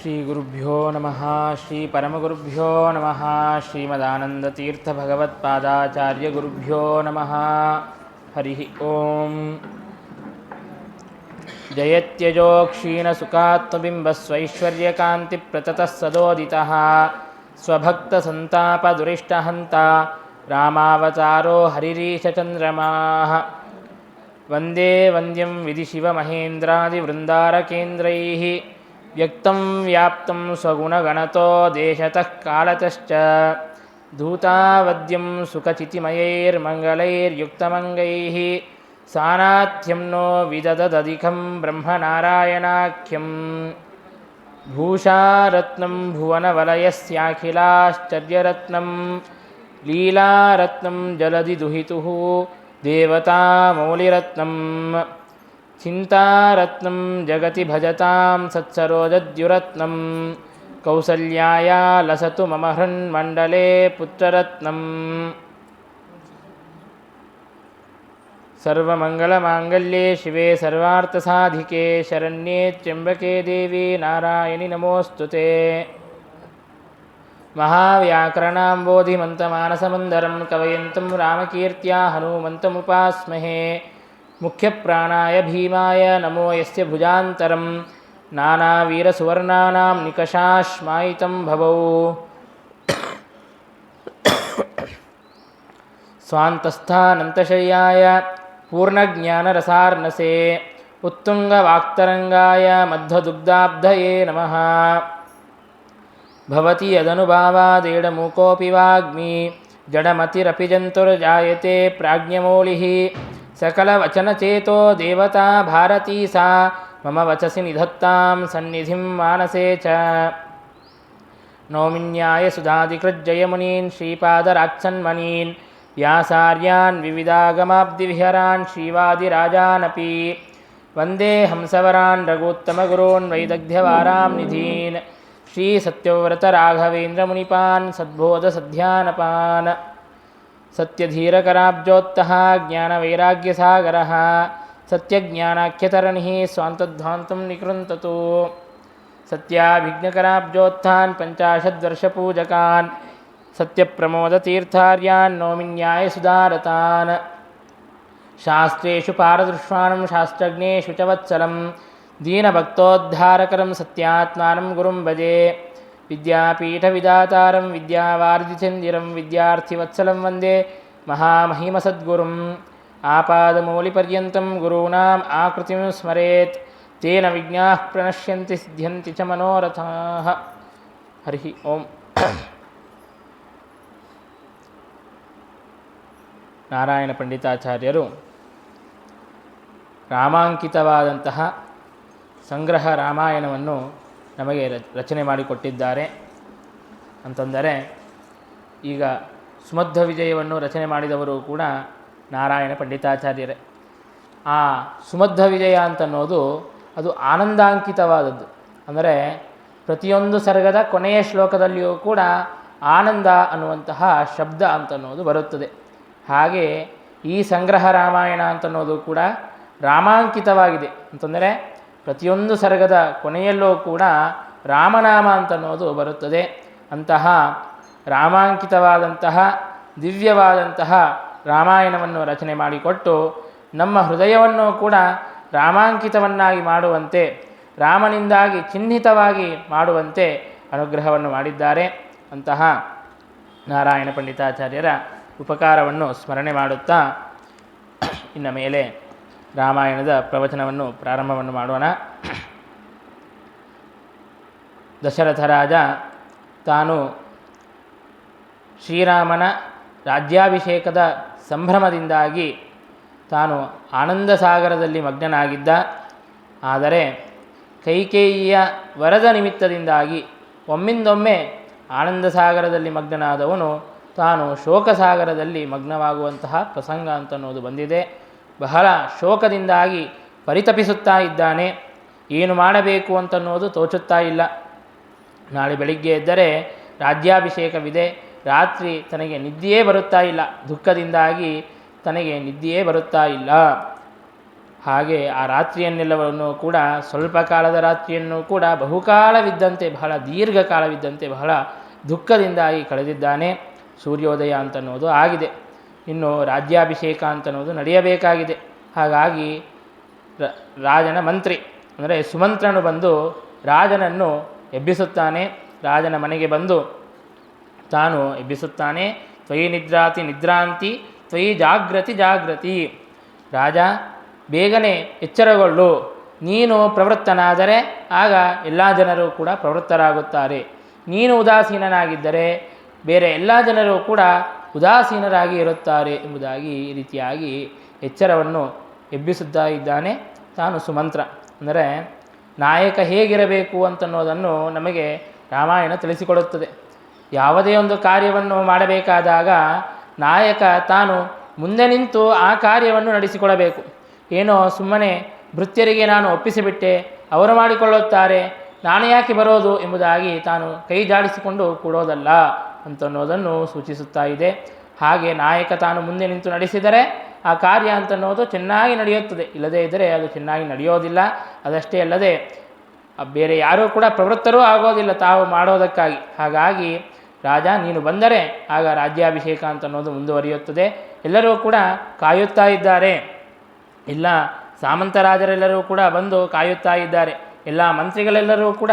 ಶ್ರೀ ಗುರುಭ್ಯೋ ನಮಃ. ಶ್ರೀ ಪರಮಗುರುಭ್ಯೋ ನಮಃ. ಶ್ರೀಮದಾನಂದತೀರ್ಥ ಭಗವತ್ಪಾದಾಚಾರ್ಯ ಗುರುಭ್ಯೋ ನಮಃ. ಹರಿ ಓಂ. ಜಯತ್ಯಜೋ ಕ್ಷೀಣಸುಖಾತ್ಮಬಿಂಬಸ್ವೈಶ್ವರ್ಯಕಾಂತಿ ಪ್ರತತಃ ಸದೋದಿತಃ ಸ್ವಭಕ್ತಸಂತಾಪದುರಿಷ್ಟಹಂತ ರಾಮಾವತಾರೋ ಹರಿರೀಶಚಂದ್ರಮಾಃ. ವಂದೇ ವಂದ್ಯಂ ವಿಧಿಶಿವಮಹೇಂದ್ರಾದಿವೃಂದಾರಕೇಂದ್ರೈಃ ವ್ಯಕ್ತಂ ವ್ಯಾಪ್ತಂ ಸ್ವಗುಣಗಣತೋ ದೇಶತಃ ಕಾಲತಶ್ಚ ಧೂತಾವದ್ಯಂ ಸುಖಚಿತಿಮಯೈರ್ಮಂಗಲೈರ್ಯುಕ್ತಮಂಗೈಃ ಸಾನಾಥ್ಯಂ ನೋ ವಿದದದಧಿಕಂ ಬ್ರಹ್ಮನಾರಾಯಣಾಖ್ಯಂ. ಭೂಷಾರತ್ನಂ ಭುವನವಲಯಸ್ಯಾಖಿಲಾಶ್ಚರ್ಯರತ್ನಂ ಲೀಲಾರತ್ನಂ ಜಲಧಿ ದುಹಿತುಃ ದೇವತಾಮೌಲಿರತ್ನಂ. ಚಿಂತಾರತ್ನಂ ಜಗತಿ ಭಜತಾಂ ಸತ್ಸರೋಜದ್ಯುರತ್ನಂ. ಕೌಸಲ್ಯಾಯಾ ಲಸತು ಮಮ ಹೃನ್ಮಂಡಲೇ ಪುತ್ರರತ್ನಂ. ಸರ್ವಮಂಗಲಮಾಂಗಲ್ಯೆ ಶಿವೆ ಸರ್ವಾರ್ಥಸಾಧಿಕೆ ಶರಣ್ಯೆ ತ್ರ್ಯಂಬಕೆ ದೇವಿ ನಾರಾಯಣಿ ನಮೋಸ್ತುತೆ. ಮಹಾವ್ಯಾಕರಣಾಂಬೋಧಿಮಂತಮಾನಸಮಂದರಂ ಕವಯಂತಂ ರಾಮಕೀರ್ತ್ಯಾ ಹನುಮಂತಮುಪಾಸ್ಮಹೇ. ಮುಖ್ಯಪ್ರಾಣಾಯ ಭೀಮಾಯ ನಮೋ ಯಸ್ಯ ಭುಜಾಂತರಂ ನಾನಾವೀರಸುವರ್ಣಾನಾಂ ನಿಕಷಾಶ್ಮಾಯಿತಂ ಭವೌ. ಸ್ವಾಂತಸ್ಥಾನಂತಶಯ್ಯಾಯ ಪೂರ್ಣಜ್ಞಾನರಸಾರ್ಣಸೇ ಉತ್ತುಂಗವಾಕ್ತರಂಗಾಯ ಮಧ್ವದುಗ್ಧಾಬ್ಧಯೇ ನಮಃ. ಭವತಿ ಯದನುಭಾವಾದೇಡಮೂಕೋऽಪಿ ವಾಗ್ಮಿ ಜಡಮತಿರಪಿ ಜಂತುರ್ಜಾಯತೆ ಪ್ರಾಜ್ಞಮೌಳಿಃ. ಸಕಲವಚನಚೇತೋ ದೇವತಾ ಭಾರತೀ ಸಾ ಮಮ ವಚಸಿ ನಿಧತ್ತಾಂ ಸನ್ನಿಧಿಂ ಮಾನಸೇ ಚ. ನೌಮಿನ್ಯಾಯ ಸುಧಾಧಿಕೃಜ್ಜಯಮುನೀನ್ ಶ್ರೀಪಾದರಾತ್ಸನ್ಮನೀನ್ ವ್ಯಾಸಾರ್ಯಾನ್ ವಿವಿಧಾಗಮಾಬ್ಧಿವಿಹರಾನ್ ಶ್ರೀವಾದಿರಾಜಾನಪಿ. ವಂದೇ ಹಂಸವರಾನ್ ರಘೂತ್ತಮಗುರೋನ್ ವೈದಗ್ಧ್ಯವಾರಾಂ ನಿಧೀನ್. ಶ್ರೀ ಸತ್ಯವ್ರತ ರಾಘವೇಂದ್ರ ಮುನಿಪಾನ್ ಸದ್ಬೋಧಸಧ್ಯಾನಪಾನ್. ಸತ್ಯಧೀರಕರಾಬ್ಜೋತ್ತಃ ಜ್ಞಾನವೈರಾಗ್ಯಸಾಗರಃ ಸತ್ಯಜ್ಞಾನಾಖ್ಯತರಣಿಃ ಸ್ವಾಂತಧ್ವಾಂತಂ ನಿಕೃಂತತು. ಸತ್ಯಾಭಿಜ್ಞಕರಾಬ್ಜೋತ್ಥಾನ್ ಪಂಚಾಶದ್ವರ್ಷಪೂಜಕಾನ್ ಸತ್ಯಪ್ರಮೋದತೀರ್ಥಾರ್ಯಾನ್ ನೌಮಿನ್ಯಾಯ ಸುಧಾರತಾನ್. ಶಾಸ್ತ್ರೇಷು ಪಾರದೃಶ್ವಾನಂ ಶಾಸ್ತ್ರಜ್ಞೇಷು ಚ ವತ್ಸಲಂ ದೀನಭಕ್ತೋದ್ಧಾರಕರಂ ಸತ್ಯಾತ್ಮಾನಂ ಗುರುಂ ಭಜೆ. ವಿದ್ಯಾಪೀಠವಿದಾತಾರಂ ವಿದ್ಯಾವಾರಿಧಿಚಂದಿರಂ ವಿದ್ಯಾರ್ಥಿವತ್ಸಲಂ ವಂದೇ ಮಹಾಮಹಿಮಸದ್ಗುರುಂ. ಆಪಾದಮೌಲಿಪರ್ಯಂತಂ ಗುರೂಣಾಂ ಆಕೃತಿಂ ಸ್ಮರೇತ್ ತೇನ ವಿಘ್ನಾಃ ಪ್ರಣಶ್ಯಂತಿ ಸಿದ್ಧ್ಯಂತಿ ಚ ಮನೋರಥಾಃ. ಹರಿ ಓಂ. ನಾರಾಯಣ ಪಂಡಿತಾಚಾರ್ಯರು ರಾಮಾಂಕಿತವಾದಂತಹ ಸಂಗ್ರಹ ರಾಮಾಯಣವನ್ನು ನಮಗೆ ರಚನೆ ಮಾಡಿಕೊಟ್ಟಿದ್ದಾರೆ. ಅಂತಂದರೆ ಈಗ ಸುಮಧ್ವ ವಿಜಯವನ್ನು ರಚನೆ ಮಾಡಿದವರು ಕೂಡ ನಾರಾಯಣ ಪಂಡಿತಾಚಾರ್ಯರೇ. ಆ ಸುಮಧ್ವ ವಿಜಯ ಅಂತನ್ನೋದು ಅದು ಆನಂದಾಂಕಿತವಾದದ್ದು. ಅಂದರೆ ಪ್ರತಿಯೊಂದು ಸರ್ಗದ ಕೊನೆಯ ಶ್ಲೋಕದಲ್ಲಿಯೂ ಕೂಡ ಆನಂದ ಅನ್ನುವಂತಹ ಶಬ್ದ ಅಂತನ್ನೋದು ಬರುತ್ತದೆ. ಹಾಗೆ ಈ ಸಂಗ್ರಹ ರಾಮಾಯಣ ಅಂತನ್ನೋದು ಕೂಡ ರಾಮಾಂಕಿತವಾಗಿದೆ. ಅಂತಂದರೆ ಪ್ರತಿಯೊಂದು ಸರ್ಗದ ಕೊನೆಯಲ್ಲೂ ಕೂಡ ರಾಮನಾಮ ಅಂತನ್ನೋದು ಬರುತ್ತದೆ. ಅಂತಹ ರಾಮಾಂಕಿತವಾದಂತಹ ದಿವ್ಯವಾದಂತಹ ರಾಮಾಯಣವನ್ನು ರಚನೆ ಮಾಡಿಕೊಟ್ಟು ನಮ್ಮ ಹೃದಯವನ್ನು ಕೂಡ ರಾಮಾಂಕಿತವನ್ನಾಗಿ ಮಾಡುವಂತೆ, ರಾಮನಿಂದಾಗಿ ಚಿಹ್ನಿತವಾಗಿ ಮಾಡುವಂತೆ ಅನುಗ್ರಹವನ್ನು ಮಾಡಿದ್ದಾರೆ. ಅಂತಹ ನಾರಾಯಣ ಪಂಡಿತಾಚಾರ್ಯರ ಉಪಕಾರವನ್ನು ಸ್ಮರಣೆ ಮಾಡುತ್ತಾ ಇನ್ನು ಮೇಲೆ ರಾಮಾಯಣದ ಪ್ರವಚನವನ್ನು ಪ್ರಾರಂಭವನ್ನು ಮಾಡೋಣ. ದಶರಥ ರಾಜ ತಾನು ಶ್ರೀರಾಮನ ರಾಜ್ಯಾಭಿಷೇಕದ ಸಂಭ್ರಮದಿಂದಾಗಿ ತಾನು ಆನಂದ ಸಾಗರದಲ್ಲಿ ಮಗ್ನನಾಗಿದ್ದ. ಆದರೆ ಕೈಕೇಯಿಯ ವರದ ನಿಮಿತ್ತದಿಂದಾಗಿ ಒಮ್ಮಿಂದೊಮ್ಮೆ ಆನಂದ ಸಾಗರದಲ್ಲಿ ಮಗ್ನನಾದವನು ತಾನು ಶೋಕಸಾಗರದಲ್ಲಿ ಮಗ್ನವಾಗುವಂತಹ ಪ್ರಸಂಗ ಅಂತನ್ನೋದು ಬಂದಿದೆ. ಬಹಳ ಶೋಕದಿಂದಾಗಿ ಪರಿತಪಿಸುತ್ತಾ ಇದ್ದಾನೆ. ಏನು ಮಾಡಬೇಕು ಅಂತನ್ನೋದು ತೋಚುತ್ತಾ ಇಲ್ಲ. ನಾಳೆ ಬೆಳಿಗ್ಗೆ ಎದ್ದರೆ ರಾಜ್ಯಾಭಿಷೇಕವಿದೆ. ರಾತ್ರಿ ತನಗೆ ನಿದ್ದೆಯೇ ಬರುತ್ತಾ ಇಲ್ಲ. ದುಃಖದಿಂದಾಗಿ ತನಗೆ ನಿದ್ದೆಯೇ ಬರುತ್ತಾ ಇಲ್ಲ. ಹಾಗೆ ಆ ರಾತ್ರಿಯನ್ನೆಲ್ಲವನ್ನು ಕೂಡ ಸ್ವಲ್ಪ ಕಾಲದ ರಾತ್ರಿಯನ್ನು ಕೂಡ ಬಹುಕಾಲವಿದ್ದಂತೆ, ಬಹಳ ದೀರ್ಘಕಾಲವಿದ್ದಂತೆ ಬಹಳ ದುಃಖದಿಂದಾಗಿ ಕಳೆದಿದ್ದಾನೆ. ಸೂರ್ಯೋದಯ ಅಂತನ್ನೋದು ಆಗಿದೆ, ಇನ್ನು ರಾಜ್ಯಾಭಿಷೇಕ ಅಂತನ್ನೋದು ನಡೆಯಬೇಕಾಗಿದೆ. ಹಾಗಾಗಿ ರಾಜನ ಮಂತ್ರಿ ಅಂದರೆ ಸುಮಂತ್ರನು ಬಂದು ರಾಜನನ್ನು ಎಬ್ಬಿಸುತ್ತಾನೆ. ರಾಜನ ಮನೆಗೆ ಬಂದು ತಾನು ಎಬ್ಬಿಸುತ್ತಾನೆ. ತ್ವಯಿ ನಿದ್ರಾತಿ ನಿದ್ರಾಂತಿ ತ್ವಯಿ ಜಾಗೃತಿ ಜಾಗೃತಿ. ರಾಜ, ಬೇಗನೆ ಎಚ್ಚರಗೊಳ್ಳು. ನೀನು ಪ್ರವೃತ್ತನಾದರೆ ಆಗ ಎಲ್ಲ ಜನರು ಕೂಡ ಪ್ರವೃತ್ತರಾಗುತ್ತಾರೆ. ನೀನು ಉದಾಸೀನನಾಗಿದ್ದರೆ ಬೇರೆ ಎಲ್ಲ ಜನರು ಕೂಡ ಉದಾಸೀನರಾಗಿ ಇರುತ್ತಾರೆ ಎಂಬುದಾಗಿ ಈ ರೀತಿಯಾಗಿ ಎಚ್ಚರವನ್ನು ಎಬ್ಬಿಸುತ್ತಾ ಇದ್ದಾನೆ ತಾನು ಸುಮಂತ್ರ. ಅಂದರೆ ನಾಯಕ ಹೇಗಿರಬೇಕು ಅಂತನ್ನೋದನ್ನು ನಮಗೆ ರಾಮಾಯಣ ತಿಳಿಸಿಕೊಡುತ್ತದೆ. ಯಾವುದೇ ಒಂದು ಕಾರ್ಯವನ್ನು ಮಾಡಬೇಕಾದಾಗ ನಾಯಕ ತಾನು ಮುಂದೆ ನಿಂತು ಆ ಕಾರ್ಯವನ್ನು ನಡೆಸಿಕೊಡಬೇಕು. ಏನೋ ಸುಮ್ಮನೆ ಭೃತ್ಯರಿಗೆ ನಾನು ಒಪ್ಪಿಸಿಬಿಟ್ಟೆ, ಅವರು ಮಾಡಿಕೊಳ್ಳುತ್ತಾರೆ, ನಾನು ಯಾಕೆ ಬರೋದು ಎಂಬುದಾಗಿ ತಾನು ಕೈ ಜಾಡಿಸಿಕೊಂಡು ಕೂಡೋದಲ್ಲ ಅಂತನ್ನೋದನ್ನು ಸೂಚಿಸುತ್ತಾ ಇದೆ. ಹಾಗೆ ನಾಯಕ ತಾನು ಮುಂದೆ ನಿಂತು ನಡೆಸಿದರೆ ಆ ಕಾರ್ಯ ಅಂತನ್ನೋದು ಚೆನ್ನಾಗಿ ನಡೆಯುತ್ತದೆ, ಇಲ್ಲದೇ ಇದ್ದರೆ ಅದು ಚೆನ್ನಾಗಿ ನಡೆಯೋದಿಲ್ಲ. ಅದಷ್ಟೇ ಅಲ್ಲದೆ ಬೇರೆ ಯಾರೂ ಕೂಡ ಪ್ರವೃತ್ತರೂ ಆಗೋದಿಲ್ಲ ತಾವು ಮಾಡೋದಕ್ಕಾಗಿ. ಹಾಗಾಗಿ ರಾಜ, ನೀನು ಬಂದರೆ ಆಗ ರಾಜ್ಯಾಭಿಷೇಕ ಅಂತನ್ನೋದು ಮುಂದುವರಿಯುತ್ತದೆ. ಎಲ್ಲರೂ ಕೂಡ ಕಾಯುತ್ತಾ ಇದ್ದಾರೆ. ಎಲ್ಲ ಸಾಮಂತ ರಾಜರೆಲ್ಲರೂ ಕೂಡ ಬಂದು ಕಾಯುತ್ತಾ ಇದ್ದಾರೆ. ಎಲ್ಲ ಮಂತ್ರಿಗಳೆಲ್ಲರೂ ಕೂಡ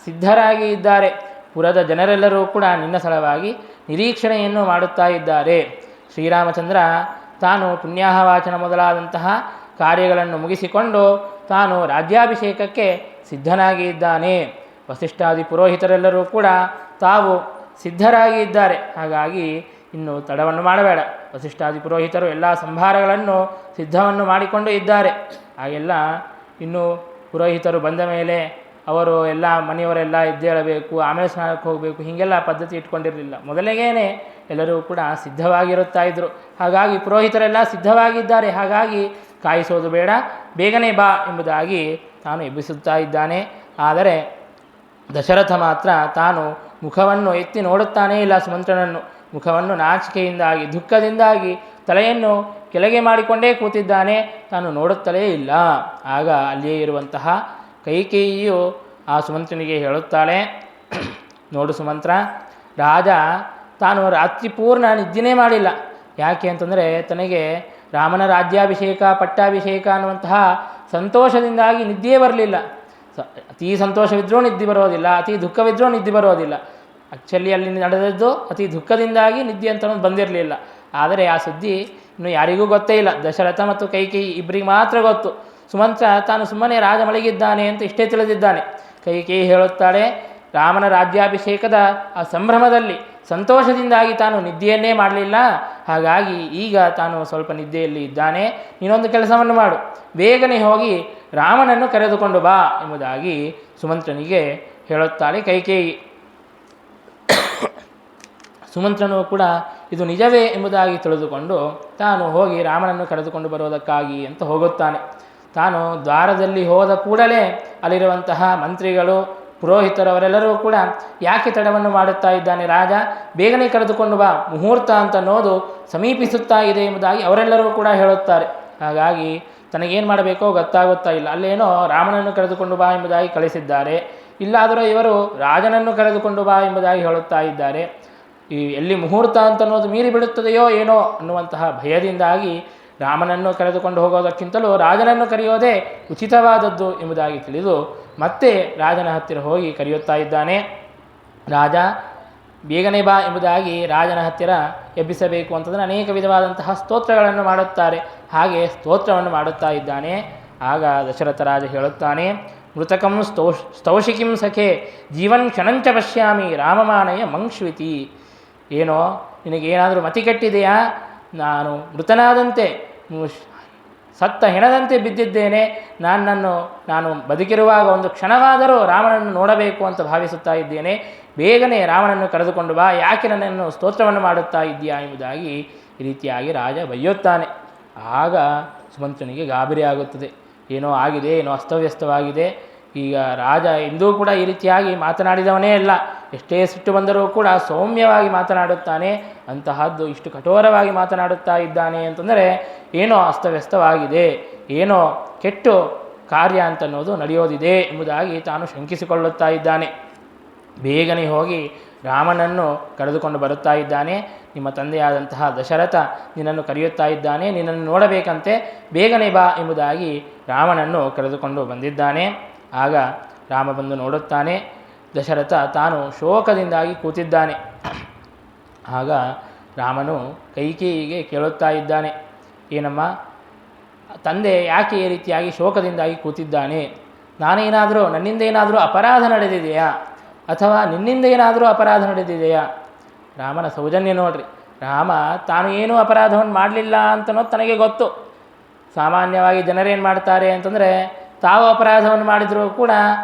ಸಿದ್ಧರಾಗಿ ಇದ್ದಾರೆ. ಪುರದ ಜನರೆಲ್ಲರೂ ಕೂಡ ನಿನ್ನ ಸಲುವಾಗಿ ನಿರೀಕ್ಷಣೆಯನ್ನು ಮಾಡುತ್ತಾ ಇದ್ದಾರೆ. ಶ್ರೀರಾಮಚಂದ್ರ ತಾನು ಪುಣ್ಯಾಹವಾಚನ ಮೊದಲಾದಂತಹ ಕಾರ್ಯಗಳನ್ನು ಮುಗಿಸಿಕೊಂಡು ತಾನು ರಾಜ್ಯಾಭಿಷೇಕಕ್ಕೆ ಸಿದ್ಧನಾಗಿ ಇದ್ದಾನೆ. ವಸಿಷ್ಠಾದಿ ಪುರೋಹಿತರೆಲ್ಲರೂ ಕೂಡ ತಾವು ಸಿದ್ಧರಾಗಿ ಇದ್ದಾರೆ. ಹಾಗಾಗಿ ಇನ್ನು ತಡವನ್ನು ಮಾಡಬೇಡ. ವಸಿಷ್ಠಾದಿ ಪುರೋಹಿತರು ಎಲ್ಲ ಸಂಭಾರಗಳನ್ನು ಸಿದ್ಧವನ್ನು ಮಾಡಿಕೊಂಡು ಇದ್ದಾರೆ. ಹಾಗೆಲ್ಲ ಇನ್ನು ಪುರೋಹಿತರು ಬಂದ ಮೇಲೆ ಅವರು ಎಲ್ಲ ಮನೆಯವರೆಲ್ಲ ಎದ್ದೇಳಬೇಕು, ಆಮೇಲೆ ಸ್ನಾನಕ್ಕೆ ಹೋಗಬೇಕು, ಹೀಗೆಲ್ಲ ಪದ್ಧತಿ ಇಟ್ಕೊಂಡಿರಲಿಲ್ಲ. ಮೊದಲಿಗೇನೆ ಎಲ್ಲರೂ ಕೂಡ ಸಿದ್ಧವಾಗಿರುತ್ತಾ ಇದ್ದರು. ಹಾಗಾಗಿ ಪುರೋಹಿತರೆಲ್ಲ ಸಿದ್ಧವಾಗಿದ್ದಾರೆ. ಹಾಗಾಗಿ ಕಾಯಿಸೋದು ಬೇಡ, ಬೇಗನೆ ಬಾ ಎಂಬುದಾಗಿ ತಾನು ಎಬ್ಬಿಸುತ್ತಾ ಇದ್ದಾನೆ. ಆದರೆ ದಶರಥ ಮಾತ್ರ ತಾನು ಮುಖವನ್ನು ಎತ್ತಿ ನೋಡುತ್ತಾನೇ ಇಲ್ಲ ಸುಮಂತ್ರನನ್ನು. ಮುಖವನ್ನು ನಾಚಿಕೆಯಿಂದಾಗಿ ದುಃಖದಿಂದಾಗಿ ತಲೆಯನ್ನು ಕೆಳಗೆ ಮಾಡಿಕೊಂಡೇ ಕೂತಿದ್ದಾನೆ, ತಾನು ನೋಡುತ್ತಲೇ ಇಲ್ಲ. ಆಗ ಅಲ್ಲಿಯೇ ಇರುವಂತಹ ಕೈಕೇಯಿಯು ಆ ಸುಮಂತ್ರನಿಗೆ ಹೇಳುತ್ತಾಳೆ, ನೋಡು ಸುಮಂತ್ರ, ರಾಜ ತಾನು ರಾತ್ರಿ ಪೂರ್ಣ ನಿದ್ದೆನೇ ಮಾಡಿಲ್ಲ. ಯಾಕೆ ಅಂತಂದರೆ ತನಗೆ ರಾಮನ ರಾಜ್ಯಾಭಿಷೇಕ ಪಟ್ಟಾಭಿಷೇಕ ಅನ್ನುವಂತಹ ಸಂತೋಷದಿಂದಾಗಿ ನಿದ್ದೆಯೇ ಬರಲಿಲ್ಲ. ಅತಿ ಸಂತೋಷವಿದ್ರೂ ನಿದ್ದೆ ಬರೋದಿಲ್ಲ, ಅತಿ ದುಃಖವಿದ್ರೂ ನಿದ್ದೆ ಬರೋದಿಲ್ಲ. ಆ್ಯಕ್ಚುಲಿ ಅಲ್ಲಿ ನಡೆದದ್ದು ಅತಿ ದುಃಖದಿಂದಾಗಿ ನಿದ್ದೆ ಅಂತ ಬಂದಿರಲಿಲ್ಲ. ಆದರೆ ಆ ಸುದ್ದಿ ಇನ್ನು ಯಾರಿಗೂ ಗೊತ್ತೇ ಇಲ್ಲ. ದಶರಥ ಮತ್ತು ಕೈಕೇಯಿ ಇಬ್ಬರಿಗೆ ಮಾತ್ರ ಗೊತ್ತು. ಸುಮಂತ್ರ ತಾನು ಸುಮ್ಮನೆ ರಾಜ ಮಲಗಿದ್ದಾನೆ ಅಂತ ಇಷ್ಟೇ ತಿಳಿದಿದ್ದಾನೆ. ಕೈಕೇಯಿ ಹೇಳುತ್ತಾಳೆ, ರಾಮನ ರಾಜ್ಯಾಭಿಷೇಕದ ಆ ಸಂಭ್ರಮದಲ್ಲಿ ಸಂತೋಷದಿಂದಾಗಿ ತಾನು ನಿದ್ದೆಯನ್ನೇ ಮಾಡಲಿಲ್ಲ. ಹಾಗಾಗಿ ಈಗ ತಾನು ಸ್ವಲ್ಪ ನಿದ್ದೆಯಲ್ಲಿ ಇದ್ದಾನೆ. ನೀನೊಂದು ಕೆಲಸವನ್ನು ಮಾಡು, ಬೇಗನೆ ಹೋಗಿ ರಾಮನನ್ನು ಕರೆದುಕೊಂಡು ಬಾ ಎಂಬುದಾಗಿ ಸುಮಂತ್ರನಿಗೆ ಹೇಳುತ್ತಾಳೆ ಕೈಕೇಯಿ. ಸುಮಂತ್ರನು ಕೂಡ ಇದು ನಿಜವೇ ಎಂಬುದಾಗಿ ತಿಳಿದುಕೊಂಡು ತಾನು ಹೋಗಿ ರಾಮನನ್ನು ಕರೆದುಕೊಂಡು ಬರುವುದಕ್ಕಾಗಿ ಅಂತ ಹೋಗುತ್ತಾನೆ. ತಾನು ದ್ವಾರದಲ್ಲಿ ಹೋದ ಕೂಡಲೇ ಅಲ್ಲಿರುವಂತಹ ಮಂತ್ರಿಗಳು ಪುರೋಹಿತರು ಅವರೆಲ್ಲರೂ ಕೂಡ ಯಾಕೆ ತಡವನ್ನು ಮಾಡುತ್ತಾ ಇದ್ದಾನೆ ರಾಜ, ಬೇಗನೆ ಕರೆದುಕೊಂಡು ಬಾ, ಮುಹೂರ್ತ ಅಂತ ಅನ್ನೋದು ಸಮೀಪಿಸುತ್ತಾ ಇದೆ ಎಂಬುದಾಗಿ ಅವರೆಲ್ಲರೂ ಕೂಡ ಹೇಳುತ್ತಾರೆ. ಹಾಗಾಗಿ ತನಗೇನು ಮಾಡಬೇಕೋ ಗೊತ್ತಾಗುತ್ತಾ ಇಲ್ಲ. ಅಲ್ಲೇನೋ ರಾಮನನ್ನು ಕರೆದುಕೊಂಡು ಬಾ ಎಂಬುದಾಗಿ ಕಳಿಸಿದ್ದಾರೆ, ಇಲ್ಲಾದರೂ ಇವರು ರಾಜನನ್ನು ಕರೆದುಕೊಂಡು ಬಾ ಎಂಬುದಾಗಿ ಹೇಳುತ್ತಾ ಇದ್ದಾರೆ. ಈ ಎಲ್ಲಿ ಮುಹೂರ್ತ ಅಂತ ಅನ್ನೋದು ಮೀರಿ ಬಿಡುತ್ತದೆಯೋ ಏನೋ ಅನ್ನುವಂತಹ ಭಯದಿಂದಾಗಿ ರಾಮನನ್ನು ಕರೆದುಕೊಂಡು ಹೋಗೋದಕ್ಕಿಂತಲೂ ರಾಜನನ್ನು ಕರೆಯೋದೇ ಉಚಿತವಾದದ್ದು ಎಂಬುದಾಗಿ ತಿಳಿದು ಮತ್ತೆ ರಾಜನ ಹತ್ತಿರ ಹೋಗಿ ಕರೆಯುತ್ತಾ ಇದ್ದಾನೆ. ರಾಜ ಬೇಗನೆ ಬಾ ಎಂಬುದಾಗಿ ರಾಜನ ಹತ್ತಿರ ಎಬ್ಬಿಸಬೇಕು ಅಂತಂದರೆ ಅನೇಕ ವಿಧವಾದಂತಹ ಸ್ತೋತ್ರಗಳನ್ನು ಮಾಡುತ್ತಾರೆ. ಹಾಗೆ ಸ್ತೋತ್ರವನ್ನು ಮಾಡುತ್ತಾ ಇದ್ದಾನೆ. ಆಗ ದಶರಥ ರಾಜ ಹೇಳುತ್ತಾನೆ, ಮೃತಕಂ ಸ್ತೌಷಿಕಿಂ ಸಖೆ ಜೀವನ್ ಕ್ಷಣಂಚ ಪಶ್ಯಾಮಿ ರಾಮಮಾನಯ ಮಂಕ್ಷ್ವಿತಿ. ಏನೋ ನಿನಗೇನಾದರೂ ಮತಿ ಕೆಟ್ಟಿದೆಯಾ? ನಾನು ಮೃತನಾದಂತೆ ಸತ್ತ ಹೆಣದಂತೆ ಬಿದ್ದಿದ್ದೇನೆ. ನಾನು ಬದುಕಿರುವಾಗ ಒಂದು ಕ್ಷಣವಾದರೂ ರಾಮನನ್ನು ನೋಡಬೇಕು ಅಂತ ಭಾವಿಸುತ್ತಾ ಇದ್ದೇನೆ. ಬೇಗನೆ ರಾಮನನ್ನು ಕರೆದುಕೊಂಡು ಬಾ, ಯಾಕೆ ನನ್ನನ್ನು ಸ್ತೋತ್ರವನ್ನು ಮಾಡುತ್ತಾ ಇದ್ದೀಯಾ ಎಂಬುದಾಗಿ ಈ ರೀತಿಯಾಗಿ ರಾಜ ಬೈಯುತ್ತಾನೆ. ಆಗ ಸುಮಂತ್ರನಿಗೆ ಗಾಬರಿ ಆಗುತ್ತದೆ. ಏನೋ ಆಗಿದೆ, ಏನೋ ಅಸ್ತವ್ಯಸ್ತವಾಗಿದೆ. ಈಗ ರಾಜ ಎಂದೂ ಕೂಡ ಈ ರೀತಿಯಾಗಿ ಮಾತನಾಡಿದವನೇ ಅಲ್ಲ. ಎಷ್ಟೇ ಸಿಟ್ಟು ಬಂದರೂ ಕೂಡ ಸೌಮ್ಯವಾಗಿ ಮಾತನಾಡುತ್ತಾನೆ. ಅಂತಹದ್ದು ಇಷ್ಟು ಕಠೋರವಾಗಿ ಮಾತನಾಡುತ್ತಾ ಇದ್ದಾನೆ ಅಂತಂದರೆ ಏನೋ ಅಸ್ತವ್ಯಸ್ತವಾಗಿದೆ ಏನೋ ಕೆಟ್ಟು ಕಾರ್ಯ ಅಂತನ್ನೋದು ನಡೆಯೋದಿದೆ ಎಂಬುದಾಗಿ ತಾನು ಶಂಕಿಸಿಕೊಳ್ಳುತ್ತಾ ಇದ್ದಾನೆ. ಬೇಗನೆ ಹೋಗಿ ರಾಮನನ್ನು ಕರೆದುಕೊಂಡು ಬರುತ್ತಾ ಇದ್ದಾನೆ. ನಿಮ್ಮ ತಂದೆಯಾದಂತಹ ದಶರಥ ನಿನ್ನನ್ನು ಕರೆಯುತ್ತಾ ಇದ್ದಾನೆ, ನಿನ್ನನ್ನು ನೋಡಬೇಕಂತೆ, ಬೇಗನೆ ಬಾ ಎಂಬುದಾಗಿ ರಾಮನನ್ನು ಕರೆದುಕೊಂಡು ಬಂದಿದ್ದಾನೆ. ಆಗ ರಾಮ ಬಂದು ನೋಡುತ್ತಾನೆ, ದಶರಥ ತಾನು ಶೋಕದಿಂದಾಗಿ ಕೂತಿದ್ದಾನೆ. ಆಗ ರಾಮನು ಕೈಕೇಯಿಗೆ ಕೇಳುತ್ತಾ ಇದ್ದಾನೆ, ಏನಮ್ಮ ತಂದೆ ಯಾಕೆ ಈ ರೀತಿಯಾಗಿ ಶೋಕದಿಂದಾಗಿ ಕೂತಿದ್ದಾನೆ? ನನ್ನಿಂದ ಏನಾದರೂ ಅಪರಾಧ ನಡೆದಿದೆಯಾ ಅಥವಾ ನಿನ್ನಿಂದ ಏನಾದರೂ ಅಪರಾಧ ನಡೆದಿದೆಯಾ? ರಾಮನ ಸೌಜನ್ಯ ನೋಡ್ರಿ. ರಾಮ ತಾನು ಏನೂ ಅಪರಾಧವನ್ನು ಮಾಡಲಿಲ್ಲ ಅಂತನೋದು ತನಗೆ ಗೊತ್ತು. ಸಾಮಾನ್ಯವಾಗಿ ಜನರೇನು ಮಾಡ್ತಾರೆ ಅಂತಂದರೆ, ತಾವು ಅಪರಾಧವನ್ನು ಮಾಡಿದರೂ ಕೂಡ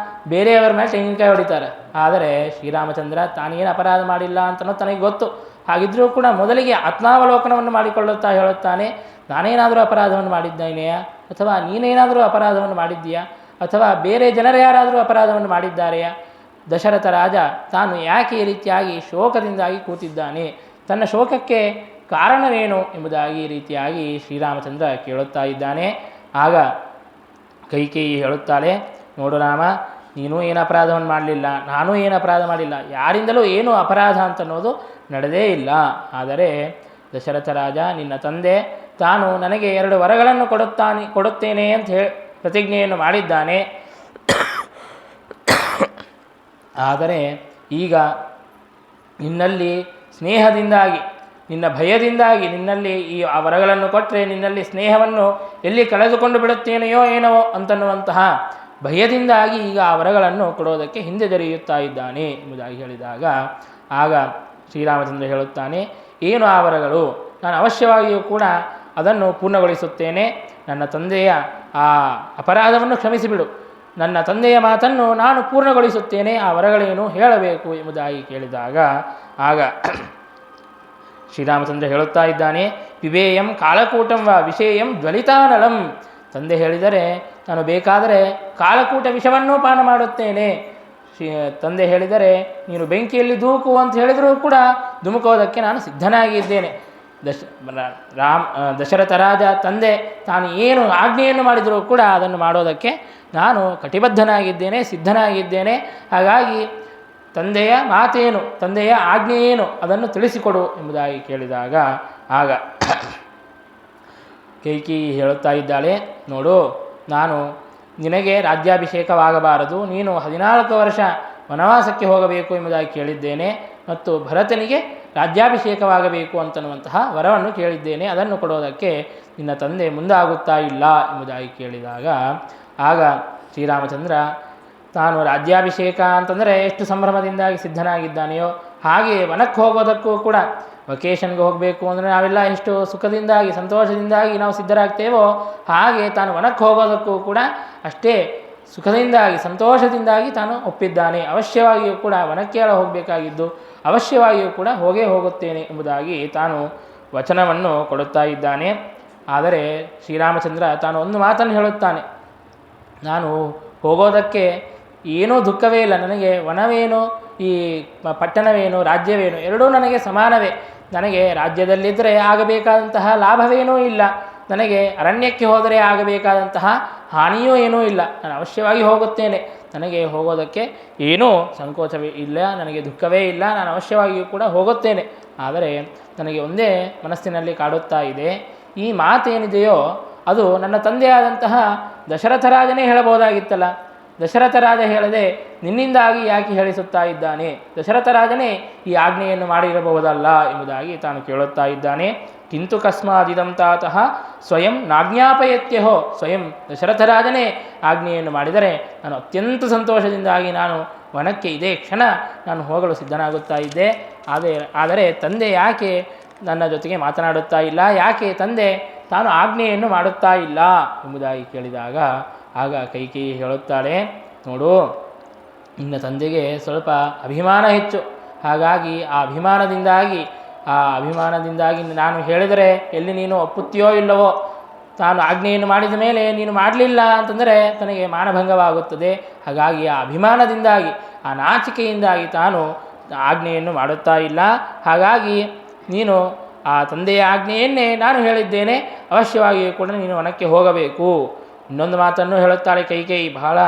ಬೇರೆಯವರ ಮೇಲೆ ತೆಂಗಿನಕಾಯಿ ಹೊಡಿತಾರೆ. ಆದರೆ ಶ್ರೀರಾಮಚಂದ್ರ ತಾನೇನು ಅಪರಾಧ ಮಾಡಿಲ್ಲ ಅಂತನೋದು ತನಗೆ ಗೊತ್ತು. ಹಾಗಿದ್ದರೂ ಕೂಡ ಮೊದಲಿಗೆ ಆತ್ಮಾವಲೋಕನವನ್ನು ಮಾಡಿಕೊಳ್ಳುತ್ತಾ ಹೇಳುತ್ತಾನೆ, ನಾನೇನಾದರೂ ಅಪರಾಧವನ್ನು ಮಾಡಿದ್ದೇನೆಯಾ ಅಥವಾ ನೀನೇನಾದರೂ ಅಪರಾಧವನ್ನು ಮಾಡಿದ್ದೀಯಾ ಅಥವಾ ಬೇರೆ ಜನರು ಯಾರಾದರೂ ಅಪರಾಧವನ್ನು ಮಾಡಿದ್ದಾರೆಯಾ? ದಶರಥ ರಾಜ ತಾನು ಯಾಕೆ ಈ ರೀತಿಯಾಗಿ ಶೋಕದಿಂದಾಗಿ ಕೂತಿದ್ದಾನೆ, ತನ್ನ ಶೋಕಕ್ಕೆ ಕಾರಣವೇನು ಎಂಬುದಾಗಿ ಈ ರೀತಿಯಾಗಿ ಶ್ರೀರಾಮಚಂದ್ರ ಕೇಳುತ್ತಾ ಇದ್ದಾನೆ. ಆಗ ಕೈಕೇಯಿ ಹೇಳುತ್ತಾಳೆ, ನೋಡು ರಾಮ, ನೀನು ಏನು ಅಪರಾಧವನ್ನು ಮಾಡಲಿಲ್ಲ, ನಾನೂ ಏನು ಅಪರಾಧ ಮಾಡಿಲ್ಲ, ಯಾರಿಂದಲೂ ಏನು ಅಪರಾಧ ಅಂತನ್ನೋದು ನಡೆದೇ ಇಲ್ಲ. ಆದರೆ ದಶರಥ ರಾಜ ನಿನ್ನ ತಂದೆ ತಾನು ನನಗೆ 2 ವರಗಳನ್ನು ಕೊಡುತ್ತೇನೆ ಅಂತ ಪ್ರತಿಜ್ಞೆಯನ್ನು ಮಾಡಿದ್ದಾನೆ. ಆದರೆ ಈಗ ನಿನ್ನಲ್ಲಿ ಸ್ನೇಹದಿಂದಾಗಿ, ನಿನ್ನ ಭಯದಿಂದಾಗಿ, ನಿನ್ನಲ್ಲಿ ಆ ವರಗಳನ್ನು ಕೊಟ್ಟರೆ ನಿನ್ನಲ್ಲಿ ಸ್ನೇಹವನ್ನು ಎಲ್ಲಿ ಕಳೆದುಕೊಂಡು ಬಿಡುತ್ತೇನೆಯೋ ಏನೋ ಅಂತನ್ನುವಂತಹ ಭಯದಿಂದಾಗಿ ಈಗ ಆ ವರಗಳನ್ನು ಕೊಡೋದಕ್ಕೆ ಹಿಂದೆ ಜರಿಯುತ್ತಾ ಇದ್ದಾನೆ ಎಂಬುದಾಗಿ ಹೇಳಿದಾಗ, ಆಗ ಶ್ರೀರಾಮಚಂದ್ರ ಹೇಳುತ್ತಾನೆ, ಏನು ಆ ವರಗಳು? ನಾನು ಅವಶ್ಯವಾಗಿಯೂ ಕೂಡ ಅದನ್ನು ಪೂರ್ಣಗೊಳಿಸುತ್ತೇನೆ. ನನ್ನ ತಂದೆಯ ಆ ಅಪರಾಧವನ್ನು ಕ್ಷಮಿಸಿಬಿಡು, ನನ್ನ ತಂದೆಯ ಮಾತನ್ನು ನಾನು ಪೂರ್ಣಗೊಳಿಸುತ್ತೇನೆ, ಆ ವರಗಳೇನು ಹೇಳಬೇಕು ಎಂಬುದಾಗಿ ಕೇಳಿದಾಗ, ಆಗ ಶ್ರೀರಾಮಚಂದ್ರ ಹೇಳುತ್ತಾ ಇದ್ದಾನೆ, ಪಿಬೇಯಂ ಕಾಲಕೂಟಂ ವಾ ವಿಷೇಯಂ ಜ್ವಲಿತಾನಲಂ. ತಂದೆ ಹೇಳಿದರೆ ನಾನು ಬೇಕಾದರೆ ಕಾಲಕೂಟ ವಿಷವನ್ನೂ ಪಾನ ಮಾಡುತ್ತೇನೆ. ತಂದೆ ಹೇಳಿದರೆ ನೀನು ಬೆಂಕಿಯಲ್ಲಿ ಧೂಕು ಅಂತ ಹೇಳಿದರೂ ಕೂಡ ಧುಮುಕೋದಕ್ಕೆ ನಾನು ಸಿದ್ಧನಾಗಿದ್ದೇನೆ. ದಶರಥ ರಾಜ ತಂದೆ ತಾನು ಏನು ಆಜ್ಞೆಯನ್ನು ಮಾಡಿದರೂ ಕೂಡ ಅದನ್ನು ಮಾಡೋದಕ್ಕೆ ನಾನು ಕಟಿಬದ್ಧನಾಗಿದ್ದೇನೆ, ಸಿದ್ಧನಾಗಿದ್ದೇನೆ. ಹಾಗಾಗಿ ತಂದೆಯ ಮಾತೇನು, ತಂದೆಯ ಆಜ್ಞೆ ಏನು ಅದನ್ನು ತಿಳಿಸಿಕೊಡು ಎಂಬುದಾಗಿ ಕೇಳಿದಾಗ, ಆಗ ಕೈಕೇಯಿ ಹೇಳುತ್ತಾ ಇದ್ದಾಳೆ, ನೋಡು, ನಾನು ನಿನಗೆ ರಾಜ್ಯಾಭಿಷೇಕವಾಗಬಾರದು, ನೀನು 14 ವರ್ಷ ವನವಾಸಕ್ಕೆ ಹೋಗಬೇಕು ಎಂಬುದಾಗಿ ಕೇಳಿದ್ದೇನೆ, ಮತ್ತು ಭರತನಿಗೆ ರಾಜ್ಯಾಭಿಷೇಕವಾಗಬೇಕು ಅಂತನ್ನುವಂತಹ ವರವನ್ನು ಕೇಳಿದ್ದೇನೆ, ಅದನ್ನು ಕೊಡೋದಕ್ಕೆ ನಿನ್ನ ತಂದೆ ಮುಂದಾಗುತ್ತಾ ಇಲ್ಲ ಎಂಬುದಾಗಿ ಕೇಳಿದಾಗ, ಆಗ ಶ್ರೀರಾಮಚಂದ್ರ ತಾನು ರಾಜ್ಯಾಭಿಷೇಕ ಅಂತಂದರೆ ಎಷ್ಟು ಸಂಭ್ರಮದಿಂದಾಗಿ ಸಿದ್ಧನಾಗಿದ್ದಾನೆಯೋ, ಹಾಗೆ ವನಕ್ಕೆ ಹೋಗೋದಕ್ಕೂ ಕೂಡ, ವೆಕೇಷನ್ಗೆ ಹೋಗಬೇಕು ಅಂದರೆ ನಾವೆಲ್ಲ ಎಷ್ಟು ಸುಖದಿಂದಾಗಿ ಸಂತೋಷದಿಂದಾಗಿ ನಾವು ಸಿದ್ಧರಾಗ್ತೇವೋ, ಹಾಗೆ ತಾನು ವನಕ್ಕೆ ಹೋಗೋದಕ್ಕೂ ಕೂಡ ಅಷ್ಟೇ ಸುಖದಿಂದಾಗಿ ಸಂತೋಷದಿಂದಾಗಿ ತಾನು ಒಪ್ಪಿದ್ದಾನೆ. ಅವಶ್ಯವಾಗಿಯೂ ಕೂಡ ವನಕ್ಕೆ ಹೋಗಬೇಕಾಗಿದ್ದು, ಅವಶ್ಯವಾಗಿಯೂ ಕೂಡ ಹೋಗುತ್ತೇನೆ ಎಂಬುದಾಗಿ ತಾನು ವಚನವನ್ನು ಕೊಡುತ್ತಾ ಇದ್ದಾನೆ. ಆದರೆ ಶ್ರೀರಾಮಚಂದ್ರ ತಾನು ಒಂದು ಮಾತನ್ನು ಹೇಳುತ್ತಾನೆ, ನಾನು ಹೋಗೋದಕ್ಕೆ ಏನೂ ದುಃಖವೇ ಇಲ್ಲ, ನನಗೆ ವನವೇನು ಈ ಪಟ್ಟಣವೇನು ರಾಜ್ಯವೇನು ಎರಡೂ ನನಗೆ ಸಮಾನವೇ. ನನಗೆ ರಾಜ್ಯದಲ್ಲಿದ್ದರೆ ಆಗಬೇಕಾದಂತಹ ಲಾಭವೇನೂ ಇಲ್ಲ, ನನಗೆ ಅರಣ್ಯಕ್ಕೆ ಹೋದರೆ ಆಗಬೇಕಾದಂತಹ ಹಾನಿಯೂ ಏನೂ ಇಲ್ಲ. ನಾನು ಅವಶ್ಯವಾಗಿ ಹೋಗುತ್ತೇನೆ, ನನಗೆ ಹೋಗೋದಕ್ಕೆ ಏನೂ ಸಂಕೋಚವೇ ಇಲ್ಲ, ನನಗೆ ದುಃಖವೇ ಇಲ್ಲ, ನಾನು ಅವಶ್ಯವಾಗಿಯೂ ಕೂಡ ಹೋಗುತ್ತೇನೆ. ಆದರೆ ನನಗೆ ಒಂದೇ ಮನಸ್ಸಿನಲ್ಲಿ ಕಾಡುತ್ತಾ ಇದೆ, ಈ ಮಾತೇನಿದೆಯೋ ಅದು ನನ್ನ ತಂದೆಯಾದಂತಹ ದಶರಥ ರಾಜನೇ ಹೇಳಬಹುದಾಗಿತ್ತಲ್ಲ. ದಶರಥ ರಾಜ ಹೇಳದೆ ನಿನ್ನಿಂದಾಗಿ ಯಾಕೆ ಹೇಳಿಸುತ್ತಾ ಇದ್ದಾನೆ? ದಶರಥ ರಾಜನೇ ಈ ಆಜ್ಞೆಯನ್ನು ಮಾಡಿರಬಹುದಲ್ಲ ಎಂಬುದಾಗಿ ತಾನು ಕೇಳುತ್ತಾ ಇದ್ದಾನೆ. ಕಿಂತು ಕಸ್ಮಾದಿದಂ ತಾತಃ ಸ್ವಯಂ ನಾಜ್ಞಾಪಯತ್ಯಹೋ. ಸ್ವಯಂ ದಶರಥ ರಾಜನೇ ಆಜ್ಞೆಯನ್ನು ಮಾಡಿದರೆ ನಾನು ಅತ್ಯಂತ ಸಂತೋಷದಿಂದಾಗಿ ನಾನು ವನಕ್ಕೆ ಇದೇ ಕ್ಷಣ ನಾನು ಹೋಗಲು ಸಿದ್ಧನಾಗುತ್ತಾ ಇದ್ದೆ. ಆದರೆ ತಂದೆ ಯಾಕೆ ನನ್ನ ಜೊತೆಗೆ ಮಾತನಾಡುತ್ತಾ ಇಲ್ಲ, ಯಾಕೆ ತಂದೆ ತಾನು ಆಜ್ಞೆಯನ್ನು ಮಾಡುತ್ತಾ ಇಲ್ಲ ಎಂಬುದಾಗಿ ಕೇಳಿದಾಗ, ಆಗ ಕೈಕೇಯಿ ಹೇಳುತ್ತಾಳೆ, ನೋಡು, ನಿನ್ನ ತಂದೆಗೆ ಸ್ವಲ್ಪ ಅಭಿಮಾನ ಹೆಚ್ಚು, ಹಾಗಾಗಿ ಆ ಅಭಿಮಾನದಿಂದಾಗಿ ನಾನು ಹೇಳಿದರೆ ಎಲ್ಲಿ ನೀನು ಒಪ್ಪುತ್ತೀಯೋ ಇಲ್ಲವೋ, ತಾನು ಆಜ್ಞೆಯನ್ನು ಮಾಡಿದ ಮೇಲೆ ನೀನು ಮಾಡಲಿಲ್ಲ ಅಂತಂದರೆ ತನಗೆ ಮಾನಭಂಗವಾಗುತ್ತದೆ. ಹಾಗಾಗಿ ಆ ಅಭಿಮಾನದಿಂದಾಗಿ, ಆ ನಾಚಿಕೆಯಿಂದಾಗಿ ತಾನು ಆಜ್ಞೆಯನ್ನು ಮಾಡುತ್ತಾ ಇಲ್ಲ. ಹಾಗಾಗಿ ನೀನು ಆ ತಂದೆಯ ಆಜ್ಞೆಯನ್ನೇ ನಾನು ಹೇಳಿದ್ದೇನೆ, ಅವಶ್ಯವಾಗಿಯೂ ಕೂಡ ನೀನು ವನಕ್ಕೆ ಹೋಗಬೇಕು. ಇನ್ನೊಂದು ಮಾತನ್ನು ಹೇಳುತ್ತಾಳೆ ಕೈಕೇಯಿ, ಬಹಳ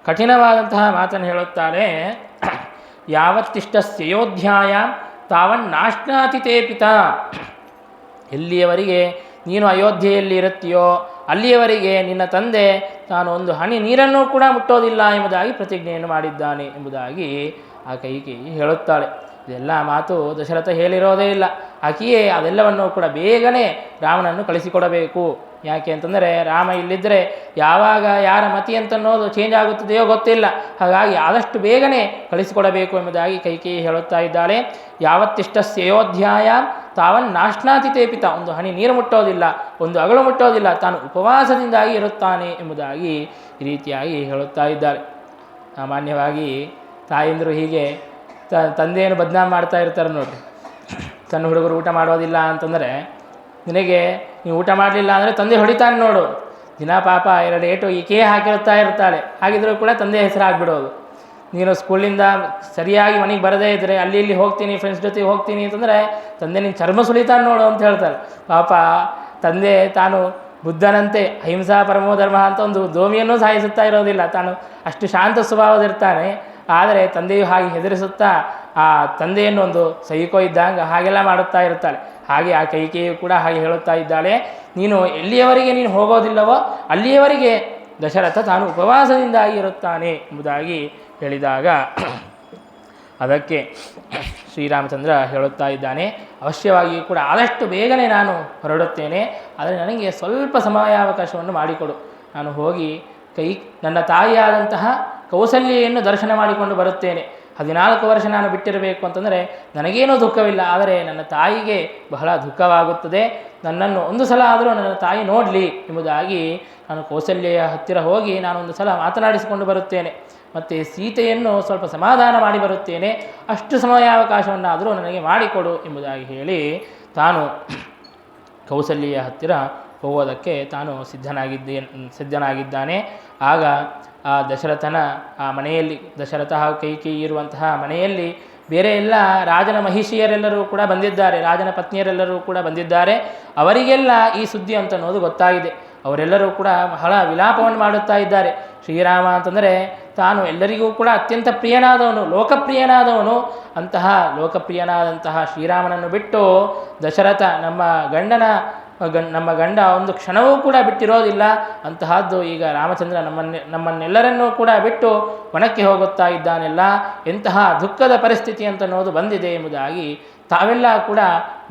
ಕಠಿಣವಾದಂತಹ ಮಾತನ್ನು ಹೇಳುತ್ತಾಳೆ. ಯಾವತ್ತಿಷ್ಟಸ್ಯೋಧ್ಯಾಯ ತಾವನ್ನಾಶ್ನಾತಿ ತೇ ಪಿತಾ. ಎಲ್ಲಿಯವರೆಗೆ ನೀನು ಅಯೋಧ್ಯೆಯಲ್ಲಿ ಇರುತ್ತೀಯೋ ಅಲ್ಲಿಯವರೆಗೆ ನಿನ್ನ ತಂದೆ ತಾನು ಒಂದು ಹನಿ ನೀರನ್ನೂ ಕೂಡ ಮುಟ್ಟೋದಿಲ್ಲ ಎಂಬುದಾಗಿ ಪ್ರತಿಜ್ಞೆಯನ್ನು ಮಾಡಿದ್ದಾನೆ ಎಂಬುದಾಗಿ ಆ ಕೈಕೇಯಿ ಹೇಳುತ್ತಾಳೆ. ಇದೆಲ್ಲ ಮಾತು ದಶರಥ ಹೇಳಿರೋದೇ ಇಲ್ಲ. ಆಕೆಯೇ ಅದೆಲ್ಲವನ್ನು ಕೂಡ ಬೇಗನೆ ರಾಮನನ್ನು ಕಳಿಸಿಕೊಡಬೇಕು. ಯಾಕೆ ಅಂತಂದರೆ ರಾಮ ಇಲ್ಲಿದ್ದರೆ ಯಾವಾಗ ಯಾರ ಮತಿ ಅಂತನ್ನೋದು ಚೇಂಜ್ ಆಗುತ್ತದೆಯೋ ಗೊತ್ತಿಲ್ಲ. ಹಾಗಾಗಿ ಆದಷ್ಟು ಬೇಗನೆ ಕಳಿಸಿಕೊಡಬೇಕು ಎಂಬುದಾಗಿ ಕೈಕೇಯಿ ಹೇಳುತ್ತಾ ಇದ್ದಾಳೆ. ಯಾವತ್ತಿಷ್ಟಸ್ಯೋಧ್ಯಾಯ ತಾವನ್ನಾಶ್ನಾತಿ ತೇ ಪಿತಾ. ಒಂದು ಹನಿ ನೀರು ಮುಟ್ಟೋದಿಲ್ಲ, ಒಂದು ಅಗಳು ಮುಟ್ಟೋದಿಲ್ಲ, ತಾನು ಉಪವಾಸದಿಂದಾಗಿ ಇರುತ್ತಾನೆ ಎಂಬುದಾಗಿ ಈ ರೀತಿಯಾಗಿ ಹೇಳುತ್ತಾ ಇದ್ದಾರೆ. ಸಾಮಾನ್ಯವಾಗಿ ತಾಯಂದರು ಹೀಗೆ ತಂದೆಯನ್ನು ಬದನಾಮ್ ಮಾಡ್ತಾ ಇರ್ತಾರೆ ನೋಡ್ರಿ. ಸಣ್ಣ ಹುಡುಗರು ಊಟ ಮಾಡೋದಿಲ್ಲ ಅಂತಂದರೆ, ನಿನಗೆ ನೀವು ಊಟ ಮಾಡಲಿಲ್ಲ ಅಂದರೆ ತಂದೆ ಹೊಡಿತಾನೆ ನೋಡು. ದಿನ ಪಾಪ 2 ಏಟು ಈಕೆ ಹಾಕಿರುತ್ತಾ ಇರ್ತಾಳೆ. ಹಾಗಿದ್ರೂ ಕೂಡ ತಂದೆ ಹೆಸರು ಆಗಿಬಿಡೋದು. ನೀನು ಸ್ಕೂಲಿಂದ ಸರಿಯಾಗಿ ಮನೆಗೆ ಬರದೇ ಇದ್ದರೆ, ಅಲ್ಲಿ ಇಲ್ಲಿ ಹೋಗ್ತೀನಿ, ಫ್ರೆಂಡ್ಸ್ ಜೊತೆಗೆ ಹೋಗ್ತೀನಿ ಅಂತಂದರೆ ತಂದೆ ನೀನು ಚರ್ಮ ಸುಳಿತಾನೆ ನೋಡು ಅಂತ ಹೇಳ್ತಾರೆ. ಪಾಪ ತಂದೆ ತಾನು ಬುದ್ಧನಂತೆ ಅಹಿಂಸಾ ಪರಮೋ ಧರ್ಮ ಅಂತ ಒಂದು ದೋಮಿಯನ್ನು ಸಾಯಿಸುತ್ತಾ ಇರೋದಿಲ್ಲ. ತಾನು ಅಷ್ಟು ಶಾಂತ ಸ್ವಭಾವದಿರ್ತಾನೆ. ಆದರೆ ತಂದೆಯು ಹಾಗೆ ಹೆದರಿಸುತ್ತಾ ಆ ತಂದೆಯನ್ನು ಒಂದು ಸೈಕೋ ಇದ್ದಂಗೆ ಹಾಗೆಲ್ಲ ಮಾಡುತ್ತಾ ಇರ್ತಾಳೆ. ಹಾಗೆ ಆ ಕೈಕೇಯು ಕೂಡ ಹಾಗೆ ಹೇಳುತ್ತಾ ಇದ್ದಾಳೆ, ನೀನು ಎಲ್ಲಿಯವರೆಗೆ ನೀನು ಹೋಗೋದಿಲ್ಲವೋ ಅಲ್ಲಿಯವರೆಗೆ ದಶರಥ ತಾನು ಉಪವಾಸದಿಂದಾಗಿ ಇರುತ್ತಾನೆ ಎಂಬುದಾಗಿ ಹೇಳಿದಾಗ ಅದಕ್ಕೆ ಶ್ರೀರಾಮಚಂದ್ರ ಹೇಳುತ್ತಾ ಇದ್ದಾನೆ, ಅವಶ್ಯವಾಗಿಯೂ ಕೂಡ ಆದಷ್ಟು ಬೇಗನೆ ನಾನು ಹೊರಡುತ್ತೇನೆ. ಆದರೆ ನನಗೆ ಸ್ವಲ್ಪ ಸಮಯಾವಕಾಶವನ್ನು ಮಾಡಿಕೊಡು. ನಾನು ಹೋಗಿ ನನ್ನ ತಾಯಿಯಾದಂತಹ ಕೌಸಲ್ಯೆಯನ್ನು ದರ್ಶನ ಮಾಡಿಕೊಂಡು ಬರುತ್ತೇನೆ. 14 ವರ್ಷ ನಾನು ಬಿಟ್ಟಿರಬೇಕು ಅಂತಂದರೆ ನನಗೇನೂ ದುಃಖವಿಲ್ಲ. ಆದರೆ ನನ್ನ ತಾಯಿಗೆ ಬಹಳ ದುಃಖವಾಗುತ್ತದೆ. ನನ್ನನ್ನು ಒಂದು ಸಲ ಆದರೂ ನನ್ನ ತಾಯಿ ನೋಡಲಿ ಎಂಬುದಾಗಿ ನಾನು ಕೌಸಲ್ಯೆಯ ಹತ್ತಿರ ಹೋಗಿ ನಾನು ಒಂದು ಸಲ ಮಾತನಾಡಿಸಿಕೊಂಡು ಬರುತ್ತೇನೆ. ಮತ್ತು ಸೀತೆಯನ್ನು ಸ್ವಲ್ಪ ಸಮಾಧಾನ ಮಾಡಿ ಬರುತ್ತೇನೆ. ಅಷ್ಟು ಸಮಯಾವಕಾಶವನ್ನಾದರೂ ನನಗೆ ಮಾಡಿಕೊಡು ಎಂಬುದಾಗಿ ತಾನು ಕೌಸಲ್ಯೆಯ ಹತ್ತಿರ ಹೋಗೋದಕ್ಕೆ ತಾನು ಸಿದ್ಧನಾಗಿದ್ದಾನೆ. ಆಗ ಆ ದಶರಥನ ಆ ಮನೆಯಲ್ಲಿ, ದಶರಥ ಹಾಗೂ ಕೈಕೇಯಿ ಇರುವಂತಹ ಮನೆಯಲ್ಲಿ ಬೇರೆ ಎಲ್ಲ ರಾಜನ ಮಹಿಷಿಯರೆಲ್ಲರೂ ಕೂಡ ಬಂದಿದ್ದಾರೆ, ರಾಜನ ಪತ್ನಿಯರೆಲ್ಲರೂ ಕೂಡ ಬಂದಿದ್ದಾರೆ. ಅವರಿಗೆಲ್ಲ ಈ ಸುದ್ದಿ ಅಂತ ಅನ್ನೋದು ಗೊತ್ತಾಗಿದೆ. ಅವರೆಲ್ಲರೂ ಕೂಡ ಬಹಳ ವಿಲಾಪವನ್ನು ಮಾಡುತ್ತಾ ಇದ್ದಾರೆ. ಶ್ರೀರಾಮ ಅಂತಂದರೆ ತಾನು ಎಲ್ಲರಿಗೂ ಕೂಡ ಅತ್ಯಂತ ಪ್ರಿಯನಾದವನು, ಲೋಕಪ್ರಿಯನಾದವನು. ಅಂತಹ ಲೋಕಪ್ರಿಯನಾದಂತಹ ಶ್ರೀರಾಮನನ್ನು ಬಿಟ್ಟು ದಶರಥ ನಮ್ಮ ಗಂಡ ಒಂದು ಕ್ಷಣವೂ ಕೂಡ ಬಿಟ್ಟಿರೋದಿಲ್ಲ. ಅಂತಹದ್ದು ಈಗ ರಾಮಚಂದ್ರ ನಮ್ಮನ್ನೆಲ್ಲರನ್ನೂ ಕೂಡ ಬಿಟ್ಟು ವನಕ್ಕೆ ಹೋಗುತ್ತಾ ಇದ್ದಾನೆಲ್ಲ. ಎಂತಹ ದುಃಖದ ಪರಿಸ್ಥಿತಿ ಅಂತನ್ನೋದು ಬಂದಿದೆ ಎಂಬುದಾಗಿ ತಾವೆಲ್ಲ ಕೂಡ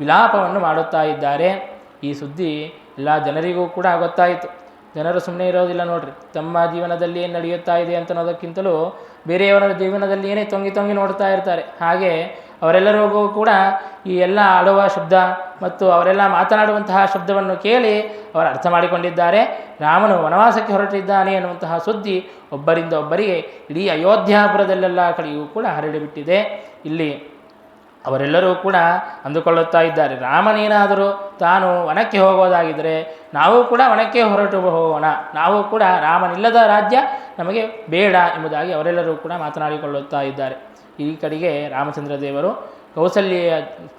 ವಿಲಾಪವನ್ನು ಮಾಡುತ್ತಾ ಇದ್ದಾರೆ. ಈ ಸುದ್ದಿ ಎಲ್ಲ ಜನರಿಗೂ ಕೂಡ ಗೊತ್ತಾಯಿತು. ಜನರು ಸುಮ್ಮನೆ ಇರೋದಿಲ್ಲ ನೋಡ್ರಿ. ತಮ್ಮ ಜೀವನದಲ್ಲಿ ಏನು ನಡೆಯುತ್ತಾ ಇದೆ ಅಂತನ್ನೋದಕ್ಕಿಂತಲೂ ಬೇರೆಯವರ ಜೀವನದಲ್ಲಿ ಏನೇ ತೊಂಗಿ ನೋಡ್ತಾ ಇರ್ತಾರೆ. ಹಾಗೆ ಅವರೆಲ್ಲರಿಗೂ ಕೂಡ ಈ ಎಲ್ಲ ಆಡುವ ಶಬ್ದ ಮತ್ತು ಅವರೆಲ್ಲ ಮಾತನಾಡುವಂತಹ ಶಬ್ದವನ್ನು ಕೇಳಿ ಅವರು ಅರ್ಥ ಮಾಡಿಕೊಂಡಿದ್ದಾರೆ. ರಾಮನು ವನವಾಸಕ್ಕೆ ಹೊರಟಿದ್ದಾನೆ ಎನ್ನುವಂತಹ ಸುದ್ದಿ ಒಬ್ಬರಿಂದ ಒಬ್ಬರಿಗೆ ಇಡೀ ಅಯೋಧ್ಯಾಪುರದಲ್ಲೆಲ್ಲ ಕಡೆಯೂ ಕೂಡ ಹರಡಿಬಿಟ್ಟಿದೆ. ಇಲ್ಲಿ ಅವರೆಲ್ಲರೂ ಕೂಡ ಅಂದುಕೊಳ್ಳುತ್ತಾ ಇದ್ದಾರೆ, ರಾಮನೇನಾದರೂ ತಾನು ವನಕ್ಕೆ ಹೋಗೋದಾಗಿದ್ದರೆ ನಾವು ಕೂಡ ವನಕ್ಕೆ ಹೊರಟು ಹೋಗೋಣ, ನಾವು ಕೂಡ ರಾಮನಿಲ್ಲದ ರಾಜ್ಯ ನಮಗೆ ಬೇಡ ಎಂಬುದಾಗಿ ಅವರೆಲ್ಲರೂ ಕೂಡ ಮಾತನಾಡಿಕೊಳ್ಳುತ್ತಾ ಇದ್ದಾರೆ. ಈ ಕಡೆಗೆ ರಾಮಚಂದ್ರ ದೇವರು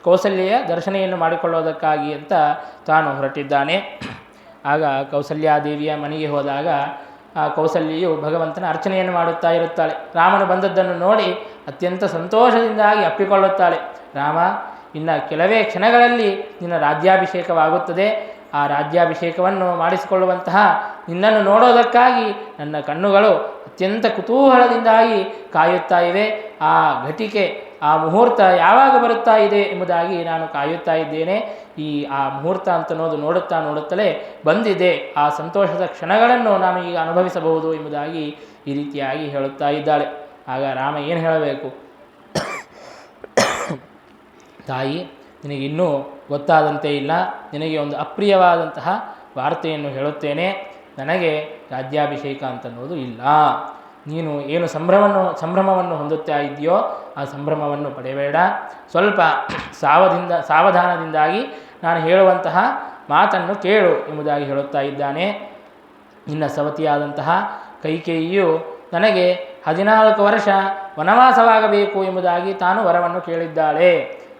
ಕೌಸಲ್ಯೆಯ ದರ್ಶನೆಯನ್ನು ಮಾಡಿಕೊಳ್ಳೋದಕ್ಕಾಗಿ ಅಂತ ತಾನು ಹೊರಟಿದ್ದಾನೆ. ಆಗ ಕೌಸಲ್ಯಾದೇವಿಯ ಮನೆಗೆ ಹೋದಾಗ ಆ ಕೌಸಲ್ಯೆಯು ಭಗವಂತನ ಅರ್ಚನೆಯನ್ನು ಮಾಡುತ್ತಾ ಇರುತ್ತಾಳೆ. ರಾಮನು ಬಂದದ್ದನ್ನು ನೋಡಿ ಅತ್ಯಂತ ಸಂತೋಷದಿಂದಾಗಿ ಅಪ್ಪಿಕೊಳ್ಳುತ್ತಾಳೆ. ರಾಮ, ಇನ್ನು ಕೆಲವೇ ಕ್ಷಣಗಳಲ್ಲಿ ನಿನ್ನ ರಾಜ್ಯಾಭಿಷೇಕವಾಗುತ್ತದೆ. ಆ ರಾಜ್ಯಾಭಿಷೇಕವನ್ನು ಮಾಡಿಸಿಕೊಳ್ಳುವಂತಹ ನಿನ್ನನ್ನು ನೋಡೋದಕ್ಕಾಗಿ ನನ್ನ ಕಣ್ಣುಗಳು ಅತ್ಯಂತ ಕುತೂಹಲದಿಂದಾಗಿ ಕಾಯುತ್ತಾ ಇವೆ. ಆ ಘಟಿಕೆ, ಆ ಮುಹೂರ್ತ ಯಾವಾಗ ಬರುತ್ತಾ ಇದೆ ಎಂಬುದಾಗಿ ನಾನು ಕಾಯುತ್ತಾ ಇದ್ದೇನೆ. ಆ ಮುಹೂರ್ತ ಅಂತನ್ನೋದು ನೋಡುತ್ತಲೇ ಬಂದಿದೆ. ಆ ಸಂತೋಷದ ಕ್ಷಣಗಳನ್ನು ನಾನು ಈಗ ಅನುಭವಿಸಬಹುದು ಎಂಬುದಾಗಿ ಈ ರೀತಿಯಾಗಿ ಹೇಳುತ್ತಾ ಇದ್ದಾಳೆ. ಆಗ ರಾಮ ಏನು ಹೇಳಬೇಕು? ತಾಯಿ, ನಿನಗಿನ್ನೂ ಗೊತ್ತಾದಂತೆ ಇಲ್ಲ. ನಿನಗೆ ಒಂದು ಅಪ್ರಿಯವಾದಂತಹ ವಾರ್ತೆಯನ್ನು ಹೇಳುತ್ತೇನೆ. ನನಗೆ ರಾಜ್ಯಾಭಿಷೇಕ ಅಂತನ್ನೋದು ಇಲ್ಲ. ನೀನು ಏನು ಸಂಭ್ರಮವನ್ನು ಹೊಂದುತ್ತಾ ಇದೆಯೋ ಆ ಸಂಭ್ರಮವನ್ನು ಪಡೆಯಬೇಡ. ಸ್ವಲ್ಪ ಸಾವಧಾನದಿಂದಾಗಿ ನಾನು ಹೇಳುವಂತಹ ಮಾತನ್ನು ಕೇಳು ಎಂಬುದಾಗಿ ಹೇಳುತ್ತಾ ಇದ್ದಾನೆ. ನಿನ್ನ ಸವತಿಯಾದಂತಹ ಕೈಕೇಯಿಯು ನನಗೆ 14 ವರ್ಷ ವನವಾಸವಾಗಬೇಕು ಎಂಬುದಾಗಿ ತಾನು ವರವನ್ನು ಕೇಳಿದ್ದಾಳೆ.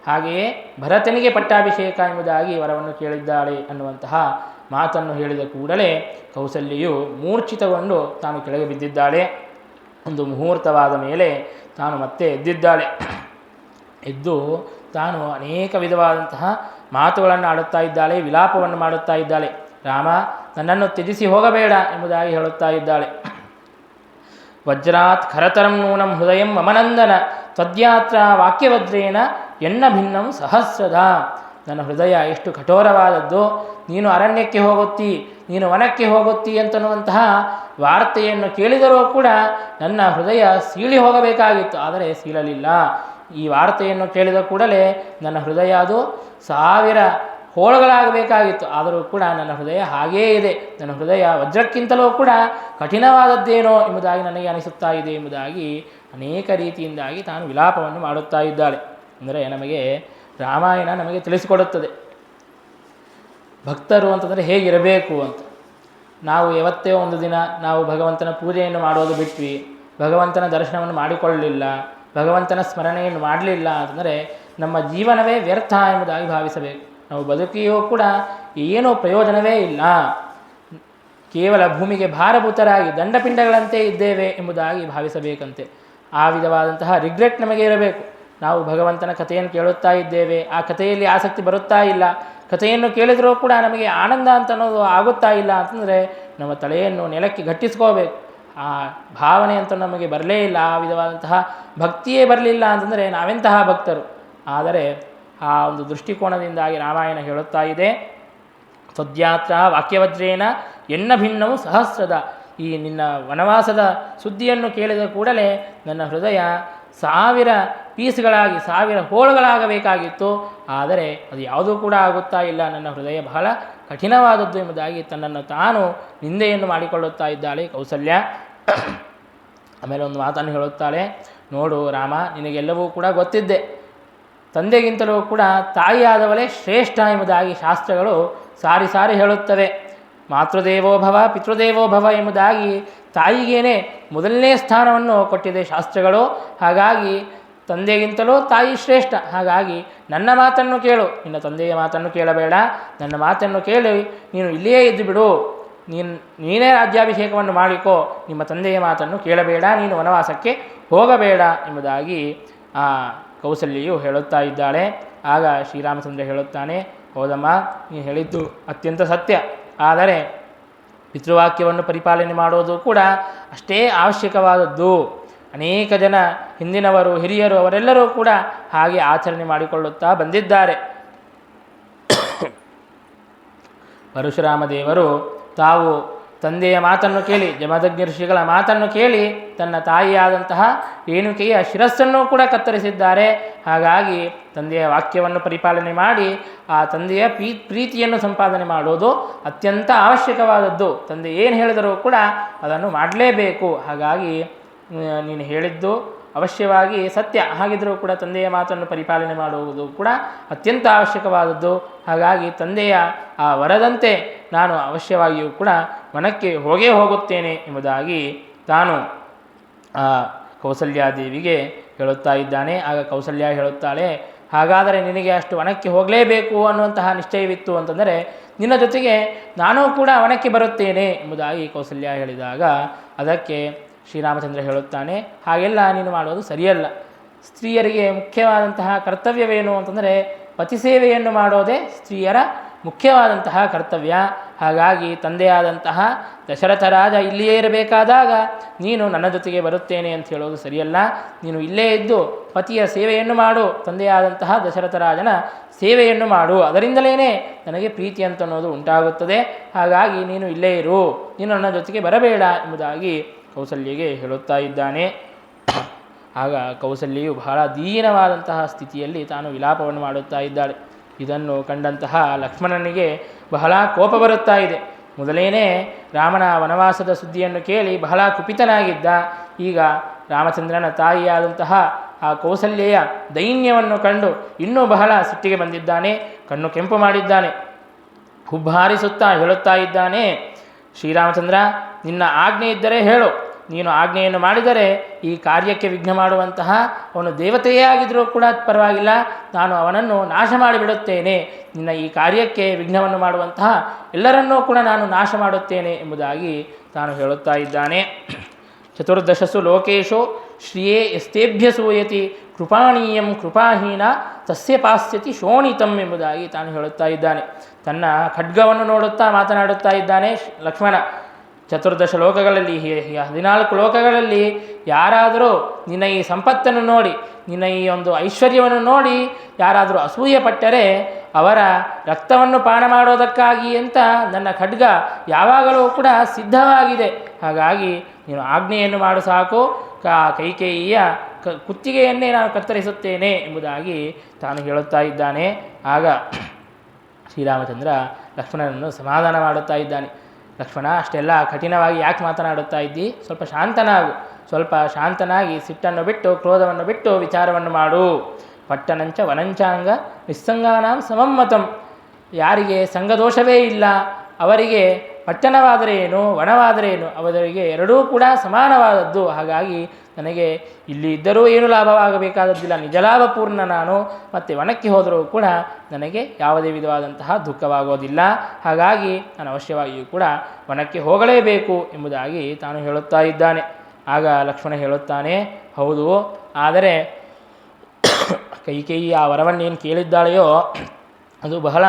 ಹಾಗೆಯೇ ಭರತನಿಗೆ ಪಟ್ಟಾಭಿಷೇಕ ಎಂಬುದಾಗಿ ವರವನ್ನು ಕೇಳಿದ್ದಾಳೆ ಅನ್ನುವಂತಹ ಮಾತನ್ನು ಹೇಳಿದ ಕೂಡಲೇ ಕೌಸಲ್ಯೆಯು ಮೂರ್ಛಿತಗೊಂಡು ತಾನು ಕೆಳಗೆ ಬಿದ್ದಿದ್ದಾಳೆ. ಒಂದು ಮುಹೂರ್ತವಾದ ಮೇಲೆ ತಾನು ಮತ್ತೆ ಎದ್ದಿದ್ದಾಳೆ. ಎದ್ದು ತಾನು ಅನೇಕ ವಿಧವಾದಂತಹ ಮಾತುಗಳನ್ನು ಆಡುತ್ತಾ ಇದ್ದಾಳೆ, ವಿಲಾಪವನ್ನು ಮಾಡುತ್ತಾ ಇದ್ದಾಳೆ. ರಾಮ, ನನ್ನನ್ನು ತ್ಯಜಿಸಿ ಹೋಗಬೇಡ ಎಂಬುದಾಗಿ ಹೇಳುತ್ತಾ ಇದ್ದಾಳೆ. ವಜ್ರಾತ್ ಖರತರಂ ನೂನಂ ಹೃದಯಂ ಮಮನಂದನ ತ್ವದ್ಯಾತ್ರ ವಾಕ್ಯವಜ್ರೇಣ ಎನ್ನ ಭಿನ್ನಂ ಸಹಸ್ರದ. ನನ್ನ ಹೃದಯ ಎಷ್ಟು ಕಠೋರವಾದದ್ದು, ನೀನು ಅರಣ್ಯಕ್ಕೆ ಹೋಗುತ್ತಿ, ನೀನು ವನಕ್ಕೆ ಹೋಗುತ್ತಿ ಅಂತನ್ನುವಂತಹ ವಾರ್ತೆಯನ್ನು ಕೇಳಿದರೂ ಕೂಡ ನನ್ನ ಹೃದಯ ಸೀಳಿ ಹೋಗಬೇಕಾಗಿತ್ತು, ಆದರೆ ಸೀಳಲಿಲ್ಲ. ಈ ವಾರ್ತೆಯನ್ನು ಕೇಳಿದ ಕೂಡಲೇ ನನ್ನ ಹೃದಯ ಅದು 1000 ಹೋಳುಗಳಾಗಬೇಕಾಗಿತ್ತು, ಆದರೂ ಕೂಡ ನನ್ನ ಹೃದಯ ಹಾಗೇ ಇದೆ. ನನ್ನ ಹೃದಯ ವಜ್ರಕ್ಕಿಂತಲೂ ಕೂಡ ಕಠಿಣವಾದದ್ದೇನೋ ಎಂಬುದಾಗಿ ನನಗೆ ಅನಿಸುತ್ತಾ ಇದೆ ಎಂಬುದಾಗಿ ಅನೇಕ ರೀತಿಯಿಂದಾಗಿ ತಾನು ವಿಲಾಪವನ್ನು ಮಾಡುತ್ತಾ ಇದ್ದಾಳೆ. ಅಂದರೆ ನಮಗೆ ರಾಮಾಯಣ ನಮಗೆ ತಿಳಿಸಿಕೊಡುತ್ತದೆ ಭಕ್ತರು ಅಂತಂದರೆ ಹೇಗಿರಬೇಕು ಅಂತ. ನಾವು ಯಾವತ್ತೇ ಒಂದು ದಿನ ನಾವು ಭಗವಂತನ ಪೂಜೆಯನ್ನು ಮಾಡೋದು ಬಿಟ್ವಿ, ಭಗವಂತನ ದರ್ಶನವನ್ನು ಮಾಡಿಕೊಳ್ಳಲಿಲ್ಲ, ಭಗವಂತನ ಸ್ಮರಣೆಯನ್ನು ಮಾಡಲಿಲ್ಲ ಅಂತಂದರೆ ನಮ್ಮ ಜೀವನವೇ ವ್ಯರ್ಥ ಎಂಬುದಾಗಿ ಭಾವಿಸಬೇಕು. ನಾವು ಬದುಕಿಯೂ ಕೂಡ ಏನೂ ಪ್ರಯೋಜನವೇ ಇಲ್ಲ, ಕೇವಲ ಭೂಮಿಗೆ ಭಾರಭೂತರಾಗಿ ದಂಡಪಿಂಡಗಳಂತೆ ಇದ್ದೇವೆ ಎಂಬುದಾಗಿ ಭಾವಿಸಬೇಕಂತೆ. ಆ ವಿಧವಾದಂತಹ ರಿಗ್ರೆಟ್ ನಮಗೆ ಇರಬೇಕು. ನಾವು ಭಗವಂತನ ಕಥೆಯನ್ನು ಕೇಳುತ್ತಾ ಇದ್ದೇವೆ, ಆ ಕಥೆಯಲ್ಲಿ ಆಸಕ್ತಿ ಬರುತ್ತಾ ಇಲ್ಲ, ಕಥೆಯನ್ನು ಕೇಳಿದರೂ ಕೂಡ ನಮಗೆ ಆನಂದ ಅಂತ ಅನ್ನೋದು ಆಗುತ್ತಾ ಇಲ್ಲ ಅಂತಂದರೆ ನಮ್ಮ ತಲೆಯನ್ನು ನೆಲಕ್ಕೆ ಗಟ್ಟಿಸ್ಕೋಬೇಕು. ಆ ಭಾವನೆ ಅಂತ ನಮಗೆ ಬರಲೇ ಇಲ್ಲ, ಆ ವಿಧವಾದಂತಹ ಭಕ್ತಿಯೇ ಬರಲಿಲ್ಲ ಅಂತಂದರೆ ನಾವೆಂತಹ ಭಕ್ತರು. ಆದರೆ ಆ ಒಂದು ದೃಷ್ಟಿಕೋನದಿಂದಾಗಿ ರಾಮಾಯಣ ಹೇಳುತ್ತಾ ಇದೆ, ತ್ವದ್ಯಾತ್ರ ವಾಕ್ಯವಜ್ರೇನ ಎನ್ನ ಭಿನ್ನವು ಸಹಸ್ರದ. ಈ ನಿನ್ನ ವನವಾಸದ ಸುದ್ದಿಯನ್ನು ಕೇಳಿದ ಕೂಡಲೇ ನನ್ನ ಹೃದಯ 1000 ಪೀಸ್ಗಳಾಗಿ 1000 ಹೋಳುಗಳಾಗಬೇಕಾಗಿತ್ತು, ಆದರೆ ಅದು ಯಾವುದೂ ಕೂಡ ಆಗುತ್ತಾ ಇಲ್ಲ. ನನ್ನ ಹೃದಯ ಬಹಳ ಕಠಿಣವಾದದ್ದು ಎಂಬುದಾಗಿ ತನ್ನನ್ನು ತಾನು ನಿಂದೆಯನ್ನು ಮಾಡಿಕೊಳ್ಳುತ್ತಾ ಇದ್ದಾಳೆ ಕೌಸಲ್ಯ. ಆಮೇಲೆ ಒಂದು ಮಾತನ್ನು ಹೇಳುತ್ತಾಳೆ, ನೋಡು ರಾಮ, ನಿನಗೆಲ್ಲವೂ ಕೂಡ ಗೊತ್ತಿದ್ದೆ, ತಂದೆಗಿಂತಲೂ ಕೂಡ ತಾಯಿಯಾದವಳೇ ಶ್ರೇಷ್ಠ ಎಂಬುದಾಗಿ ಶಾಸ್ತ್ರಗಳು ಸಾರಿ ಸಾರಿ ಹೇಳುತ್ತವೆ. ಮಾತೃದೇವೋ ಭವ ಪಿತೃದೇವೋ ಭವ ಎಂಬುದಾಗಿ ತಾಯಿಗೇನೆ ಮೊದಲನೇ ಸ್ಥಾನವನ್ನು ಕೊಟ್ಟಿದೆ ಶಾಸ್ತ್ರಗಳು. ಹಾಗಾಗಿ ತಂದೆಗಿಂತಲೂ ತಾಯಿ ಶ್ರೇಷ್ಠ. ಹಾಗಾಗಿ ನನ್ನ ಮಾತನ್ನು ಕೇಳು, ನಿನ್ನ ತಂದೆಯ ಮಾತನ್ನು ಕೇಳಬೇಡ, ನನ್ನ ಮಾತನ್ನು ಕೇಳಿ ನೀನು ಇಲ್ಲಿಯೇ ಇದ್ದು ಬಿಡು, ನೀನೇ ರಾಜ್ಯಾಭಿಷೇಕವನ್ನು ಮಾಡಿಕೋ, ನಿಮ್ಮ ತಂದೆಯ ಮಾತನ್ನು ಕೇಳಬೇಡ, ನೀನು ವನವಾಸಕ್ಕೆ ಹೋಗಬೇಡ ಎಂಬುದಾಗಿ ಆ ಕೌಸಲ್ಯೆಯು ಹೇಳುತ್ತಾ ಇದ್ದಾಳೆ. ಆಗ ಶ್ರೀರಾಮಚಂದ್ರ ಹೇಳುತ್ತಾನೆ, ಹೌದಮ್ಮ, ನೀನು ಹೇಳಿದ್ದು ಅತ್ಯಂತ ಸತ್ಯ, ಆದರೆ ಪಿತೃವಾಕ್ಯವನ್ನು ಪರಿಪಾಲನೆ ಮಾಡೋದು ಕೂಡ ಅಷ್ಟೇ ಅವಶ್ಯಕವಾದದ್ದು. ಅನೇಕ ಜನ ಹಿಂದಿನವರು ಹಿರಿಯರು ಅವರೆಲ್ಲರೂ ಕೂಡ ಹಾಗೆ ಆಚರಣೆ ಮಾಡಿಕೊಳ್ಳುತ್ತಾ ಬಂದಿದ್ದಾರೆ. ಪರಶುರಾಮ ದೇವರು ತಾವು ತಂದೆಯ ಮಾತನ್ನು ಕೇಳಿ, ಜಮದಗ್ನಿ ಋಷಿಗಳ ಮಾತನ್ನು ಕೇಳಿ ತನ್ನ ತಾಯಿಯಾದಂತಹ ರೇಣುಕೆಯ ಶಿರಸ್ಸನ್ನು ಕೂಡ ಕತ್ತರಿಸಿದ್ದಾರೆ. ಹಾಗಾಗಿ ತಂದೆಯ ವಾಕ್ಯವನ್ನು ಪರಿಪಾಲನೆ ಮಾಡಿ ಆ ತಂದೆಯ ಪ್ರೀತಿಯನ್ನು ಸಂಪಾದನೆ ಮಾಡೋದು ಅತ್ಯಂತ ಅವಶ್ಯಕವಾದದ್ದು. ತಂದೆ ಏನು ಹೇಳಿದರೂ ಕೂಡ ಅದನ್ನು ಮಾಡಲೇಬೇಕು. ಹಾಗಾಗಿ ನೀನು ಹೇಳಿದ್ದು ಅವಶ್ಯವಾಗಿ ಸತ್ಯ, ಹಾಗಿದ್ದರೂ ಕೂಡ ತಂದೆಯ ಮಾತನ್ನು ಪರಿಪಾಲನೆ ಮಾಡುವುದು ಕೂಡ ಅತ್ಯಂತ ಅವಶ್ಯಕವಾದದ್ದು. ಹಾಗಾಗಿ ತಂದೆಯ ಆ ವರದಂತೆ ನಾನು ಅವಶ್ಯವಾಗಿಯೂ ಕೂಡ ವನಕ್ಕೆ ಹೋಗುತ್ತೇನೆ ಎಂಬುದಾಗಿ ತಾನು ಆ ಕೌಸಲ್ಯಾದೇವಿಗೆ ಹೇಳುತ್ತಾ ಇದ್ದಾನೆ. ಆಗ ಕೌಸಲ್ಯ ಹೇಳುತ್ತಾಳೆ, ಹಾಗಾದರೆ ನಿನಗೆ ಅಷ್ಟು ವನಕ್ಕೆ ಹೋಗಲೇಬೇಕು ಅನ್ನುವಂತಹ ನಿಶ್ಚಯವಿತ್ತು ಅಂತಂದರೆ ನಿನ್ನ ಜೊತೆಗೆ ನಾನೂ ಕೂಡ ವನಕ್ಕೆ ಬರುತ್ತೇನೆ ಎಂಬುದಾಗಿ ಕೌಸಲ್ಯ ಹೇಳಿದಾಗ ಅದಕ್ಕೆ ಶ್ರೀರಾಮಚಂದ್ರ ಹೇಳುತ್ತಾನೆ, ಹಾಗೆಲ್ಲ ನೀನು ಮಾಡೋದು ಸರಿಯಲ್ಲ. ಸ್ತ್ರೀಯರಿಗೆ ಮುಖ್ಯವಾದಂತಹ ಕರ್ತವ್ಯವೇನು ಅಂತಂದರೆ ಪತಿ ಸೇವೆಯನ್ನು ಮಾಡೋದೇ ಸ್ತ್ರೀಯರ ಮುಖ್ಯವಾದಂತಹ ಕರ್ತವ್ಯ. ಹಾಗಾಗಿ ತಂದೆಯಾದಂತಹ ದಶರಥ ರಾಜ ಇಲ್ಲಿಯೇ ಇರಬೇಕಾದಾಗ ನೀನು ನನ್ನ ಜೊತೆಗೆ ಬರುತ್ತೇನೆ ಅಂತ ಹೇಳೋದು ಸರಿಯಲ್ಲ. ನೀನು ಇಲ್ಲೇ ಇದ್ದು ಪತಿಯ ಸೇವೆಯನ್ನು ಮಾಡು, ತಂದೆಯಾದಂತಹ ದಶರಥ ರಾಜನ ಸೇವೆಯನ್ನು ಮಾಡು, ಅದರಿಂದಲೇ ನನಗೆ ಪ್ರೀತಿ ಅಂತ ಅನ್ನೋದು ಉಂಟಾಗುತ್ತದೆ. ಹಾಗಾಗಿ ನೀನು ಇಲ್ಲೇ ಇರು, ನೀನು ನನ್ನ ಜೊತೆಗೆ ಬರಬೇಡ ಎಂಬುದಾಗಿ ಕೌಸಲ್ಯಗೆ ಹೇಳುತ್ತಾ ಇದ್ದಾನೆ. ಆಗ ಕೌಸಲ್ಯೆಯು ಬಹಳ ದೀನವಾದಂತಹ ಸ್ಥಿತಿಯಲ್ಲಿ ತಾನು ವಿಲಾಪವನ್ನು ಮಾಡುತ್ತಾ ಇದ್ದಾಳೆ. ಇದನ್ನು ಕಂಡಂತಹ ಲಕ್ಷ್ಮಣನಿಗೆ ಬಹಳ ಕೋಪ ಬರುತ್ತಾ ಇದೆ. ಮೊದಲೇನೇ ರಾಮನ ವನವಾಸದ ಸುದ್ದಿಯನ್ನು ಕೇಳಿ ಬಹಳ ಕುಪಿತನಾಗಿದ್ದ. ಈಗ ರಾಮಚಂದ್ರನ ತಾಯಿಯಾದಂತಹ ಆ ಕೌಸಲ್ಯೆಯ ದೈನ್ಯವನ್ನು ಕಂಡು ಇನ್ನೂ ಬಹಳ ಸಿಟ್ಟಿಗೆ ಬಂದಿದ್ದಾನೆ. ಕಣ್ಣು ಕೆಂಪು ಮಾಡಿದ್ದಾನೆ. ಹುಬ್ಬಾರಿಸುತ್ತಾ ಹೇಳುತ್ತಾ ಇದ್ದಾನೆ, ಶ್ರೀರಾಮಚಂದ್ರ, ನಿನ್ನ ಆಜ್ಞೆ ಇದ್ದರೆ ಹೇಳು, ನೀನು ಆಜ್ಞೆಯನ್ನು ಮಾಡಿದರೆ ಈ ಕಾರ್ಯಕ್ಕೆ ವಿಘ್ನ ಮಾಡುವಂತಹ ಅವನು ದೇವತೆಯೇ ಆಗಿದ್ದರೂ ಕೂಡ ಪರವಾಗಿಲ್ಲ, ನಾನು ಅವನನ್ನು ನಾಶ ಮಾಡಿಬಿಡುತ್ತೇನೆ. ನಿನ್ನ ಈ ಕಾರ್ಯಕ್ಕೆ ವಿಘ್ನವನ್ನು ಮಾಡುವಂತಹ ಎಲ್ಲರನ್ನೂ ಕೂಡ ನಾನು ನಾಶ ಮಾಡುತ್ತೇನೆ ಎಂಬುದಾಗಿ ತಾನು ಹೇಳುತ್ತಾ ಇದ್ದಾನೆ. ಚತುರ್ದಶಸು ಲೋಕೇಶು ಶ್ರಿಯೇ ಎಸ್ತೇಭ್ಯ ಸೂಯತಿ ಕೃಪಾಣೀಯಂ ಕೃಪಾಹೀನ ತಸ್ಯ ಪಾಸ್ಯತಿ ಶೋಣಿತಂ ಎಂಬುದಾಗಿ ತಾನು ಹೇಳುತ್ತಾ ಇದ್ದಾನೆ. ತನ್ನ ಖಡ್ಗವನ್ನು ನೋಡುತ್ತಾ ಮಾತನಾಡುತ್ತಾ ಇದ್ದಾನೆ ಲಕ್ಷ್ಮಣ. ಚತುರ್ದಶ ಲೋಕಗಳಲ್ಲಿ 14 ಲೋಕಗಳಲ್ಲಿ ಯಾರಾದರೂ ನಿನ್ನ ಈ ಸಂಪತ್ತನ್ನು ನೋಡಿ, ನಿನ್ನ ಈ ಒಂದು ಐಶ್ವರ್ಯವನ್ನು ನೋಡಿ ಯಾರಾದರೂ ಅಸೂಯೆ ಪಟ್ಟರೆ ಅವರ ರಕ್ತವನ್ನು ಪಾನ ಮಾಡೋದಕ್ಕಾಗಿ ಅಂತ ನನ್ನ ಖಡ್ಗ ಯಾವಾಗಲೂ ಕೂಡ ಸಿದ್ಧವಾಗಿದೆ. ಹಾಗಾಗಿ ನೀನು ಆಜ್ಞೆಯನ್ನು ಮಾಡು ಸಾಕು, ಕೈಕೇಯಿಯ ಕುತ್ತಿಗೆಯನ್ನೇ ನಾನು ಕತ್ತರಿಸುತ್ತೇನೆ ಎಂಬುದಾಗಿ ತಾನು ಹೇಳುತ್ತಾ ಇದ್ದಾನೆ. ಆಗ ಶ್ರೀರಾಮಚಂದ್ರ ಲಕ್ಷ್ಮಣನನ್ನು ಸಮಾಧಾನ ಮಾಡುತ್ತಾ ಇದ್ದಾನೆ. ಲಕ್ಷ್ಮಣ, ಅಷ್ಟೆಲ್ಲ ಕಠಿಣವಾಗಿ ಯಾಕೆ ಮಾತನಾಡುತ್ತಾ ಇದ್ದಿ? ಸ್ವಲ್ಪ ಶಾಂತನಾಗು. ಸ್ವಲ್ಪ ಶಾಂತನಾಗಿ ಸಿಟ್ಟನ್ನು ಬಿಟ್ಟು ಕ್ರೋಧವನ್ನು ಬಿಟ್ಟು ವಿಚಾರವನ್ನು ಮಾಡು. ಪಟ್ಟಣಂಚ ವನಂಚಾಂಗ ನಿಸ್ಸಂಗಾನಾಂ ಸಮಮ್ಮತಂ. ಯಾರಿಗೆ ಸಂಘದೋಷವೇ ಇಲ್ಲ ಅವರಿಗೆ ಪಟ್ಟಣವಾದರೆ ಏನು, ವನವಾದರೆ ಏನು, ಅವರಿಗೆ ಎರಡೂ ಕೂಡ ಸಮಾನವಾದದ್ದು. ಹಾಗಾಗಿ ನನಗೆ ಇಲ್ಲಿ ಇದ್ದರೂ ಏನು ಲಾಭವಾಗಬೇಕಾದದ್ದಿಲ್ಲ, ನಿಜಲಾಭಪೂರ್ಣ ನಾನು. ಮತ್ತು ವನಕ್ಕೆ ಹೋದರೂ ಕೂಡ ನನಗೆ ಯಾವುದೇ ವಿಧವಾದಂತಹ ದುಃಖವಾಗೋದಿಲ್ಲ. ಹಾಗಾಗಿ ನಾನು ಅವಶ್ಯವಾಗಿಯೂ ಕೂಡ ವನಕ್ಕೆ ಹೋಗಲೇಬೇಕು ಎಂಬುದಾಗಿ ತಾನು ಹೇಳುತ್ತಾ ಇದ್ದಾನೆ. ಆಗ ಲಕ್ಷ್ಮಣ ಹೇಳುತ್ತಾನೆ, ಹೌದು, ಆದರೆ ಕೈಕೇಯಿ ಆ ವರವನ್ನೇನು ಕೇಳಿದ್ದಾಳೆಯೋ ಅದು ಬಹಳ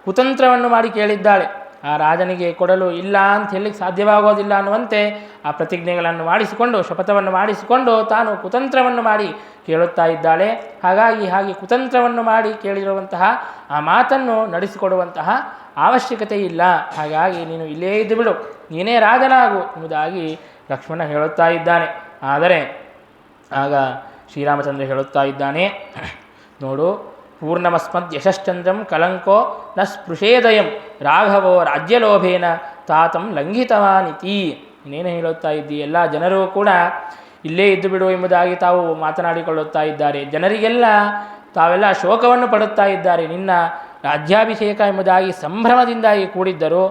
ಕುತಂತ್ರವನ್ನು ಮಾಡಿ ಕೇಳಿದ್ದಾಳೆ. ಆ ರಾಜನಿಗೆ ಕೊಡಲು ಇಲ್ಲ ಅಂತ ಹೇಳಲಿಕ್ಕೆ ಸಾಧ್ಯವಾಗೋದಿಲ್ಲ ಅನ್ನುವಂತೆ ಆ ಪ್ರತಿಜ್ಞೆಗಳನ್ನು ಮಾಡಿಸಿಕೊಂಡು, ಶಪಥವನ್ನು ಮಾಡಿಸಿಕೊಂಡು ತಾನು ಕುತಂತ್ರವನ್ನು ಮಾಡಿ ಕೇಳುತ್ತಾ ಇದ್ದಾಳೆ. ಹಾಗೆ ಕುತಂತ್ರವನ್ನು ಮಾಡಿ ಕೇಳಿರುವಂತಹ ಆ ಮಾತನ್ನು ನಡೆಸಿಕೊಡುವಂತಹ ಅವಶ್ಯಕತೆ ಇಲ್ಲ. ಹಾಗಾಗಿ ನೀನು ಇಲ್ಲೇ ಇದ್ದು ಬಿಡು, ನೀನೇ ರಾಜನಾಗು ಎಂಬುದಾಗಿ ಲಕ್ಷ್ಮಣ ಹೇಳುತ್ತಾ ಇದ್ದಾನೆ. ಆದರೆ ಆಗ ಶ್ರೀರಾಮಚಂದ್ರ ಹೇಳುತ್ತಾ ಇದ್ದಾನೆ, ನೋಡು, ಪೂರ್ಣಮಸ್ಮದ್ ಯಶಶ್ಚಂದ್ರಂ ಕಲಂಕೋ ನ ಸ್ಪೃಶೇದಯಂ ರಾಘವೋ ರಾಜ್ಯಲೋಭೇನ ತಾತಂ ಲಂಘಿತವಾನಿತಿ. ಇನ್ನೇನು ಹೇಳುತ್ತಾ ಇದ್ದಿ? ಎಲ್ಲ ಜನರು ಕೂಡ ಇಲ್ಲೇ ಇದ್ದು ಬಿಡು ಎಂಬುದಾಗಿ ತಾವು ಮಾತನಾಡಿಕೊಳ್ಳುತ್ತಾ ಇದ್ದಾರೆ. ಜನರಿಗೆಲ್ಲ ತಾವೆಲ್ಲ ಶೋಕವನ್ನು ಪಡುತ್ತಾ ಇದ್ದಾರೆ. ನಿನ್ನ ರಾಜ್ಯಾಭಿಷೇಕ ಎಂಬುದಾಗಿ ಸಂಭ್ರಮದಿಂದಾಗಿ ಕೂಡಿದ್ದರು.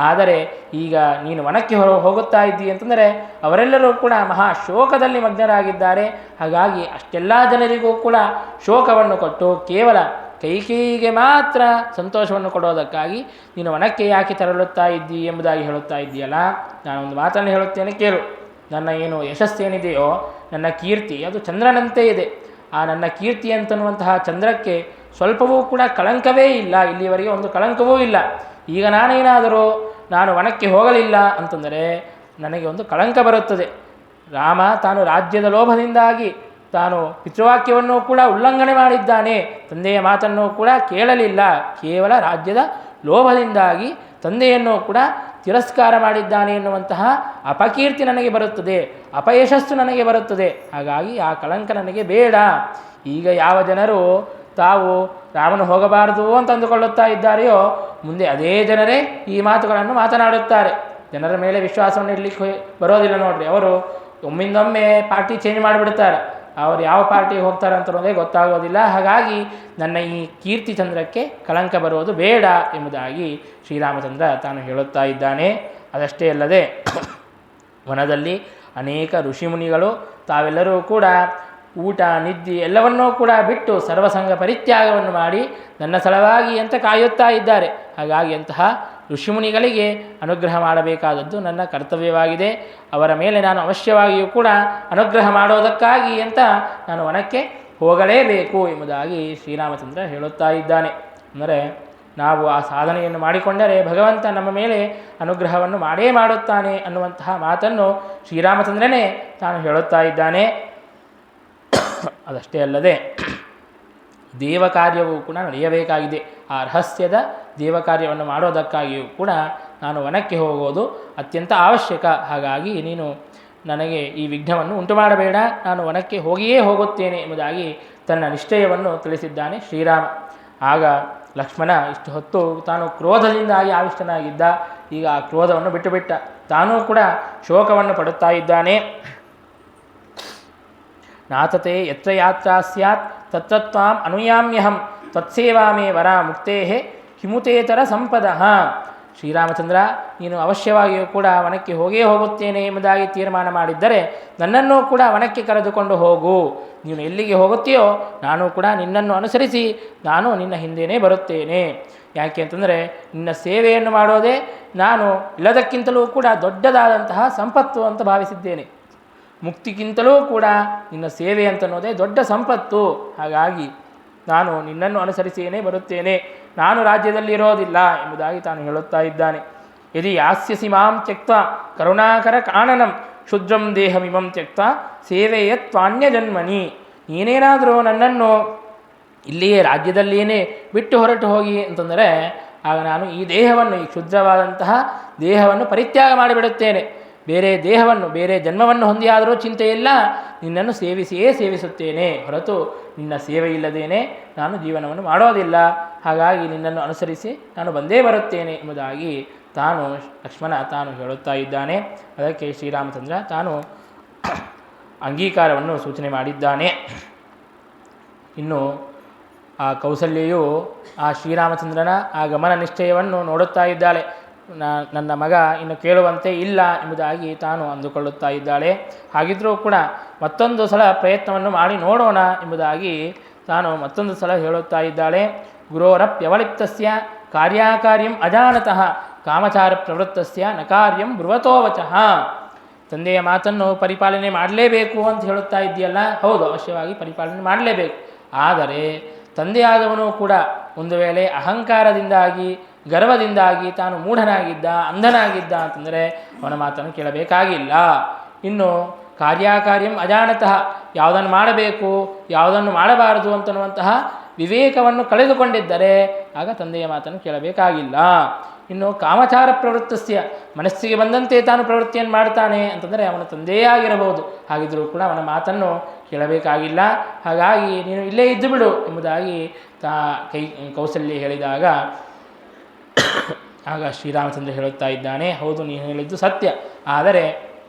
ಆದರೆ ಈಗ ನೀನು ವನಕ್ಕೆ ಹೋಗುತ್ತಾ ಇದ್ದಿ ಅಂತಂದರೆ ಅವರೆಲ್ಲರೂ ಕೂಡ ಮಹಾ ಶೋಕದಲ್ಲಿ ಮಗ್ನರಾಗಿದ್ದಾರೆ. ಹಾಗಾಗಿ ಅಷ್ಟೆಲ್ಲ ಜನರಿಗೂ ಕೂಡ ಶೋಕವನ್ನು ಕೊಟ್ಟು ಕೇವಲ ಕೈಕೇಯಿಗೆ ಮಾತ್ರ ಸಂತೋಷವನ್ನು ಕೊಡೋದಕ್ಕಾಗಿ ನೀನು ವನಕ್ಕೆ ಯಾಕೆ ತೆರಳುತ್ತಾ ಇದ್ದಿ ಎಂಬುದಾಗಿ ಹೇಳುತ್ತಾ ಇದ್ದೀಯಲ್ಲ. ನಾನೊಂದು ಮಾತನ್ನು ಹೇಳುತ್ತೇನೆ ಕೇಳು. ನನ್ನ ಏನು ಯಶಸ್ಸೇನಿದೆಯೋ, ನನ್ನ ಕೀರ್ತಿ ಅದು ಚಂದ್ರನಂತೆ ಇದೆ. ಆ ನನ್ನ ಕೀರ್ತಿ ಅಂತನ್ನುವಂತಹ ಚಂದ್ರಕ್ಕೆ ಸ್ವಲ್ಪವೂ ಕೂಡ ಕಳಂಕವೇ ಇಲ್ಲ. ಇಲ್ಲಿವರೆಗೆ ಒಂದು ಕಳಂಕವೂ ಇಲ್ಲ. ಈಗ ನಾನು ವನಕ್ಕೆ ಹೋಗಲಿಲ್ಲ ಅಂತಂದರೆ ನನಗೆ ಒಂದು ಕಳಂಕ ಬರುತ್ತದೆ. ರಾಮ ತಾನು ರಾಜ್ಯದ ಲೋಭದಿಂದಾಗಿ ತಾನು ಪಿತೃವಾಕ್ಯವನ್ನು ಕೂಡ ಉಲ್ಲಂಘನೆ ಮಾಡಿದ್ದಾನೆ. ತಂದೆಯ ಮಾತನ್ನು ಕೂಡ ಕೇಳಲಿಲ್ಲ. ಕೇವಲ ರಾಜ್ಯದ ಲೋಭದಿಂದಾಗಿ ತಂದೆಯನ್ನು ಕೂಡ ತಿರಸ್ಕಾರ ಮಾಡಿದ್ದಾನೆ ಎನ್ನುವಂತಹ ಅಪಕೀರ್ತಿ ನನಗೆ ಬರುತ್ತದೆ, ಅಪಯಶಸ್ಸು ನನಗೆ ಬರುತ್ತದೆ. ಹಾಗಾಗಿ ಆ ಕಳಂಕ ನನಗೆ ಬೇಡ. ಈಗ ಯಾವ ಜನರು ತಾವು ರಾಮನು ಹೋಗಬಾರದು ಅಂತ ಅಂದುಕೊಳ್ಳುತ್ತಾ ಇದ್ದಾರೆಯೋ, ಮುಂದೆ ಅದೇ ಜನರೇ ಈ ಮಾತುಗಳನ್ನು ಮಾತನಾಡುತ್ತಾರೆ. ಜನರ ಮೇಲೆ ವಿಶ್ವಾಸವನ್ನು ಇಡಲಿಕ್ಕೆ ಬರೋದಿಲ್ಲ ನೋಡ್ರಿ. ಅವರು ಒಮ್ಮಿಂದೊಮ್ಮೆ ಪಾರ್ಟಿ ಚೇಂಜ್ ಮಾಡಿಬಿಡ್ತಾರೆ. ಅವರು ಯಾವ ಪಾರ್ಟಿಗೆ ಹೋಗ್ತಾರೆ ಅಂತ ಅನ್ನೋದೇ ಗೊತ್ತಾಗೋದಿಲ್ಲ. ಹಾಗಾಗಿ ನನ್ನ ಈ ಕೀರ್ತಿ ಚಂದ್ರಕ್ಕೆ ಕಳಂಕ ಬರುವುದು ಬೇಡ ಎಂಬುದಾಗಿ ಶ್ರೀರಾಮಚಂದ್ರ ತಾನು ಹೇಳುತ್ತಾ ಇದ್ದಾನೆ. ಅದಷ್ಟೇ ಅಲ್ಲದೆ ವನದಲ್ಲಿ ಅನೇಕ ಋಷಿಮುನಿಗಳು ತಾವೆಲ್ಲರೂ ಕೂಡ ಊಟ ನಿದ್ದೆ ಎಲ್ಲವನ್ನೂ ಕೂಡ ಬಿಟ್ಟು ಸರ್ವಸಂಗ ಪರಿತ್ಯಾಗವನ್ನು ಮಾಡಿ ನನ್ನ ಸಲುವಾಗಿ ಅಂತ ಕಾಯುತ್ತಾ ಇದ್ದಾರೆ. ಹಾಗಾಗಿ ಅಂತಹ ಋಷಿಮುನಿಗಳಿಗೆ ಅನುಗ್ರಹ ಮಾಡಬೇಕಾದದ್ದು ನನ್ನ ಕರ್ತವ್ಯವಾಗಿದೆ. ಅವರ ಮೇಲೆ ನಾನು ಅವಶ್ಯವಾಗಿಯೂ ಕೂಡ ಅನುಗ್ರಹ ಮಾಡೋದಕ್ಕಾಗಿ ಅಂತ ನಾನು ವನಕ್ಕೆ ಹೋಗಲೇಬೇಕು ಎಂಬುದಾಗಿ ಶ್ರೀರಾಮಚಂದ್ರ ಹೇಳುತ್ತಾ ಇದ್ದಾನೆ. ಅಂದರೆ ನಾವು ಆ ಸಾಧನೆಯನ್ನು ಮಾಡಿಕೊಂಡರೆ ಭಗವಂತ ನಮ್ಮ ಮೇಲೆ ಅನುಗ್ರಹವನ್ನು ಮಾಡೇ ಮಾಡುತ್ತಾನೆ ಅನ್ನುವಂತಹ ಮಾತನ್ನು ಶ್ರೀರಾಮಚಂದ್ರನೇ ತಾನು ಹೇಳುತ್ತಾ ಇದ್ದಾನೆ. ಅದಷ್ಟೇ ಅಲ್ಲದೆ ದೇವಕಾರ್ಯವೂ ಕೂಡ ನಡೆಯಬೇಕಾಗಿದೆ. ಆ ರಹಸ್ಯದ ದೇವಕಾರ್ಯವನ್ನು ಮಾಡೋದಕ್ಕಾಗಿಯೂ ಕೂಡ ನಾನು ವನಕ್ಕೆ ಹೋಗೋದು ಅತ್ಯಂತ ಅವಶ್ಯಕ. ಹಾಗಾಗಿ ನೀನು ನನಗೆ ಈ ವಿಘ್ನವನ್ನು ಉಂಟು ಮಾಡಬೇಡ, ನಾನು ವನಕ್ಕೆ ಹೋಗಿಯೇ ಹೋಗುತ್ತೇನೆ ಎಂಬುದಾಗಿ ತನ್ನ ನಿಶ್ಚಯವನ್ನು ತಿಳಿಸಿದ್ದಾನೆ ಶ್ರೀರಾಮ. ಆಗ ಲಕ್ಷ್ಮಣ ಇಷ್ಟು ಹೊತ್ತು ತಾನು ಕ್ರೋಧದಿಂದಾಗಿ ಆವಿಷ್ಟನಾಗಿದ್ದ. ಈಗ ಆ ಕ್ರೋಧವನ್ನು ಬಿಟ್ಟುಬಿಟ್ಟ. ತಾನೂ ಕೂಡ ಶೋಕವನ್ನು ಪಡುತ್ತಾ ಇದ್ದಾನೆ. ನಾತತೆ ಯತ್ರ ಯಾತ್ರಾ ಸ್ಯಾತ್ ತತ್ರ ತ್ವಾಂ ಅನುಯಾಮ್ಯಹಂ ತ್ವತ್ಸೇವಾ ಮೇ ವರ ಮುಕ್ತೇ ಕಿಮುತೇತರ ಸಂಪದಃ. ಶ್ರೀರಾಮಚಂದ್ರ, ನೀನು ಅವಶ್ಯವಾಗಿಯೂ ಕೂಡ ವನಕ್ಕೆ ಹೋಗುತ್ತೇನೆ ಎಂಬುದಾಗಿ ತೀರ್ಮಾನ ಮಾಡಿದ್ದರೆ ನನ್ನನ್ನೂ ಕೂಡ ವನಕ್ಕೆ ಕರೆದುಕೊಂಡು ಹೋಗು. ನೀನು ಎಲ್ಲಿಗೆ ಹೋಗುತ್ತೀಯೋ ನಾನು ಕೂಡ ನಿನ್ನನ್ನು ಅನುಸರಿಸಿ ನಾನು ನಿನ್ನ ಹಿಂದೆಯೇ ಬರುತ್ತೇನೆ. ಯಾಕೆ ಅಂತಂದರೆ ನಿನ್ನ ಸೇವೆಯನ್ನು ಮಾಡೋದೇ ನಾನು ಎಲ್ಲದಕ್ಕಿಂತಲೂ ಕೂಡ ದೊಡ್ಡದಾದಂತಹ ಸಂಪತ್ತು ಅಂತ ಭಾವಿಸಿದ್ದೇನೆ. ಮುಕ್ತಿಗಿಂತಲೂ ಕೂಡ ನಿನ್ನ ಸೇವೆ ಅಂತನ್ನೋದೇ ದೊಡ್ಡ ಸಂಪತ್ತು. ಹಾಗಾಗಿ ನಾನು ನಿನ್ನನ್ನು ಅನುಸರಿಸಿಯೇ ಬರುತ್ತೇನೆ, ನಾನು ರಾಜ್ಯದಲ್ಲಿ ಇರೋದಿಲ್ಲ ಎಂಬುದಾಗಿ ತಾನು ಹೇಳುತ್ತಾ ಇದ್ದಾನೆ. ಯದಿ ಯಾಸ್ಯಸಿ ಮಾಂ ತ್ಯಕ್ತ ಕರುಣಾಕರ ಕಾನನಂ ಕ್ಷುದ್ರಂ ದೇಹಮಿಮಂ ತ್ಯಕ್ತ ಸೇವೆಯತ್ವಾನ್ಯ ಜನ್ಮನಿ. ನೀನೇನಾದರೂ ನನ್ನನ್ನು ಇಲ್ಲಿಯೇ ರಾಜ್ಯದಲ್ಲಿಯೇ ಬಿಟ್ಟು ಹೊರಟು ಹೋಗಿ ಅಂತಂದರೆ ಆಗ ನಾನು ಈ ದೇಹವನ್ನು, ಈ ಕ್ಷುದ್ರವಾದಂತಹ ದೇಹವನ್ನು ಪರಿತ್ಯಾಗ ಮಾಡಿಬಿಡುತ್ತೇನೆ. ಬೇರೆ ದೇಹವನ್ನು, ಬೇರೆ ಜನ್ಮವನ್ನು ಹೊಂದಿಯಾದರೂ ಚಿಂತೆಯಿಲ್ಲ, ನಿನ್ನನ್ನು ಸೇವಿಸಿಯೇ ಸೇವಿಸುತ್ತೇನೆ ಹೊರತು ನಿನ್ನ ಸೇವೆ ಇಲ್ಲದೇನೆ ನಾನು ಜೀವನವನ್ನು ಮಾಡೋದಿಲ್ಲ. ಹಾಗಾಗಿ ನಿನ್ನನ್ನು ಅನುಸರಿಸಿ ನಾನು ಬಂದೇ ಬರುತ್ತೇನೆ ಎಂಬುದಾಗಿ ಲಕ್ಷ್ಮಣ ತಾನು ಹೇಳುತ್ತಾ ಇದ್ದಾನೆ. ಅದಕ್ಕೆ ಶ್ರೀರಾಮಚಂದ್ರ ತಾನು ಅಂಗೀಕಾರವನ್ನು ಸೂಚನೆ ಮಾಡಿದ್ದಾನೆ. ಇನ್ನು ಆ ಕೌಸಲ್ಯೆಯು ಆ ಶ್ರೀರಾಮಚಂದ್ರನ ಆ ಗಮನ ನಿಶ್ಚಯವನ್ನು ನೋಡುತ್ತಾ ಇದ್ದಾಳೆ. ನನ್ನ ಮಗ ಇನ್ನು ಕೇಳುವಂತೆ ಇಲ್ಲ ಎಂಬುದಾಗಿ ತಾನು ಅಂದುಕೊಳ್ಳುತ್ತಾ ಇದ್ದಾಳೆ. ಹಾಗಿದ್ದರೂ ಕೂಡ ಮತ್ತೊಂದು ಸಲ ಪ್ರಯತ್ನವನ್ನು ಮಾಡಿ ನೋಡೋಣ ಎಂಬುದಾಗಿ ತಾನು ಮತ್ತೊಂದು ಸಲ ಹೇಳುತ್ತಾ ಇದ್ದಾಳೆ. ಗುರೋರಪ್ಯವಲಿಪ್ತಸ್ಯ ಕಾರ್ಯಾಕಾರ್ಯಂ ಅಜಾನತಃ ಕಾಮಚಾರ ಪ್ರವೃತ್ತಸ್ಯ ನ ಕಾರ್ಯಂ ಬ್ರುವತೋವಚಃ. ತಂದೆಯ ಮಾತನ್ನು ಪರಿಪಾಲನೆ ಮಾಡಲೇಬೇಕು ಅಂತ ಹೇಳುತ್ತಾ ಇದೆಯಲ್ಲ, ಹೌದು, ಅವಶ್ಯವಾಗಿ ಪರಿಪಾಲನೆ ಮಾಡಲೇಬೇಕು. ಆದರೆ ತಂದೆಯಾದವನು ಕೂಡ ಒಂದು ವೇಳೆ ಅಹಂಕಾರದಿಂದಾಗಿ, ಗರ್ವದಿಂದಾಗಿ ತಾನು ಮೂಢನಾಗಿದ್ದ, ಅಂಧನಾಗಿದ್ದ ಅಂತಂದರೆ ಅವನ ಮಾತನ್ನು ಕೇಳಬೇಕಾಗಿಲ್ಲ. ಇನ್ನು ಕಾರ್ಯಾಕಾರ್ಯಂ ಅಜಾನತಃ, ಯಾವುದನ್ನು ಮಾಡಬೇಕು ಯಾವುದನ್ನು ಮಾಡಬಾರದು ಅಂತನ್ನುವಂತಹ ವಿವೇಕವನ್ನು ಕಳೆದುಕೊಂಡಿದ್ದರೆ ಆಗ ತಂದೆಯ ಮಾತನ್ನು ಕೇಳಬೇಕಾಗಿಲ್ಲ. ಇನ್ನು ಕಾಮಚಾರ ಪ್ರವೃತ್ತಸ್ಯ, ಮನಸ್ಸಿಗೆ ಬಂದಂತೆ ತಾನು ಪ್ರವೃತ್ತಿಯನ್ನು ಮಾಡ್ತಾನೆ ಅಂತಂದರೆ ಅವನ ತಂದೆಯೇ ಆಗಿರಬಹುದು. ಹಾಗಿದ್ದರೂ ಕೂಡ ಅವನ ಮಾತನ್ನು ಕೇಳಬೇಕಾಗಿಲ್ಲ. ಹಾಗಾಗಿ ನೀನು ಇಲ್ಲೇ ಇದ್ದು ಬಿಡು ಎಂಬುದಾಗಿ ಕೌಸಲ್ಯ ಹೇಳಿದಾಗ ಆಗ ಶ್ರೀರಾಮಚಂದ್ರ ಹೇಳುತ್ತಾ ಇದ್ದಾನೆ, ಹೌದು, ನೀನು ಹೇಳಿದ್ದು ಸತ್ಯ. ಆದರೆ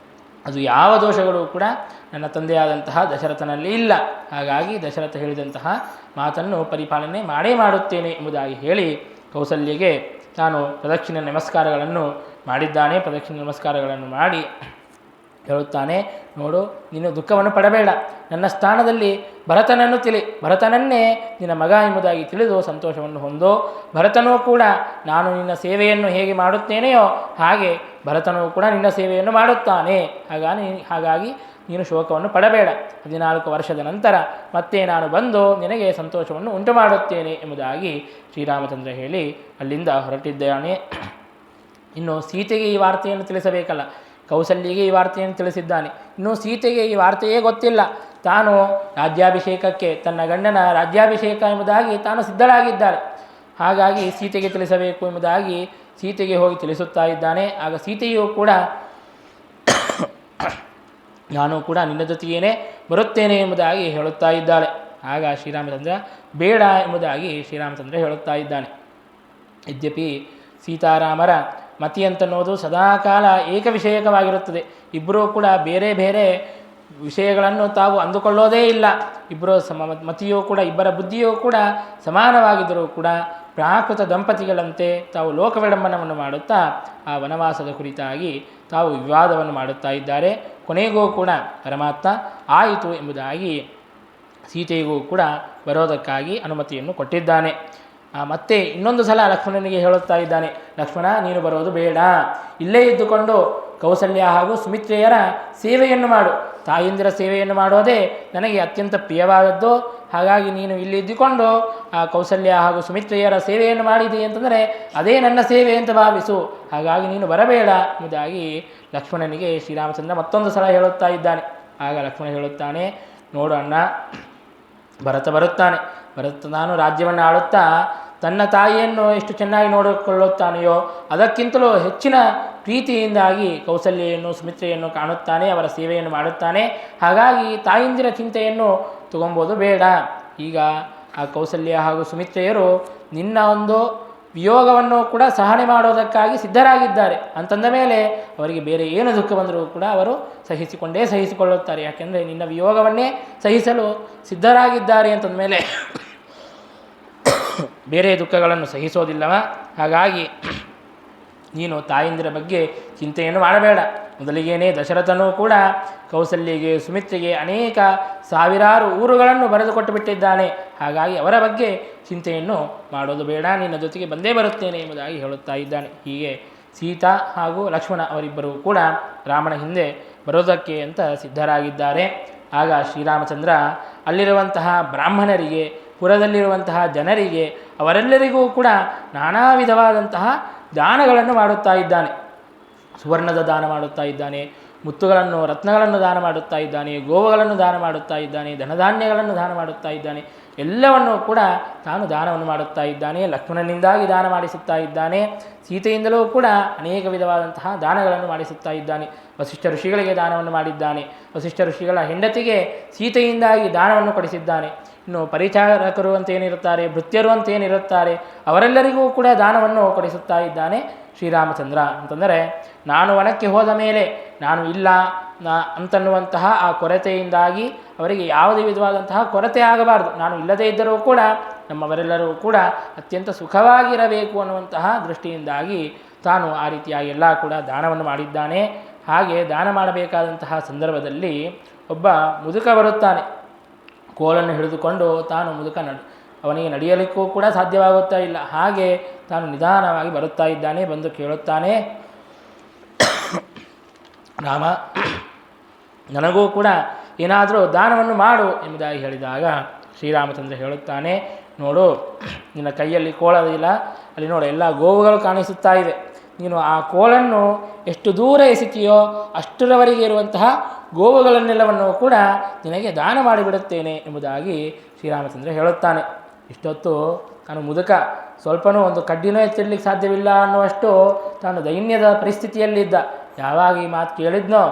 ಅದು ಯಾವ ದೋಷಗಳು ಕೂಡ ನನ್ನ ತಂದೆಯಾದಂತಹ ದಶರಥನಲ್ಲಿ ಇಲ್ಲ. ಹಾಗಾಗಿ ದಶರಥ ಹೇಳಿದಂತಹ ಮಾತನ್ನು ಪರಿಪಾಲನೆ ಮಾಡುತ್ತೇನೆ ಎಂಬುದಾಗಿ ಹೇಳಿ ಕೌಸಲ್ಯಗೆ ತಾನು ಪ್ರದಕ್ಷಿಣೆ ನಮಸ್ಕಾರಗಳನ್ನು ಮಾಡಿದ್ದಾನೆ. ಪ್ರದಕ್ಷಿಣೆ ನಮಸ್ಕಾರಗಳನ್ನು ಮಾಡಿ ಹೇಳುತ್ತಾನೆ, ನೋಡು, ನೀನು ದುಃಖವನ್ನು ಪಡಬೇಡ. ನನ್ನ ಸ್ಥಾನದಲ್ಲಿ ಭರತನನ್ನು ಭರತನನ್ನೇ ನಿನ್ನ ಮಗ ಎಂಬುದಾಗಿ ತಿಳಿದು ಸಂತೋಷವನ್ನು ಹೊಂದೋ. ಭರತನೂ ಕೂಡ ನಾನು ನಿನ್ನ ಸೇವೆಯನ್ನು ಹೇಗೆ ಮಾಡುತ್ತೇನೆಯೋ ಹಾಗೆ ಭರತನೂ ಕೂಡ ನಿನ್ನ ಸೇವೆಯನ್ನು ಮಾಡುತ್ತಾನೆ. ಹಾಗಾಗಿ ನೀನು ಶೋಕವನ್ನು ಪಡಬೇಡ. 14 ವರ್ಷದ ನಂತರ ಮತ್ತೆ ನಾನು ಬಂದು ನಿನಗೆ ಸಂತೋಷವನ್ನು ಉಂಟು ಮಾಡುತ್ತೇನೆ ಎಂಬುದಾಗಿ ಶ್ರೀರಾಮಚಂದ್ರ ಹೇಳಿ ಅಲ್ಲಿಂದ ಹೊರಟಿದ್ದಾನೆ. ಇನ್ನು ಸೀತೆಗೆ ಈ ವಾರ್ತೆಯನ್ನು ತಿಳಿಸಬೇಕಲ್ಲ, ಕೌಸಲ್ಯಗೆ ಈ ವಾರ್ತೆಯನ್ನು ತಿಳಿಸಿದ್ದಾನೆ. ಇನ್ನು ಸೀತೆಗೆ ಈ ವಾರ್ತೆಯೇ ಗೊತ್ತಿಲ್ಲ. ತಾನು ರಾಜ್ಯಾಭಿಷೇಕಕ್ಕೆ, ತನ್ನ ಗಂಡನ ರಾಜ್ಯಾಭಿಷೇಕ ಎಂಬುದಾಗಿ ತಾನು ಸಿದ್ಧಳಾಗಿದ್ದಾಳೆ. ಹಾಗಾಗಿ ಸೀತೆಗೆ ತಿಳಿಸಬೇಕು ಎಂಬುದಾಗಿ ಸೀತೆಗೆ ಹೋಗಿ ತಿಳಿಸುತ್ತಾ ಇದ್ದಾನೆ. ಆಗ ಸೀತೆಯೂ ಕೂಡ ನಾನು ಕೂಡ ನಿನ್ನ ಜೊತೆಗೇನೆ ಬರುತ್ತೇನೆ ಎಂಬುದಾಗಿ ಹೇಳುತ್ತಾ ಇದ್ದಾಳೆ. ಆಗ ಶ್ರೀರಾಮಚಂದ್ರ ಬೇಡ ಎಂಬುದಾಗಿ ಶ್ರೀರಾಮಚಂದ್ರ ಹೇಳುತ್ತಾ ಇದ್ದಾನೆ. ಯದ್ಯಪಿ ಸೀತಾರಾಮರ ಮತಿ ಅಂತನ್ನೋದು ಸದಾಕಾಲ ಏಕವಿಷಯಕವಾಗಿರುತ್ತದೆ. ಇಬ್ಬರೂ ಕೂಡ ಬೇರೆ ಬೇರೆ ವಿಷಯಗಳನ್ನು ತಾವು ಅಂದುಕೊಳ್ಳೋದೇ ಇಲ್ಲ. ಇಬ್ಬರು ಮತಿಯೂ ಕೂಡ, ಇಬ್ಬರ ಬುದ್ಧಿಯೂ ಕೂಡ ಸಮಾನವಾಗಿದ್ದರೂ ಕೂಡ ಪ್ರಾಕೃತ ದಂಪತಿಗಳಂತೆ ತಾವು ಲೋಕವಿಡಂಬನವನ್ನು ಮಾಡುತ್ತಾ ಆ ವನವಾಸದ ಕುರಿತಾಗಿ ತಾವು ವಿವಾದವನ್ನು ಮಾಡುತ್ತಾ ಇದ್ದಾರೆ. ಕೊನೆಗೂ ಕೂಡ ಪರಮಾತ್ಮ ಆಯಿತು ಎಂಬುದಾಗಿ ಸೀತೆಗೂ ಕೂಡ ಬರೋದಕ್ಕಾಗಿ ಅನುಮತಿಯನ್ನು ಕೊಟ್ಟಿದ್ದಾನೆ. ಮತ್ತೆ ಇನ್ನೊಂದು ಸಲ ಲಕ್ಷ್ಮಣನಿಗೆ ಹೇಳುತ್ತಾ ಇದ್ದಾನೆ, ಲಕ್ಷ್ಮಣ, ನೀನು ಬರೋದು ಬೇಡ, ಇಲ್ಲೇ ಇದ್ದುಕೊಂಡು ಕೌಸಲ್ಯ ಹಾಗೂ ಸುಮಿತ್ರೆಯರ ಸೇವೆಯನ್ನು ಮಾಡು. ತಾಯಂದಿರ ಸೇವೆಯನ್ನು ಮಾಡೋದೇ ನನಗೆ ಅತ್ಯಂತ ಪ್ರಿಯವಾದದ್ದು. ಹಾಗಾಗಿ ನೀನು ಇಲ್ಲಿ ಇದ್ದುಕೊಂಡು ಆ ಕೌಸಲ್ಯ ಹಾಗೂ ಸುಮಿತ್ರೆಯರ ಸೇವೆಯನ್ನು ಮಾಡಿದಿ ಅಂತಂದರೆ ಅದೇ ನನ್ನ ಸೇವೆ ಅಂತ ಭಾವಿಸು. ಹಾಗಾಗಿ ನೀನು ಬರಬೇಡ ಎಂಬುದಾಗಿ ಲಕ್ಷ್ಮಣನಿಗೆ ಶ್ರೀರಾಮಚಂದ್ರ ಮತ್ತೊಂದು ಸಲ ಹೇಳುತ್ತಾ ಇದ್ದಾನೆ. ಆಗ ಲಕ್ಷ್ಮಣ ಹೇಳುತ್ತಾನೆ, ನೋಡು ಅಣ್ಣ, ಭರತ ಬರುತ್ತಾನೆ. ಭರತ ನಾನು ರಾಜ್ಯವನ್ನು ಆಳುತ್ತಾ ತನ್ನ ತಾಯಿಯನ್ನು ಎಷ್ಟು ಚೆನ್ನಾಗಿ ನೋಡಿಕೊಳ್ಳುತ್ತಾನೆಯೋ ಅದಕ್ಕಿಂತಲೂ ಹೆಚ್ಚಿನ ಪ್ರೀತಿಯಿಂದಾಗಿ ಕೌಸಲ್ಯೆಯನ್ನು ಸುಮಿತ್ರೆಯನ್ನು ಕಾಣುತ್ತಾನೆ, ಅವರ ಸೇವೆಯನ್ನು ಮಾಡುತ್ತಾನೆ. ಹಾಗಾಗಿ ತಾಯಂದಿರ ಚಿಂತೆಯನ್ನು ತಗೊಬೋದು ಬೇಡ. ಈಗ ಆ ಕೌಸಲ್ಯ ಹಾಗೂ ಸುಮಿತ್ರೆಯರು ನಿನ್ನ ಒಂದು ವಿಯೋಗವನ್ನು ಕೂಡ ಸಹನೆ ಮಾಡೋದಕ್ಕಾಗಿ ಸಿದ್ಧರಾಗಿದ್ದಾರೆ ಅಂತಂದ ಮೇಲೆ ಅವರಿಗೆ ಬೇರೆ ಏನು ದುಃಖ ಬಂದರೂ ಕೂಡ ಅವರು ಸಹಿಸಿಕೊಳ್ಳುತ್ತಾರೆ. ಯಾಕೆಂದರೆ ನಿನ್ನ ವಿಯೋಗವನ್ನೇ ಸಹಿಸಲು ಸಿದ್ಧರಾಗಿದ್ದಾರೆ ಅಂತಂದ ಮೇಲೆ ಬೇರೆ ದುಃಖಗಳನ್ನು ಸಹಿಸೋದಿಲ್ಲವ. ಹಾಗಾಗಿ ನೀನು ತಾಯಂದಿರ ಬಗ್ಗೆ ಚಿಂತೆಯನ್ನು ಮಾಡಬೇಡ. ಮೊದಲಿಗೇನೆ ದಶರಥನೂ ಕೂಡ ಕೌಸಲ್ಯಗೆ ಸುಮಿತ್ರೆಗೆ ಅನೇಕ ಸಾವಿರಾರು ಊರುಗಳನ್ನು ಬರೆದುಕೊಟ್ಟು ಬಿಟ್ಟಿದ್ದಾನೆ. ಹಾಗಾಗಿ ಅವರ ಬಗ್ಗೆ ಚಿಂತೆಯನ್ನು ಮಾಡೋದು ಬೇಡ, ನಿನ್ನ ಜೊತೆಗೆ ಬಂದೇ ಬರುತ್ತೇನೆ ಎಂಬುದಾಗಿ ಹೇಳುತ್ತಾ ಇದ್ದಾನೆ. ಹೀಗೆ ಸೀತಾ ಹಾಗೂ ಲಕ್ಷ್ಮಣ ಅವರಿಬ್ಬರೂ ಕೂಡ ರಾಮನ ಹಿಂದೆ ಬರೋದಕ್ಕೆ ಅಂತ ಸಿದ್ಧರಾಗಿದ್ದಾರೆ. ಆಗ ಶ್ರೀರಾಮಚಂದ್ರ ಅಲ್ಲಿರುವಂತಹ ಬ್ರಾಹ್ಮಣರಿಗೆ, ಪುರದಲ್ಲಿರುವಂತಹ ಜನರಿಗೆ, ಅವರೆಲ್ಲರಿಗೂ ಕೂಡ ನಾನಾ ವಿಧವಾದಂತಹ ದಾನಗಳನ್ನು ಮಾಡುತ್ತಾ ಇದ್ದಾನೆ. ಸುವರ್ಣದ ದಾನ ಮಾಡುತ್ತಾ ಇದ್ದಾನೆ, ಮುತ್ತುಗಳನ್ನು ರತ್ನಗಳನ್ನು ದಾನ ಮಾಡುತ್ತಾ ಇದ್ದಾನೆ, ಗೋವುಗಳನ್ನು ದಾನ ಮಾಡುತ್ತಾ ಇದ್ದಾನೆ, ಧನಧಾನ್ಯಗಳನ್ನು ದಾನ ಮಾಡುತ್ತಾ ಇದ್ದಾನೆ. ಎಲ್ಲವನ್ನೂ ಕೂಡ ತಾನು ದಾನವನ್ನು ಮಾಡುತ್ತಾ ಇದ್ದಾನೆ. ಲಕ್ಷ್ಮಣನಿಂದಾಗಿ ದಾನ ಮಾಡಿಸುತ್ತಾ ಇದ್ದಾನೆ. ಸೀತೆಯಿಂದಲೂ ಕೂಡ ಅನೇಕ ವಿಧವಾದಂತಹ ದಾನಗಳನ್ನು ಮಾಡಿಸುತ್ತಾ ಇದ್ದಾನೆ. ವಸಿಷ್ಠ ಋಷಿಗಳಿಗೆ ದಾನವನ್ನು ಮಾಡಿದ್ದಾನೆ. ವಸಿಷ್ಠ ಋಷಿಗಳ ಹೆಂಡತಿಗೆ ಸೀತೆಯಿಂದಾಗಿ ದಾನವನ್ನು ಕೊಡಿಸಿದ್ದಾನೆ. ಇನ್ನು ಪರಿಚಾರಕರು ಅಂತೇನಿರುತ್ತಾರೆ, ಭೃತ್ಯರು ಅಂತೇನಿರುತ್ತಾರೆ, ಅವರೆಲ್ಲರಿಗೂ ಕೂಡ ದಾನವನ್ನು ಕೊಡಿಸುತ್ತಾ ಇದ್ದಾನೆ ಶ್ರೀರಾಮಚಂದ್ರ. ಅಂತಂದರೆ ನಾನು ವನಕ್ಕೆ ಹೋದ ಮೇಲೆ ನಾನು ಇಲ್ಲ ಅಂತನ್ನುವಂತಹ ಆ ಕೊರತೆಯಿಂದಾಗಿ ಅವರಿಗೆ ಯಾವುದೇ ವಿಧವಾದಂತಹ ಕೊರತೆ ಆಗಬಾರ್ದು. ನಾನು ಇಲ್ಲದೇ ಇದ್ದರೂ ಕೂಡ ನಮ್ಮವರೆಲ್ಲರೂ ಕೂಡ ಅತ್ಯಂತ ಸುಖವಾಗಿರಬೇಕು ಅನ್ನುವಂತಹ ದೃಷ್ಟಿಯಿಂದಾಗಿ ತಾನು ಆ ರೀತಿಯಾಗಿ ಎಲ್ಲ ಕೂಡ ದಾನವನ್ನು ಮಾಡಿದ್ದಾನೆ. ಹಾಗೆ ದಾನ ಮಾಡಬೇಕಾದಂತಹ ಸಂದರ್ಭದಲ್ಲಿ ಒಬ್ಬ ಮುದುಕ ಬರುತ್ತಾನೆ. ಕೋಲನ್ನು ಹಿಡಿದುಕೊಂಡು ತಾನು ಮುದುಕ ಅವನಿಗೆ ನಡೆಯಲಿಕ್ಕೂ ಕೂಡ ಸಾಧ್ಯವಾಗುತ್ತಾ ಇಲ್ಲ. ಹಾಗೆ ತಾನು ನಿಧಾನವಾಗಿ ಬರುತ್ತಾ ಇದ್ದಾನೆ. ಬಂದು ಕೇಳುತ್ತಾನೆ, ರಾಮ, ನನಗೂ ಕೂಡ ಏನಾದರೂ ದಾನವನ್ನು ಮಾಡು ಎಂಬುದಾಗಿ ಹೇಳಿದಾಗ ಶ್ರೀರಾಮಚಂದ್ರ ಹೇಳುತ್ತಾನೆ, ನೋಡು, ನಿನ್ನ ಕೈಯಲ್ಲಿ ಕೋಲವಿಲ್ಲ, ಅಲ್ಲಿ ನೋಡು ಎಲ್ಲ ಗೋವುಗಳು ಕಾಣಿಸುತ್ತಾ ಇವೆ. ನೀನು ಆ ಕೋಲನ್ನು ಎಷ್ಟು ದೂರ ಎಸೆತೀಯೋ ಅಷ್ಟರವರೆಗೆ ಇರುವಂತಹ ಗೋವುಗಳನ್ನೆಲ್ಲವನ್ನು ಕೂಡ ನಿನಗೆ ದಾನ ಮಾಡಿಬಿಡುತ್ತೇನೆ ಎಂಬುದಾಗಿ ಶ್ರೀರಾಮಚಂದ್ರ ಹೇಳುತ್ತಾನೆ. ಇಷ್ಟೊತ್ತು ತಾನು ಮುದುಕ, ಸ್ವಲ್ಪನೂ ಒಂದು ಕಡ್ಡಿನೂ ಎತ್ತಿರಲಿಕ್ಕೆ ಸಾಧ್ಯವಿಲ್ಲ ಅನ್ನುವಷ್ಟು ತಾನು ದೈನ್ಯದ ಪರಿಸ್ಥಿತಿಯಲ್ಲಿದ್ದ. ಯಾವಾಗ ಈ ಮಾತು ಕೇಳಿದ್ನೋ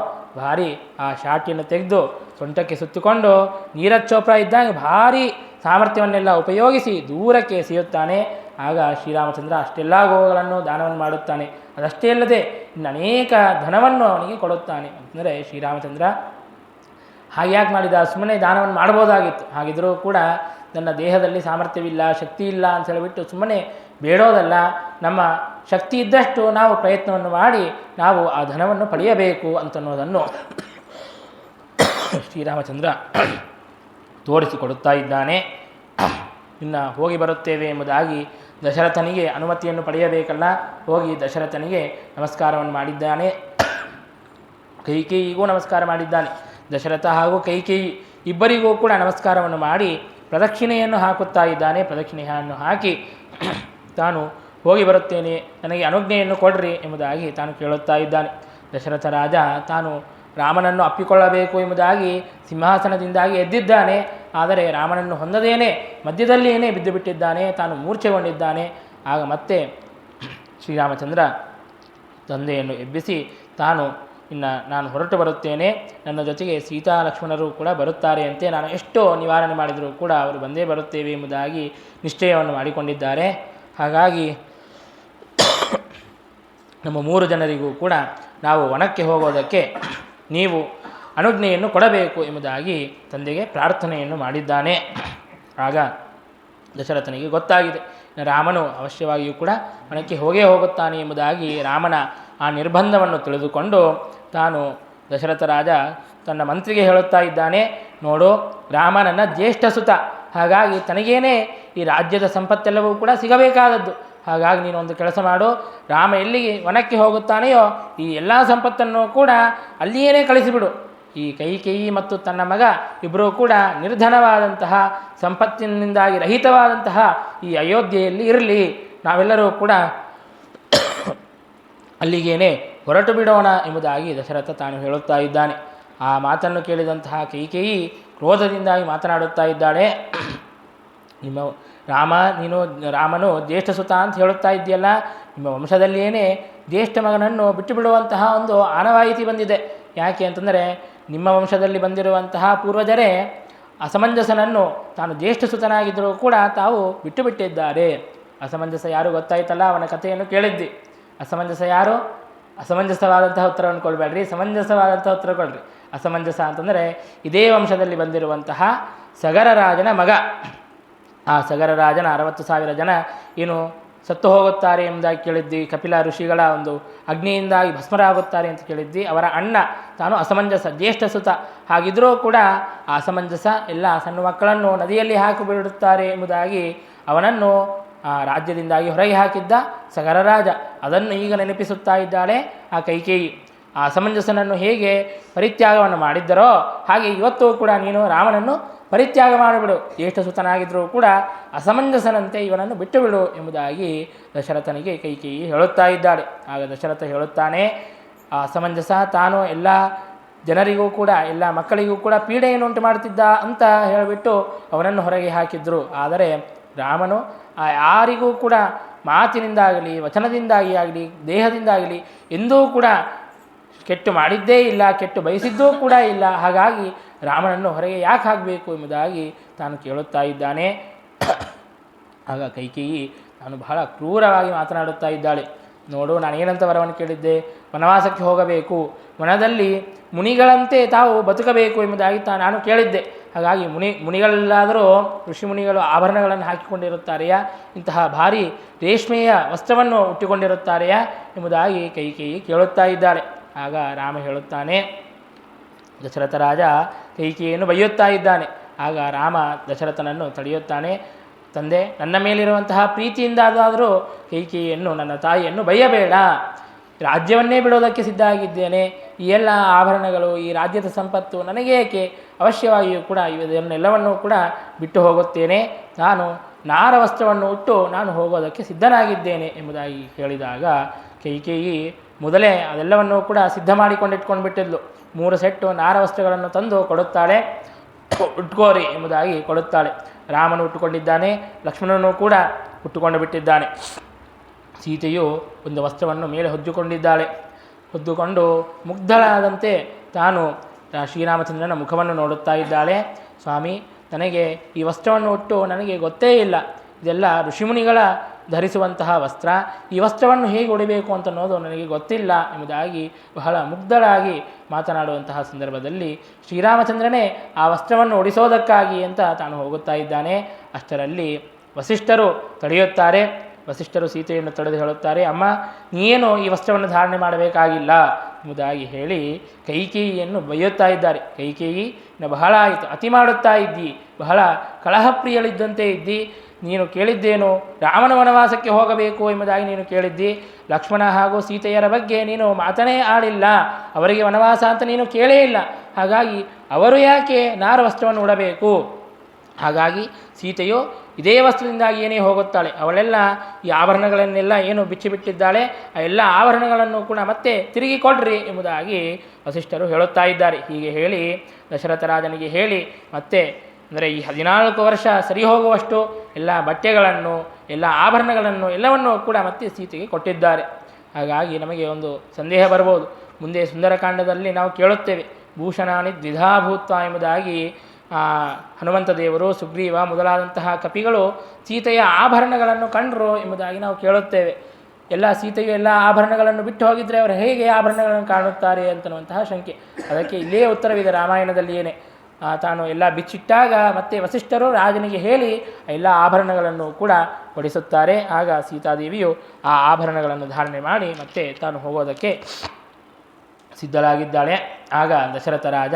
ಭಾರಿ ಆ ಶಾಟಿಯನ್ನು ತೆಗೆದು ಸೊಂಟಕ್ಕೆ ಸುತ್ತಿಕೊಂಡು ನೀರಜ್ ಚೋಪ್ರಾ ಇದ್ದಾಗ ಭಾರಿ ಸಾಮರ್ಥ್ಯವನ್ನೆಲ್ಲ ಉಪಯೋಗಿಸಿ ದೂರಕ್ಕೆ ಎಸೆಯುತ್ತಾನೆ. ಆಗ ಶ್ರೀರಾಮಚಂದ್ರ ಅಷ್ಟೆಲ್ಲ ಗೋವುಗಳನ್ನು ದಾನವನ್ನು ಮಾಡುತ್ತಾನೆ. ಅದಷ್ಟೇ ಅಲ್ಲದೆ ಇನ್ನು ಅನೇಕ ಧನವನ್ನು ಅವನಿಗೆ ಕೊಡುತ್ತಾನೆ. ಅಂದರೆ ಶ್ರೀರಾಮಚಂದ್ರ ಹಾಗ್ಯಾಕೆ ಮಾಡಿದ? ಸುಮ್ಮನೆ ದಾನವನ್ನು ಮಾಡ್ಬೋದಾಗಿತ್ತು. ಹಾಗಿದ್ದರೂ ಕೂಡ ನನ್ನ ದೇಹದಲ್ಲಿ ಸಾಮರ್ಥ್ಯವಿಲ್ಲ, ಶಕ್ತಿ ಇಲ್ಲ ಅಂತ ಹೇಳಿಬಿಟ್ಟು ಸುಮ್ಮನೆ ಬೇಡೋದಲ್ಲ, ನಮ್ಮ ಶಕ್ತಿ ಇದ್ದಷ್ಟು ನಾವು ಪ್ರಯತ್ನವನ್ನು ಮಾಡಿ ನಾವು ಆ ಧನವನ್ನು ಪಡೆಯಬೇಕು ಅಂತನ್ನೋದನ್ನು ಶ್ರೀರಾಮಚಂದ್ರ ತೋರಿಸಿಕೊಡುತ್ತಾ ಇದ್ದಾನೆ. ಇನ್ನು ಹೋಗಿ ಬರುತ್ತೇವೆ ಎಂಬುದಾಗಿ ದಶರಥನಿಗೆ ಅನುಮತಿಯನ್ನು ಪಡೆಯಬೇಕಲ್ಲ, ಹೋಗಿ ದಶರಥನಿಗೆ ನಮಸ್ಕಾರವನ್ನು ಮಾಡಿದ್ದಾನೆ. ಕೈಕೇಯಿಗೂ ನಮಸ್ಕಾರ ಮಾಡಿದ್ದಾನೆ. ದಶರಥ ಹಾಗೂ ಕೈಕೇಯಿ ಇಬ್ಬರಿಗೂ ಕೂಡ ನಮಸ್ಕಾರವನ್ನು ಮಾಡಿ ಪ್ರದಕ್ಷಿಣೆಯನ್ನು ಹಾಕುತ್ತಾ ಇದ್ದಾನೆ. ಪ್ರದಕ್ಷಿಣೆಯನ್ನು ಹಾಕಿ ತಾನು ಹೋಗಿ ಬರುತ್ತೇನೆ, ನನಗೆ ಅನುಜ್ಞೆಯನ್ನು ಕೊಡ್ರಿ ಎಂಬುದಾಗಿ ತಾನು ಕೇಳುತ್ತಾ ಇದ್ದಾನೆ. ದಶರಥ ರಾಜ ತಾನು ರಾಮನನ್ನು ಅಪ್ಪಿಕೊಳ್ಳಬೇಕು ಎಂಬುದಾಗಿ ಸಿಂಹಾಸನದಿಂದಾಗಿ ಎದ್ದಿದ್ದಾನೆ. ಆದರೆ ರಾಮನನ್ನು ಹೊಂದದೇನೆ ಮಧ್ಯದಲ್ಲಿಯೇ ಬಿದ್ದು ಬಿಟ್ಟಿದ್ದಾನೆ, ತಾನು ಮೂರ್ಛೆಗೊಂಡಿದ್ದಾನೆ. ಆಗ ಮತ್ತೆ ಶ್ರೀರಾಮಚಂದ್ರ ತಂದೆಯನ್ನು ಎಬ್ಬಿಸಿ ತಾನು ನಾನು ಹೊರಟು ಬರುತ್ತೇನೆ, ನನ್ನ ಜೊತೆಗೆ ಸೀತಾ ಲಕ್ಷ್ಮಣರು ಕೂಡ ಬರುತ್ತಾರೆ ಅಂತೆ, ನಾನು ಎಷ್ಟೋ ನಿವಾರಣೆ ಮಾಡಿದರೂ ಕೂಡ ಅವರು ಬಂದೇ ಬರುತ್ತೇವೆ ಎಂಬುದಾಗಿ ನಿಶ್ಚಯವನ್ನು ಮಾಡಿಕೊಂಡಿದ್ದಾರೆ. ಹಾಗಾಗಿ ನಮ್ಮ 3 ಜನರಿಗೂ ಕೂಡ ನಾವು ವನಕ್ಕೆ ಹೋಗೋದಕ್ಕೆ ನೀವು ಅನುಜ್ಞೆಯನ್ನು ಕೊಡಬೇಕು ಎಂಬುದಾಗಿ ತಂದೆಗೆ ಪ್ರಾರ್ಥನೆಯನ್ನು ಮಾಡಿದ್ದಾನೆ. ಆಗ ದಶರಥನಿಗೆ ಗೊತ್ತಾಗಿದೆ, ರಾಮನು ಅವಶ್ಯವಾಗಿಯೂ ಕೂಡ ವನಕ್ಕೆ ಹೋಗುತ್ತಾನೆ ಎಂಬುದಾಗಿ ರಾಮನ ಆ ನಿರ್ಬಂಧವನ್ನು ತಿಳಿದುಕೊಂಡು ತಾನು ದಶರಥ ರಾಜ ತನ್ನ ಮಂತ್ರಿಗೆ ಹೇಳುತ್ತಾ ಇದ್ದಾನೆ, ನೋಡು, ರಾಮ ನನ್ನ ಜ್ಯೇಷ್ಠ ಸುತ, ಹಾಗಾಗಿ ತನಗೇನೆ ಈ ರಾಜ್ಯದ ಸಂಪತ್ತೆಲ್ಲವೂ ಕೂಡ ಸಿಗಬೇಕಾದದ್ದು. ಹಾಗಾಗಿ ನೀನು ಒಂದು ಕೆಲಸ ಮಾಡು, ರಾಮ ಎಲ್ಲಿಗೆ ವನಕ್ಕೆ ಹೋಗುತ್ತಾನೆಯೋ ಈ ಎಲ್ಲ ಸಂಪತ್ತನ್ನು ಕೂಡ ಅಲ್ಲಿಯೇ ಕಳಿಸಿಬಿಡು. ಈ ಕೈಕೇಯಿ ಮತ್ತು ತನ್ನ ಮಗ ಇಬ್ಬರೂ ಕೂಡ ನಿರ್ಧನವಾದಂತಹ ಸಂಪತ್ತಿನಿಂದಾಗಿ ರಹಿತವಾದಂತಹ ಈ ಅಯೋಧ್ಯೆಯಲ್ಲಿ ಇರಲಿ, ನಾವೆಲ್ಲರೂ ಕೂಡ ಅಲ್ಲಿಗೇನೆ ಹೊರಟು ಬಿಡೋಣ ಎಂಬುದಾಗಿ ದಶರಥ ತಾನು ಹೇಳುತ್ತಾ ಇದ್ದಾನೆ. ಆ ಮಾತನ್ನು ಕೇಳಿದಂತಹ ಕೈಕೇಯಿ ಕ್ರೋಧದಿಂದಾಗಿ ಮಾತನಾಡುತ್ತಾ ಇದ್ದಾಳೆ, ನಿಮ್ಮ ನೀನು ರಾಮನು ಜ್ಯೇಷ್ಠ ಸುತ ಅಂತ ಹೇಳುತ್ತಾ ಇದೆಯಲ್ಲ, ನಿಮ್ಮ ವಂಶದಲ್ಲಿಯೇ ಜ್ಯೇಷ್ಠ ಮಗನನ್ನು ಬಿಟ್ಟು ಬಿಡುವಂತಹ ಒಂದು ಆನವಾಯಿತಿ ಬಂದಿದೆ. ಯಾಕೆ ಅಂತಂದರೆ ನಿಮ್ಮ ವಂಶದಲ್ಲಿ ಬಂದಿರುವಂತಹ ಪೂರ್ವಜರೇ ಅಸಮಂಜಸನನ್ನು ತಾನು ಜ್ಯೇಷ್ಠ ಸುತನಾಗಿದ್ದರೂ ಕೂಡ ತಾವು ಬಿಟ್ಟು ಬಿಟ್ಟಿದ್ದಾರೆ. ಅಸಮಂಜಸ ಯಾರು ಗೊತ್ತಾಯ್ತಲ್ಲ, ಅವನ ಕಥೆಯನ್ನು ಕೇಳಿದ್ದಿ. ಅಸಮಂಜಸ ಯಾರು? ಅಸಮಂಜಸವಾದಂತಹ ಉತ್ತರವನ್ನು ಕೊಡಬೇಡ್ರಿ, ಸಮಂಜಸವಾದಂತಹ ಉತ್ತರ ಕೊಡ್ರಿ. ಅಸಮಂಜಸ ಅಂತಂದರೆ ಇದೇ ವಂಶದಲ್ಲಿ ಬಂದಿರುವಂತಹ ಸಗರ ರಾಜನ ಮಗ. ಆ ಸಗರ ರಾಜನ 60,000 ಜನ ಏನು ಸತ್ತು ಹೋಗುತ್ತಾರೆ ಎಂಬುದಾಗಿ ಕೇಳಿದ್ವಿ. ಕಪಿಲ ಋಷಿಗಳ ಒಂದು ಅಗ್ನಿಯಿಂದಾಗಿ ಭಸ್ಮರಾಗುತ್ತಾರೆ ಅಂತ ಕೇಳಿದ್ವಿ. ಅವರ ಅಣ್ಣ ತಾನು ಅಸಮಂಜಸ, ಜ್ಯೇಷ್ಠ ಸುತ. ಹಾಗಿದ್ರೂ ಕೂಡ ಆ ಅಸಮಂಜಸ ಎಲ್ಲ ಸಣ್ಣ ಮಕ್ಕಳನ್ನು ನದಿಯಲ್ಲಿ ಹಾಕಿಬಿಡುತ್ತಾರೆ ಎಂಬುದಾಗಿ ಅವನನ್ನು ರಾಜ್ಯದಿಂದಾಗಿ ಹೊರಗೆ ಹಾಕಿದ್ದ ಸಗರ ರಾಜ. ಅದನ್ನು ಈಗ ನೆನಪಿಸುತ್ತಾ ಇದ್ದಾಳೆ ಆ ಕೈಕೇಯಿ. ಆ ಅಸಮಂಜಸನನ್ನು ಹೇಗೆ ಪರಿತ್ಯಾಗವನ್ನು ಮಾಡಿದ್ದರೋ ಹಾಗೆ ಇವತ್ತು ಕೂಡ ನೀನು ರಾಮನನ್ನು ಪರಿತ್ಯಾಗ ಮಾಡಿಬಿಡು. ಜ್ಯೇಷ್ಠ ಸುತನಾಗಿದ್ದರೂ ಕೂಡ ಅಸಮಂಜಸನಂತೆ ಇವನನ್ನು ಬಿಟ್ಟು ಬಿಡು ಎಂಬುದಾಗಿ ದಶರಥನಿಗೆ ಕೈಕೇಯಿ ಹೇಳುತ್ತಾ ಇದ್ದಾಳೆ. ಆಗ ದಶರಥ ಹೇಳುತ್ತಾನೆ, ಆ ಅಸಮಂಜಸ ತಾನು ಎಲ್ಲ ಜನರಿಗೂ ಕೂಡ ಎಲ್ಲ ಮಕ್ಕಳಿಗೂ ಕೂಡ ಪೀಡೆಯನ್ನು ಉಂಟು ಮಾಡ್ತಿದ್ದ ಅಂತ ಹೇಳಿಬಿಟ್ಟು ಅವನನ್ನು ಹೊರಗೆ ಹಾಕಿದ್ರು. ಆದರೆ ರಾಮನು ಯಾರಿಗೂ ಕೂಡ ಮಾತಿನಿಂದಾಗಲಿ ವಚನದಿಂದಾಗಿ ಆಗಲಿ ದೇಹದಿಂದಾಗಲಿ ಎಂದೂ ಕೂಡ ಕೆಟ್ಟು ಮಾಡಿದ್ದೇ ಇಲ್ಲ, ಕೆಟ್ಟು ಬಯಸಿದ್ದೂ ಕೂಡ ಇಲ್ಲ. ಹಾಗಾಗಿ ರಾಮನನ್ನು ಹೊರಗೆ ಯಾಕೆ ಹಾಕಬೇಕು ಎಂಬುದಾಗಿ ತಾನು ಕೇಳುತ್ತಾ ಇದ್ದಾನೆ. ಆಗ ಕೈಕೇಯಿ ತಾನು ಬಹಳ ಕ್ರೂರವಾಗಿ ಮಾತನಾಡುತ್ತಾ ಇದ್ದಾಳೆ. ನೋಡು, ನಾನೇನಂತ ವರವನ್ನು ಕೇಳಿದ್ದೆ, ವನವಾಸಕ್ಕೆ ಹೋಗಬೇಕು, ವನದಲ್ಲಿ ಮುನಿಗಳಂತೆ ತಾವು ಬದುಕಬೇಕು ಎಂಬುದಾಗಿ ನಾನು ಕೇಳಿದ್ದೆ. ಹಾಗಾಗಿ ಮುನಿಗಳಲ್ಲಾದರೂ ಋಷಿಮುನಿಗಳು ಆಭರಣಗಳನ್ನು ಹಾಕಿಕೊಂಡಿರುತ್ತಾರೆಯಾ, ಇಂತಹ ಭಾರಿ ರೇಷ್ಮೆಯ ವಸ್ತ್ರವನ್ನು ಹುಟ್ಟಿಕೊಂಡಿರುತ್ತಾರೆಯಾ ಎಂಬುದಾಗಿ ಕೈಕೇಯಿ ಕೇಳುತ್ತಾ ಇದ್ದಾಳೆ. ಆಗ ರಾಮ ಹೇಳುತ್ತಾನೆ, ದಶರಥ ರಾಜ ಕೈಕೇಯಿಯನ್ನು ಬೈಯುತ್ತಾ ಇದ್ದಾನೆ. ಆಗ ರಾಮ ದಶರಥನನ್ನು ತಡೆಯುತ್ತಾನೆ. ತಂದೆ, ನನ್ನ ಮೇಲಿರುವಂತಹ ಪ್ರೀತಿಯಿಂದಾದರೂ ಕೈಕೇಯಿಯನ್ನು, ನನ್ನ ತಾಯಿಯನ್ನು ಬೈಯಬೇಡ. ರಾಜ್ಯವನ್ನೇ ಬಿಡೋದಕ್ಕೆ ಸಿದ್ಧ ಆಗಿದ್ದೇನೆ. ಈ ಎಲ್ಲ ಆಭರಣಗಳು, ಈ ರಾಜ್ಯದ ಸಂಪತ್ತು ನನಗೆ ಏಕೆ, ಅವಶ್ಯವಾಗಿಯೂ ಕೂಡ ಇದನ್ನೆಲ್ಲವನ್ನೂ ಕೂಡ ಬಿಟ್ಟು ಹೋಗುತ್ತೇನೆ. ನಾನು ನಾರ ವಸ್ತ್ರವನ್ನು ಉಟ್ಟು ನಾನು ಹೋಗೋದಕ್ಕೆ ಸಿದ್ಧನಾಗಿದ್ದೇನೆ ಎಂಬುದಾಗಿ ಹೇಳಿದಾಗ ಕೈಕೇಯಿ ಮೊದಲೇ ಅದೆಲ್ಲವನ್ನೂ ಕೂಡ ಸಿದ್ಧ ಮಾಡಿಕೊಂಡಿಟ್ಕೊಂಡು ಬಿಟ್ಟಿದ್ಲು. 3 ಸೆಟ್ಟು ನಾರ ವಸ್ತ್ರಗಳನ್ನು ತಂದು ಕೊಡುತ್ತಾಳೆ. ಉಟ್ಕೋರಿ ಎಂಬುದಾಗಿ ಕೊಡುತ್ತಾಳೆ. ರಾಮನು ಉಟ್ಟುಕೊಂಡಿದ್ದಾನೆ, ಲಕ್ಷ್ಮಣನು ಕೂಡ ಉಟ್ಟುಕೊಂಡು ಬಿಟ್ಟಿದ್ದಾನೆ. ಸೀತೆಯು ಒಂದು ವಸ್ತ್ರವನ್ನು ಮೇಲೆ ಹೊದ್ದುಕೊಂಡಿದ್ದಾಳೆ. ಹೊದ್ದುಕೊಂಡು ಮುಗ್ಧಳಾದಂತೆ ತಾನು ಶ್ರೀರಾಮಚಂದ್ರನ ಮುಖವನ್ನು ನೋಡುತ್ತಾ ಇದ್ದಾಳೆ. ಸ್ವಾಮಿ, ನನಗೆ ಈ ವಸ್ತ್ರವನ್ನು ಉಟ್ಟು ನನಗೆ ಗೊತ್ತೇ ಇಲ್ಲ, ಇದೆಲ್ಲ ಋಷಿಮುನಿಗಳ ಧರಿಸುವಂತಹ ವಸ್ತ್ರ, ಈ ವಸ್ತ್ರವನ್ನು ಹೇಗೆ ಉಡಬೇಕು ಅಂತ ಅನ್ನೋದು ನನಗೆ ಗೊತ್ತಿಲ್ಲ ಎಂಬುದಾಗಿ ಬಹಳ ಮುಗ್ಧಳಾಗಿ ಮಾತನಾಡುವಂತಹ ಸಂದರ್ಭದಲ್ಲಿ ಶ್ರೀರಾಮಚಂದ್ರನೇ ಆ ವಸ್ತ್ರವನ್ನು ಉಡಿಸೋದಕ್ಕಾಗಿ ಅಂತ ತಾನು ಹೋಗುತ್ತಾ ಇದ್ದಾನೆ. ಅಷ್ಟರಲ್ಲಿ ವಸಿಷ್ಠರು ತಡೆಯುತ್ತಾರೆ. ವಸಿಷ್ಠರು ಸೀತೆಯನ್ನು ತಡೆದು ಹೇಳುತ್ತಾರೆ, ಅಮ್ಮ, ನೀನು ಈ ವಸ್ತ್ರವನ್ನು ಧಾರಣೆ ಮಾಡಬೇಕಾಗಿಲ್ಲ ಎಂಬುದಾಗಿ ಹೇಳಿ ಕೈಕೇಯಿಯನ್ನು ಬೈಯುತ್ತಾ ಇದ್ದಾರೆ. ಕೈಕೇಯಿ, ಬಹಳ ಆಯಿತು, ಅತಿ ಮಾಡುತ್ತಾ ಇದ್ದಿ, ಬಹಳ ಕಲಹಪ್ರಿಯಳಿದ್ದಂತೆ ಇದ್ದಿ. ನೀನು ಕೇಳಿದ್ದೇನು, ರಾಮನ ವನವಾಸಕ್ಕೆ ಹೋಗಬೇಕು ಎಂಬುದಾಗಿ ನೀನು ಕೇಳಿದ್ದಿ. ಲಕ್ಷ್ಮಣ ಹಾಗೂ ಸೀತೆಯರ ಬಗ್ಗೆ ನೀನು ಮಾತನೇ ಆಡಿಲ್ಲ, ಅವರಿಗೆ ವನವಾಸ ಅಂತ ನೀನು ಕೇಳೇ ಇಲ್ಲ. ಹಾಗಾಗಿ ಅವರು ಯಾಕೆ ನಾರ ವಸ್ತ್ರವನ್ನು ಉಡಬೇಕು? ಹಾಗಾಗಿ ಸೀತೆಯು ಇದೇ ವಸ್ತ್ರದಿಂದಾಗಿ ಏನೇ ಹೋಗುತ್ತಾಳೆ. ಅವಳೆಲ್ಲ ಈ ಆಭರಣಗಳನ್ನೆಲ್ಲ ಏನು ಬಿಚ್ಚಿಬಿಟ್ಟಿದ್ದಾಳೆ, ಆ ಎಲ್ಲ ಆಭರಣಗಳನ್ನು ಕೂಡ ಮತ್ತೆ ತಿರುಗಿ ಕೊಡ್ರಿ ಎಂಬುದಾಗಿ ವಸಿಷ್ಠರು ಹೇಳುತ್ತಾ ಇದ್ದಾರೆ. ಹೀಗೆ ಹೇಳಿ ದಶರಥ ರಾಜನಿಗೆ ಹೇಳಿ ಮತ್ತೆ ಅಂದರೆ ಈ 14 ವರ್ಷ ಸರಿ ಹೋಗುವಷ್ಟು ಎಲ್ಲ ಬಟ್ಟೆಗಳನ್ನು, ಎಲ್ಲ ಆಭರಣಗಳನ್ನು ಎಲ್ಲವನ್ನೂ ಕೂಡ ಮತ್ತೆ ಸೀತೆಗೆ ಕೊಟ್ಟಿದ್ದಾರೆ. ಹಾಗಾಗಿ ನಮಗೆ ಒಂದು ಸಂದೇಹ ಬರ್ಬೋದು. ಮುಂದೆ ಸುಂದರಕಾಂಡದಲ್ಲಿ ನಾವು ಕೇಳುತ್ತೇವೆ, ಭೂಷಣಾನಿ ದ್ವಿಧಾಭೂತ್ವ ಎಂಬುದಾಗಿ ಹನುಮಂತ ದೇವರು, ಸುಗ್ರೀವ ಮೊದಲಾದಂತಹ ಕಪಿಗಳು ಸೀತೆಯ ಆಭರಣಗಳನ್ನು ಕಂಡರು ಎಂಬುದಾಗಿ ನಾವು ಕೇಳುತ್ತೇವೆ. ಎಲ್ಲ ಸೀತೆಯು ಎಲ್ಲ ಆಭರಣಗಳನ್ನು ಬಿಟ್ಟು ಹೋಗಿದ್ದರೆ ಅವರು ಹೇಗೆ ಆಭರಣಗಳನ್ನು ಕಾಣುತ್ತಾರೆ ಅಂತನ್ನುವಂತಹ ಶಂಕೆ. ಅದಕ್ಕೆ ಇಲ್ಲೇ ಉತ್ತರವಿದೆ ರಾಮಾಯಣದಲ್ಲಿಯೇ. ತಾನು ಎಲ್ಲ ಬಿಚ್ಚಿಟ್ಟಾಗ ಮತ್ತೆ ವಸಿಷ್ಠರು ರಾಜನಿಗೆ ಹೇಳಿ ಎಲ್ಲ ಆಭರಣಗಳನ್ನು ಕೂಡ ಕೊಡಿಸುತ್ತಾರೆ. ಆಗ ಸೀತಾದೇವಿಯು ಆ ಆಭರಣಗಳನ್ನು ಧಾರಣೆ ಮಾಡಿ ಮತ್ತೆ ತಾನು ಹೋಗೋದಕ್ಕೆ ಸಿದ್ಧಳಾಗಿದ್ದಾಳೆ. ಆಗ ದಶರಥ ರಾಜ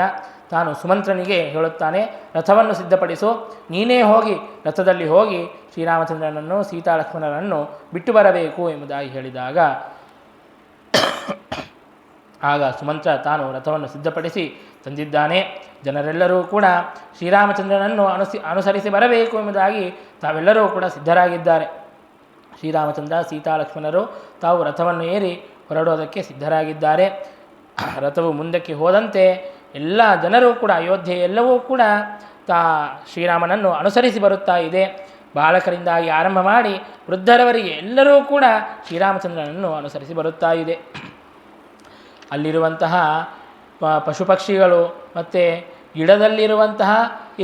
ತಾನು ಸುಮಂತ್ರನಿಗೆ ಹೇಳುತ್ತಾನೆ, ರಥವನ್ನು ಸಿದ್ಧಪಡಿಸು, ನೀನೇ ಹೋಗಿ ರಥದಲ್ಲಿ ಹೋಗಿ ಶ್ರೀರಾಮಚಂದ್ರನನ್ನು ಸೀತಾ ಲಕ್ಷ್ಮಣರನ್ನು ಬಿಟ್ಟು ಬರಬೇಕು ಎಂಬುದಾಗಿ ಹೇಳಿದಾಗ ಆಗ ಸುಮಂತ್ರ ತಾನು ರಥವನ್ನು ಸಿದ್ಧಪಡಿಸಿ ತಂದಿದ್ದಾನೆ. ಜನರೆಲ್ಲರೂ ಕೂಡ ಶ್ರೀರಾಮಚಂದ್ರನನ್ನು ಅನುಸರಿಸಿ ಬರಬೇಕು ಎಂಬುದಾಗಿ ತಾವೆಲ್ಲರೂ ಕೂಡ ಸಿದ್ಧರಾಗಿದ್ದಾರೆ. ಶ್ರೀರಾಮಚಂದ್ರ ಸೀತಾ ಲಕ್ಷ್ಮಣರು ತಾವು ರಥವನ್ನು ಏರಿ ಹೊರಡೋದಕ್ಕೆ ಸಿದ್ಧರಾಗಿದ್ದಾರೆ. ರಥವು ಮುಂದಕ್ಕೆ ಹೋದಂತೆ ಎಲ್ಲ ಜನರು ಕೂಡ ಅಯೋಧ್ಯೆ ಎಲ್ಲವೂ ಕೂಡ ಶ್ರೀರಾಮನನ್ನು ಅನುಸರಿಸಿ ಬರುತ್ತಾ ಇದೆ. ಬಾಲಕರಿಂದಾಗಿ ಆರಂಭ ಮಾಡಿ ವೃದ್ಧರವರಿಗೆ ಎಲ್ಲರೂ ಕೂಡ ಶ್ರೀರಾಮಚಂದ್ರನನ್ನು ಅನುಸರಿಸಿ ಬರುತ್ತಾ ಇದೆ. ಅಲ್ಲಿರುವಂತಹ ಪಶು ಪಕ್ಷಿಗಳು ಮತ್ತು ಗಿಡದಲ್ಲಿರುವಂತಹ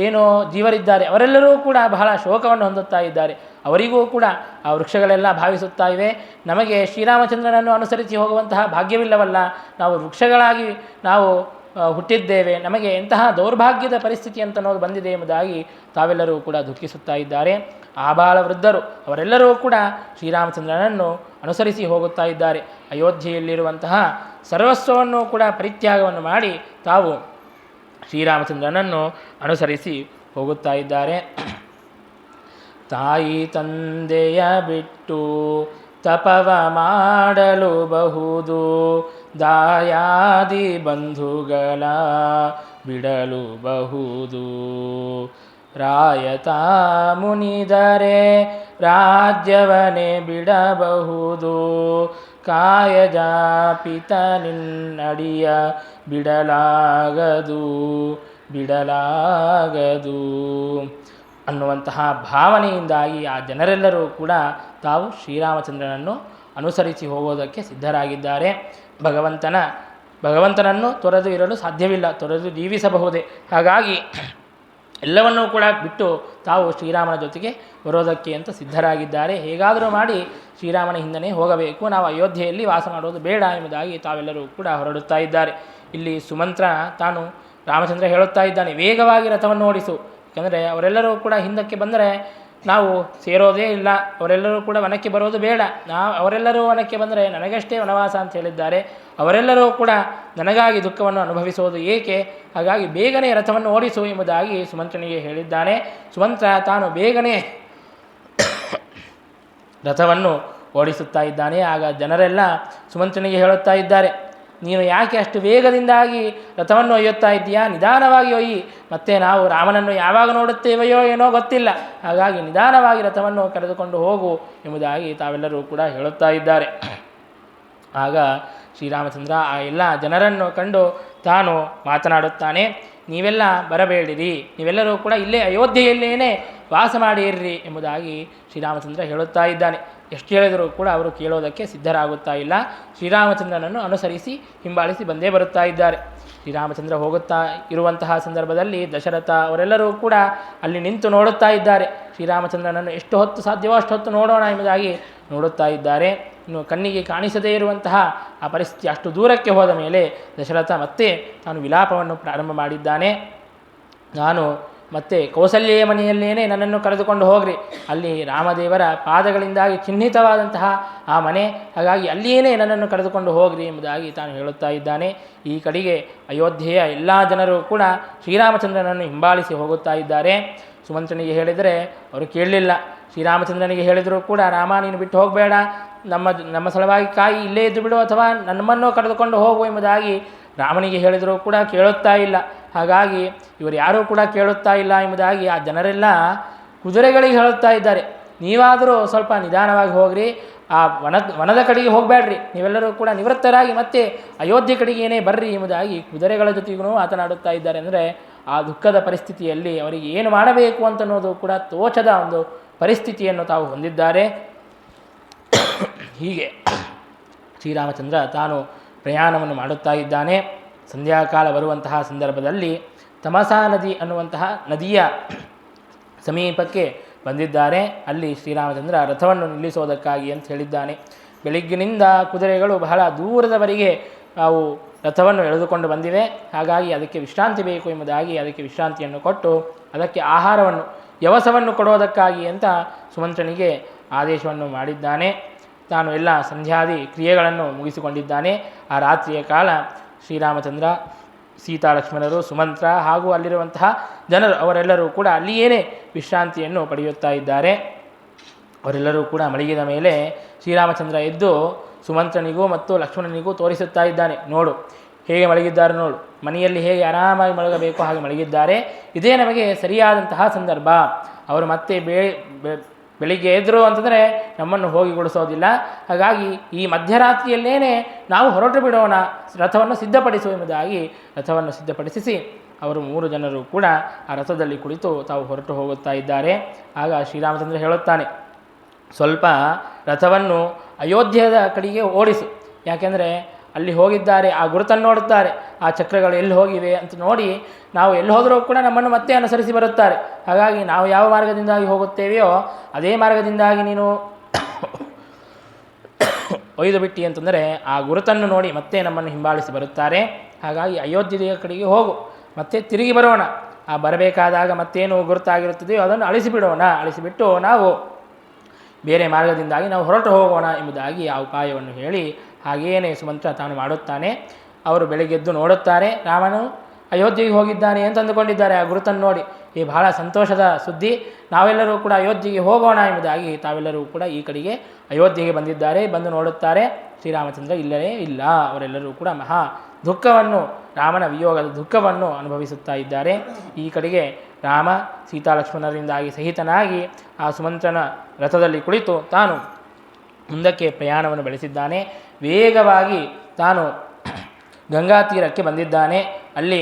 ಏನೋ ಜೀವರಿದ್ದಾರೆ ಅವರೆಲ್ಲರೂ ಕೂಡ ಬಹಳ ಶೋಕವನ್ನು ಹೊಂದುತ್ತಾ ಇದ್ದಾರೆ. ಅವರಿಗೂ ಕೂಡ ಆ ವೃಕ್ಷಗಳೆಲ್ಲ ಭಾವಿಸುತ್ತಾ ಇವೆ, ನಮಗೆ ಶ್ರೀರಾಮಚಂದ್ರನನ್ನು ಅನುಸರಿಸಿ ಹೋಗುವಂತಹ ಭಾಗ್ಯವಿಲ್ಲವಲ್ಲ, ನಾವು ವೃಕ್ಷಗಳಾಗಿ ನಾವು ಹುಟ್ಟಿದ್ದೇವೆ, ನಮಗೆ ಎಂತಹ ದೌರ್ಭಾಗ್ಯದ ಪರಿಸ್ಥಿತಿ ಅಂತ ಅನ್ನೋದು ಬಂದಿದೆ ಎಂಬುದಾಗಿ ತಾವೆಲ್ಲರೂ ಕೂಡ ದುಃಖಿಸುತ್ತಾ ಇದ್ದಾರೆ. ಆಬಾಲ ವೃದ್ಧರು ಅವರೆಲ್ಲರೂ ಕೂಡ ಶ್ರೀರಾಮಚಂದ್ರನನ್ನು ಅನುಸರಿಸಿ ಹೋಗುತ್ತಾ ಇದ್ದಾರೆ. ಅಯೋಧ್ಯೆಯಲ್ಲಿರುವಂತಹ ಸರ್ವಸ್ವವನ್ನು ಕೂಡ ಪರಿತ್ಯಾಗವನ್ನು ಮಾಡಿ ತಾವು ಶ್ರೀರಾಮಚಂದ್ರನನ್ನು ಅನುಸರಿಸಿ ಹೋಗುತ್ತಾ ಇದ್ದಾರೆ. ತಾಯಿ ತಂದೆಯ ಬಿಟ್ಟು ತಪವ ಮಾಡಲು ಬಹುದು, ದಾಯಾದಿ ಬಂಧುಗಳ ಬಿಡಲು ಬಹುದು. ರಾಯತ ಮುನಿದರೆ ರಾಜ್ಯವನೇ ಬಿಡಬಹುದು, ಕಾಯಜಾಪಿತ ನಿನ್ನಡಿಯ ಬಿಡಲಾಗದು ಅನ್ನುವಂತಹ ಭಾವನೆಯಿಂದಾಗಿ ಆ ಜನರೆಲ್ಲರೂ ಕೂಡ ತಾವು ಶ್ರೀರಾಮಚಂದ್ರನನ್ನು ಅನುಸರಿಸಿ ಹೋಗೋದಕ್ಕೆ ಸಿದ್ಧರಾಗಿದ್ದಾರೆ. ಭಗವಂತನನ್ನು ತೊರೆದು ಇರಲು ಸಾಧ್ಯವಿಲ್ಲ, ತೊರೆದು ಜೀವಿಸಬಹುದೇ. ಹಾಗಾಗಿ ಎಲ್ಲವನ್ನೂ ಕೂಡ ಬಿಟ್ಟು ತಾವು ಶ್ರೀರಾಮನ ಜೊತೆಗೆ ಬರೋದಕ್ಕೆ ಅಂತ ಸಿದ್ಧರಾಗಿದ್ದಾರೆ. ಹೇಗಾದರೂ ಮಾಡಿ ಶ್ರೀರಾಮನ ಹಿಂದನೇ ಹೋಗಬೇಕು, ನಾವು ಅಯೋಧ್ಯೆಯಲ್ಲಿ ವಾಸ ಮಾಡೋದು ಬೇಡ ಎಂಬುದಾಗಿ ತಾವೆಲ್ಲರೂ ಕೂಡ ಹೊರಡುತ್ತಾ ಇದ್ದಾರೆ. ಇಲ್ಲಿ ಸುಮಂತ್ರ ತಾನು ರಾಮಚಂದ್ರ ಹೇಳುತ್ತಾ ಇದ್ದಾನೆ, ವೇಗವಾಗಿ ರಥವನ್ನು ಓಡಿಸು, ಯಾಕಂದರೆ ಅವರೆಲ್ಲರೂ ಕೂಡ ಹಿಂದಕ್ಕೆ ಬಂದರೆ ನಾವು ಸೇರೋದೇ ಇಲ್ಲ, ಅವರೆಲ್ಲರೂ ಕೂಡ ವನಕ್ಕೆ ಬರೋದು ಬೇಡ, ಅವರೆಲ್ಲರೂ ವನಕ್ಕೆ ಬಂದರೆ ನನಗಷ್ಟೇ ವನವಾಸ ಅಂತ ಹೇಳಿದ್ದಾರೆ, ಅವರೆಲ್ಲರೂ ಕೂಡ ನನಗಾಗಿ ದುಃಖವನ್ನು ಅನುಭವಿಸೋದು ಏಕೆ, ಹಾಗಾಗಿ ಬೇಗನೆ ರಥವನ್ನು ಓಡಿಸು ಎಂಬುದಾಗಿ ಸುಮಂತ್ರನಿಗೆ ಹೇಳಿದ್ದಾನೆ. ಸುಮಂತ್ರ ತಾನು ಬೇಗನೆ ರಥವನ್ನು ಓಡಿಸುತ್ತಾ ಇದ್ದಾನೆ. ಆಗ ಜನರೆಲ್ಲ ಸುಮಂತ್ರನಿಗೆ ಹೇಳುತ್ತಾ ಇದ್ದಾರೆ, ನೀನು ಯಾಕೆ ಅಷ್ಟು ವೇಗದಿಂದಾಗಿ ರಥವನ್ನು ಒಯ್ಯುತ್ತಾ ಇದ್ದೀಯಾ, ನಿಧಾನವಾಗಿ ಒಯ್ಯಿ, ಮತ್ತೆ ನಾವು ರಾಮನನ್ನು ಯಾವಾಗ ನೋಡುತ್ತೇವೆಯೋ ಏನೋ ಗೊತ್ತಿಲ್ಲ, ಹಾಗಾಗಿ ನಿಧಾನವಾಗಿ ರಥವನ್ನು ಕರೆದುಕೊಂಡು ಹೋಗು ಎಂಬುದಾಗಿ ತಾವೆಲ್ಲರೂ ಕೂಡ ಹೇಳುತ್ತಾ ಇದ್ದಾರೆ. ಆಗ ಶ್ರೀರಾಮಚಂದ್ರ ಆ ಎಲ್ಲ ಜನರನ್ನು ಕಂಡು ತಾನು ಮಾತನಾಡುತ್ತಾನೆ, ನೀವೆಲ್ಲ ಬರಬೇಡಿರಿ, ನೀವೆಲ್ಲರೂ ಕೂಡ ಇಲ್ಲೇ ಅಯೋಧ್ಯೆಯಲ್ಲೇನೇ ವಾಸ ಮಾಡಿರ್ರಿ ಎಂಬುದಾಗಿ ಶ್ರೀರಾಮಚಂದ್ರ ಹೇಳುತ್ತಾ ಇದ್ದಾನೆ. ಎಷ್ಟು ಹೇಳಿದರೂ ಕೂಡ ಅವರು ಕೇಳೋದಕ್ಕೆ ಸಿದ್ಧರಾಗುತ್ತಾ ಇಲ್ಲ. ಶ್ರೀರಾಮಚಂದ್ರನನ್ನು ಅನುಸರಿಸಿ ಹಿಂಬಾಲಿಸಿ ಬಂದೇ ಬರುತ್ತಾ ಇದ್ದಾರೆ. ಶ್ರೀರಾಮಚಂದ್ರ ಹೋಗುತ್ತಾ ಇರುವಂತಹ ಸಂದರ್ಭದಲ್ಲಿ ದಶರಥ ಅವರೆಲ್ಲರೂ ಕೂಡ ಅಲ್ಲಿ ನಿಂತು ನೋಡುತ್ತಾ ಇದ್ದಾರೆ. ಶ್ರೀರಾಮಚಂದ್ರನನ್ನು ಎಷ್ಟು ಹೊತ್ತು ಸಾಧ್ಯವೋ ಅಷ್ಟು ಹೊತ್ತು ನೋಡೋಣ ಎಂಬುದಾಗಿ ನೋಡುತ್ತಾ ಇದ್ದಾರೆ. ಇನ್ನು ಕಣ್ಣಿಗೆ ಕಾಣಿಸದೇ ಇರುವಂತಹ ಆ ಪರಿಸ್ಥಿತಿ ಅಷ್ಟು ದೂರಕ್ಕೆ ಹೋದ ಮೇಲೆ ದಶರಥ ಮತ್ತೆ ತಾನು ವಿಲಾಪವನ್ನು ಪ್ರಾರಂಭ ಮಾಡಿದ್ದಾನೆ. ನಾನು ಮತ್ತು ಕೌಸಲ್ಯೆಯ ಮನೆಯಲ್ಲೇನೆ ನನ್ನನ್ನು ಕರೆದುಕೊಂಡು ಹೋಗ್ರಿ, ಅಲ್ಲಿ ರಾಮದೇವರ ಪಾದಗಳಿಂದಾಗಿ ಚಿಹ್ನಿತವಾದಂತಹ ಆ ಮನೆ, ಹಾಗಾಗಿ ಅಲ್ಲಿಯೇ ನನ್ನನ್ನು ಕರೆದುಕೊಂಡು ಹೋಗ್ರಿ ಎಂಬುದಾಗಿ ತಾನು ಹೇಳುತ್ತಾ ಇದ್ದಾನೆ. ಈ ಕಡೆಗೆ ಅಯೋಧ್ಯೆಯ ಎಲ್ಲ ಜನರು ಕೂಡ ಶ್ರೀರಾಮಚಂದ್ರನನ್ನು ಹಿಂಬಾಲಿಸಿ ಹೋಗುತ್ತಾ ಇದ್ದಾರೆ. ಸುಮಂತ್ರನಿಗೆ ಹೇಳಿದರೆ ಅವರು ಕೇಳಲಿಲ್ಲ. ಶ್ರೀರಾಮಚಂದ್ರನಿಗೆ ಹೇಳಿದರೂ ಕೂಡ, ರಾಮ ನೀನು ಬಿಟ್ಟು ಹೋಗಬೇಡ, ನಮ್ಮ ಸಲುವಾಗಿ ಕಾಯಿ ಇಲ್ಲೇ ಇದ್ದು ಬಿಡು, ಅಥವಾ ನಮ್ಮನ್ನು ಕರೆದುಕೊಂಡು ಹೋಗು ಎಂಬುದಾಗಿ ರಾಮನಿಗೆ ಹೇಳಿದರೂ ಕೂಡ ಕೇಳುತ್ತಾ ಇಲ್ಲ. ಹಾಗಾಗಿ ಇವರು ಯಾರೂ ಕೂಡ ಕೇಳುತ್ತಾ ಇಲ್ಲ ಎಂಬುದಾಗಿ ಆ ಜನರೆಲ್ಲ ಕುದುರೆಗಳಿಗೆ ಹೇಳುತ್ತಾ ಇದ್ದಾರೆ, ನೀವಾದರೂ ಸ್ವಲ್ಪ ನಿಧಾನವಾಗಿ ಹೋಗ್ರಿ, ಆ ವನದ ಕಡೆಗೆ ಹೋಗಬೇಡ್ರಿ, ನೀವೆಲ್ಲರೂ ಕೂಡ ನಿವೃತ್ತರಾಗಿ ಮತ್ತೆ ಅಯೋಧ್ಯೆ ಕಡೆಗೇನೇ ಬರ್ರಿ ಎಂಬುದಾಗಿ ಕುದುರೆಗಳ ಜೊತೆಗೂ ಮಾತನಾಡುತ್ತಾ ಇದ್ದಾರೆ. ಅಂದರೆ ಆ ದುಃಖದ ಪರಿಸ್ಥಿತಿಯಲ್ಲಿ ಅವರಿಗೆ ಏನು ಮಾಡಬೇಕು ಅಂತನ್ನೋದು ಕೂಡ ತೋಚದ ಒಂದು ಪರಿಸ್ಥಿತಿಯನ್ನು ತಾವು ಹೊಂದಿದ್ದಾರೆ. ಹೀಗೆ ಶ್ರೀರಾಮಚಂದ್ರ ತಾನು ಪ್ರಯಾಣವನ್ನು ಮಾಡುತ್ತಾ ಇದ್ದಾನೆ. ಸಂಧ್ಯಾಕಾಲ ಬರುವಂತಹ ಸಂದರ್ಭದಲ್ಲಿ ತಮಸಾ ನದಿ ಅನ್ನುವಂತಹ ನದಿಯ ಸಮೀಪಕ್ಕೆ ಬಂದಿದ್ದಾರೆ. ಅಲ್ಲಿ ಶ್ರೀರಾಮಚಂದ್ರ ರಥವನ್ನು ನಿಲ್ಲಿಸೋದಕ್ಕಾಗಿ ಅಂತ ಹೇಳಿದ್ದಾನೆ. ಬೆಳಗ್ಗಿನಿಂದ ಕುದುರೆಗಳು ಬಹಳ ದೂರದವರೆಗೆ ಅವು ರಥವನ್ನು ಎಳೆದುಕೊಂಡು ಬಂದಿವೆ, ಹಾಗಾಗಿ ಅದಕ್ಕೆ ವಿಶ್ರಾಂತಿ ಬೇಕು ಎಂಬುದಾಗಿ ಅದಕ್ಕೆ ವಿಶ್ರಾಂತಿಯನ್ನು ಕೊಟ್ಟು ಅದಕ್ಕೆ ಆಹಾರವನ್ನು ಯವಸವನ್ನು ಕೊಡೋದಕ್ಕಾಗಿ ಅಂತ ಸುಮಂತ್ರನಿಗೆ ಆದೇಶವನ್ನು ಮಾಡಿದ್ದಾನೆ. ತಾನು ಎಲ್ಲ ಸಂಧ್ಯಾದಿ ಕ್ರಿಯೆಗಳನ್ನು ಮುಗಿಸಿಕೊಂಡಿದ್ದಾನೆ. ಆ ರಾತ್ರಿಯ ಕಾಲ ಶ್ರೀರಾಮಚಂದ್ರ, ಸೀತಾಲಕ್ಷ್ಮಣರು, ಸುಮಂತ್ರ ಹಾಗೂ ಅಲ್ಲಿರುವಂತಹ ಜನರು ಅವರೆಲ್ಲರೂ ಕೂಡ ಅಲ್ಲಿಯೇ ವಿಶ್ರಾಂತಿಯನ್ನು ಪಡೆಯುತ್ತಾ ಇದ್ದಾರೆ. ಅವರೆಲ್ಲರೂ ಕೂಡ ಮಲಗಿದ ಮೇಲೆ ಶ್ರೀರಾಮಚಂದ್ರ ಎದ್ದು ಸುಮಂತ್ರನಿಗೂ ಮತ್ತು ಲಕ್ಷ್ಮಣನಿಗೂ ತೋರಿಸುತ್ತಾ ಇದ್ದಾನೆ, ನೋಡು ಹೇಗೆ ಮಲಗಿದ್ದಾರೆ, ನೋಡು ಮನೆಯಲ್ಲಿ ಹೇಗೆ ಆರಾಮಾಗಿ ಮಲಗಬೇಕು ಹಾಗೆ ಮಲಗಿದ್ದಾರೆ, ಇದೇ ನಮಗೆ ಸರಿಯಾದಂತಹ ಸಂದರ್ಭ. ಅವರು ಮತ್ತೆ ಬೆಳಿಗ್ಗೆ ಎದ್ರು ಅಂತಂದರೆ ನಮ್ಮನ್ನು ಹೋಗಿ ಗುಡಿಸೋದಿಲ್ಲ, ಹಾಗಾಗಿ ಈ ಮಧ್ಯರಾತ್ರಿಯಲ್ಲೇನೆ ನಾವು ಹೊರಟು ಬಿಡೋಣ, ರಥವನ್ನು ಸಿದ್ಧಪಡಿಸು ಎಂಬುದಾಗಿ ರಥವನ್ನು ಸಿದ್ಧಪಡಿಸಿ ಅವರು 3 ಜನರು ಕೂಡ ಆ ರಥದಲ್ಲಿ ಕುಳಿತು ತಾವು ಹೊರಟು ಹೋಗುತ್ತಾ ಇದ್ದಾರೆ. ಆಗ ಶ್ರೀರಾಮಚಂದ್ರ ಹೇಳುತ್ತಾನೆ, ಸ್ವಲ್ಪ ರಥವನ್ನು ಅಯೋಧ್ಯೆಯ ಕಡೆಗೆ ಓಡಿಸು, ಯಾಕೆಂದರೆ ಅಲ್ಲಿ ಹೋಗಿದ್ದಾರೆ, ಆ ಗುರುತನ್ನು ನೋಡುತ್ತಾರೆ, ಆ ಚಕ್ರಗಳು ಎಲ್ಲಿ ಹೋಗಿವೆ ಅಂತ ನೋಡಿ ನಾವು ಎಲ್ಲಿ ಹೋದರೂ ಕೂಡ ನಮ್ಮನ್ನು ಮತ್ತೆ ಅನುಸರಿಸಿ ಬರುತ್ತಾರೆ, ಹಾಗಾಗಿ ನಾವು ಯಾವ ಮಾರ್ಗದಿಂದಾಗಿ ಹೋಗುತ್ತೇವೆಯೋ ಅದೇ ಮಾರ್ಗದಿಂದಾಗಿ ನೀನು ಒಯ್ದು ಬಿಟ್ಟಿ ಅಂತಂದರೆ ಆ ಗುರುತನ್ನು ನೋಡಿ ಮತ್ತೆ ನಮ್ಮನ್ನು ಹಿಂಬಾಲಿಸಿ ಬರುತ್ತಾರೆ, ಹಾಗಾಗಿ ಅಯೋಧ್ಯೆಯ ಕಡೆಗೆ ಹೋಗು, ಮತ್ತೆ ತಿರುಗಿ ಬರೋಣ, ಬರಬೇಕಾದಾಗ ಮತ್ತೇನು ಗುರುತಾಗಿರುತ್ತದೆಯೋ ಅದನ್ನು ಅಳಿಸಿಬಿಡೋಣ, ಅಳಿಸಿಬಿಟ್ಟು ನಾವು ಬೇರೆ ಮಾರ್ಗದಿಂದಾಗಿ ನಾವು ಹೊರಟು ಹೋಗೋಣ ಎಂಬುದಾಗಿ ಆ ಉಪಾಯವನ್ನು ಹೇಳಿ ಹಾಗೇನೇ ಸುಮಂತ್ರ ತಾನು ಮಾಡುತ್ತಾನೆ. ಅವರು ಬೆಳಗ್ಗೆದ್ದು ನೋಡುತ್ತಾರೆ, ರಾಮನು ಅಯೋಧ್ಯೆಗೆ ಹೋಗಿದ್ದಾನೆ ಅಂತ ಅಂದುಕೊಂಡಿದ್ದಾರೆ. ಆ ಗುರುತನ್ನು ನೋಡಿ ಈ ಬಹಳ ಸಂತೋಷದ ಸುದ್ದಿ, ನಾವೆಲ್ಲರೂ ಕೂಡ ಅಯೋಧ್ಯೆಗೆ ಹೋಗೋಣ ಎಂಬುದಾಗಿ ತಾವೆಲ್ಲರೂ ಕೂಡ ಈ ಕಡೆಗೆ ಅಯೋಧ್ಯೆಗೆ ಬಂದಿದ್ದಾರೆ. ಬಂದು ನೋಡುತ್ತಾರೆ, ಶ್ರೀರಾಮಚಂದ್ರ ಇಲ್ಲವೇ ಇಲ್ಲ. ಅವರೆಲ್ಲರೂ ಕೂಡ ಮಹಾ ದುಃಖವನ್ನು, ರಾಮನ ವಿಯೋಗದ ದುಃಖವನ್ನು ಅನುಭವಿಸುತ್ತಾ ಇದ್ದಾರೆ. ಈ ಕಡೆಗೆ ರಾಮ ಸೀತಾಲಕ್ಷ್ಮಣರಿಂದಾಗಿ ಸಹಿತನಾಗಿ ಆ ಸುಮಂತ್ರನ ರಥದಲ್ಲಿ ಕುಳಿತು ತಾನು ಮುಂದಕ್ಕೆ ಪ್ರಯಾಣವನ್ನು ಬೆಳೆಸಿದ್ದಾನೆ. ವೇಗವಾಗಿ ತಾನು ಗಂಗಾ ತೀರಕ್ಕೆ ಬಂದಿದ್ದಾನೆ. ಅಲ್ಲಿ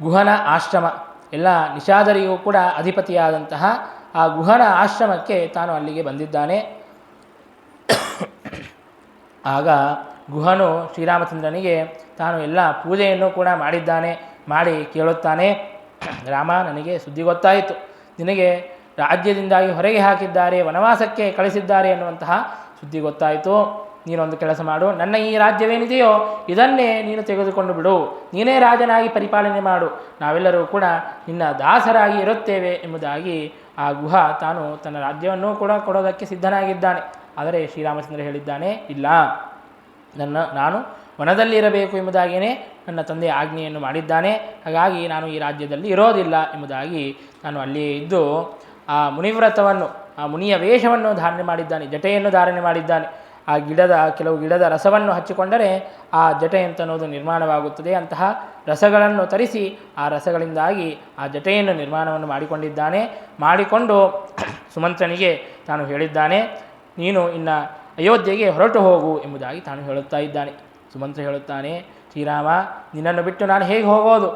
ಗುಹನ ಆಶ್ರಮ, ಎಲ್ಲ ನಿಷಾದರಿಗೂ ಕೂಡ ಅಧಿಪತಿಯಾದಂತಹ ಆ ಗುಹನ ಆಶ್ರಮಕ್ಕೆ ತಾನು ಅಲ್ಲಿಗೆ ಬಂದಿದ್ದಾನೆ. ಆಗ ಗುಹನು ಶ್ರೀರಾಮಚಂದ್ರನಿಗೆ ತಾನು ಎಲ್ಲ ಪೂಜೆಯನ್ನು ಕೂಡ ಮಾಡಿದ್ದಾನೆ. ಮಾಡಿ ಕೇಳುತ್ತಾನೆ, ರಾಮ, ನನಗೆ ಸುದ್ದಿ ಗೊತ್ತಾಯಿತು, ನಿನಗೆ ರಾಜ್ಯದಿಂದಾಗಿ ಹೊರಗೆ ಹಾಕಿದ್ದಾರೆ, ವನವಾಸಕ್ಕೆ ಕಳಿಸಿದ್ದಾರೆ ಎನ್ನುವಂತಹ ಸುದ್ದಿ ಗೊತ್ತಾಯಿತು. ನೀನೊಂದು ಕೆಲಸ ಮಾಡು, ನನ್ನ ಈ ರಾಜ್ಯವೇನಿದೆಯೋ ಇದನ್ನೇ ನೀನು ತೆಗೆದುಕೊಂಡು ಬಿಡು, ನೀನೇ ರಾಜನಾಗಿ ಪರಿಪಾಲನೆ ಮಾಡು, ನಾವೆಲ್ಲರೂ ಕೂಡ ನಿನ್ನ ದಾಸರಾಗಿ ಇರುತ್ತೇವೆ ಎಂಬುದಾಗಿ ಆ ಗುಹ ತಾನು ತನ್ನ ರಾಜ್ಯವನ್ನು ಕೂಡ ಕೊಡೋದಕ್ಕೆ ಸಿದ್ಧನಾಗಿದ್ದಾನೆ. ಆದರೆ ಶ್ರೀರಾಮಚಂದ್ರ ಹೇಳಿದ್ದಾನೆ, ಇಲ್ಲ, ನಾನು ವನದಲ್ಲಿರಬೇಕು ಎಂಬುದಾಗಿಯೇ ನನ್ನ ತಂದೆ ಆಜ್ಞೆಯನ್ನು ಮಾಡಿದ್ದಾನೆ, ಹಾಗಾಗಿ ನಾನು ಈ ರಾಜ್ಯದಲ್ಲಿ ಇರೋದಿಲ್ಲ ಎಂಬುದಾಗಿ ನಾನು ಅಲ್ಲಿಯೇ ಇದ್ದು ಆ ಮುನಿವ್ರತವನ್ನು, ಆ ಮುನಿಯ ವೇಷವನ್ನು ಧಾರಣೆ ಮಾಡಿದ್ದಾನೆ, ಜಟೆಯನ್ನು ಧಾರಣೆ ಮಾಡಿದ್ದಾನೆ. ಆ ಕೆಲವು ಗಿಡದ ರಸವನ್ನು ಹಚ್ಚಿಕೊಂಡರೆ ಆ ಜಟೆ ಅಂತನ್ನೋದು ನಿರ್ಮಾಣವಾಗುತ್ತದೆ. ಅಂತಹ ರಸಗಳನ್ನು ತರಿಸಿ ಆ ರಸಗಳಿಂದಾಗಿ ಆ ಜಟೆಯನ್ನು ನಿರ್ಮಾಣವನ್ನು ಮಾಡಿಕೊಂಡಿದ್ದಾನೆ. ಮಾಡಿಕೊಂಡು ಸುಮಂತ್ರನಿಗೆ ತಾನು ಹೇಳಿದ್ದಾನೆ, ನೀನು ಇನ್ನು ಅಯೋಧ್ಯೆಗೆ ಹೊರಟು ಹೋಗು ಎಂಬುದಾಗಿ ತಾನು ಹೇಳುತ್ತಾ ಇದ್ದಾನೆ. ಸುಮಂತ್ರ ಹೇಳುತ್ತಾನೆ, ಶ್ರೀರಾಮ, ನಿನ್ನನ್ನು ಬಿಟ್ಟು ನಾನು ಹೇಗೆ ಹೋಗೋದು?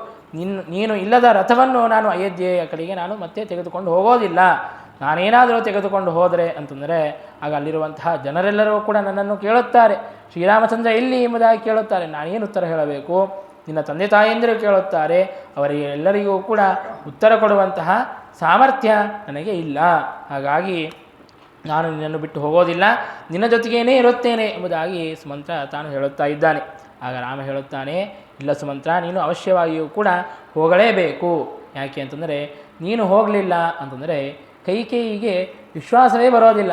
ನೀನು ಇಲ್ಲದ ರಥವನ್ನು ನಾನು ಅಯೋಧ್ಯೆಯ ಕಡೆಗೆ ನಾನು ಮತ್ತೆ ತೆಗೆದುಕೊಂಡು ಹೋಗೋದಿಲ್ಲ. ನಾನೇನಾದರೂ ತೆಗೆದುಕೊಂಡು ಹೋದರೆ ಅಂತಂದರೆ ಆಗ ಅಲ್ಲಿರುವಂತಹ ಜನರೆಲ್ಲರೂ ಕೂಡ ನನ್ನನ್ನು ಕೇಳುತ್ತಾರೆ, ಶ್ರೀರಾಮಚಂದ್ರ ಎಲ್ಲಿ ಎಂಬುದಾಗಿ ಕೇಳುತ್ತಾರೆ. ನಾನೇನು ಉತ್ತರ ಹೇಳಬೇಕು? ನಿನ್ನ ತಂದೆ ತಾಯಿಯಂದಿರು ಕೇಳುತ್ತಾರೆ, ಅವರಿಗೆ ಎಲ್ಲರಿಗೂ ಕೂಡ ಉತ್ತರ ಕೊಡುವಂತಹ ಸಾಮರ್ಥ್ಯ ನನಗೆ ಇಲ್ಲ. ಹಾಗಾಗಿ ನಾನು ನಿನ್ನನ್ನು ಬಿಟ್ಟು ಹೋಗೋದಿಲ್ಲ, ನಿನ್ನ ಜೊತೆಗೇನೇ ಇರುತ್ತೇನೆ ಎಂಬುದಾಗಿ ಸುಮಂತ್ರ ತಾನು ಹೇಳುತ್ತಾ ಇದ್ದಾನೆ. ಆಗ ರಾಮ ಹೇಳುತ್ತಾನೆ, ಇಲ್ಲ ಸುಮಂತ್ರ, ನೀನು ಅವಶ್ಯವಾಗಿಯೂ ಕೂಡ ಹೋಗಲೇಬೇಕು. ಯಾಕೆ ಅಂತಂದರೆ ನೀನು ಹೋಗಲಿಲ್ಲ ಅಂತಂದರೆ ಕೈಕೇಯಿಗೆ ವಿಶ್ವಾಸವೇ ಬರೋದಿಲ್ಲ.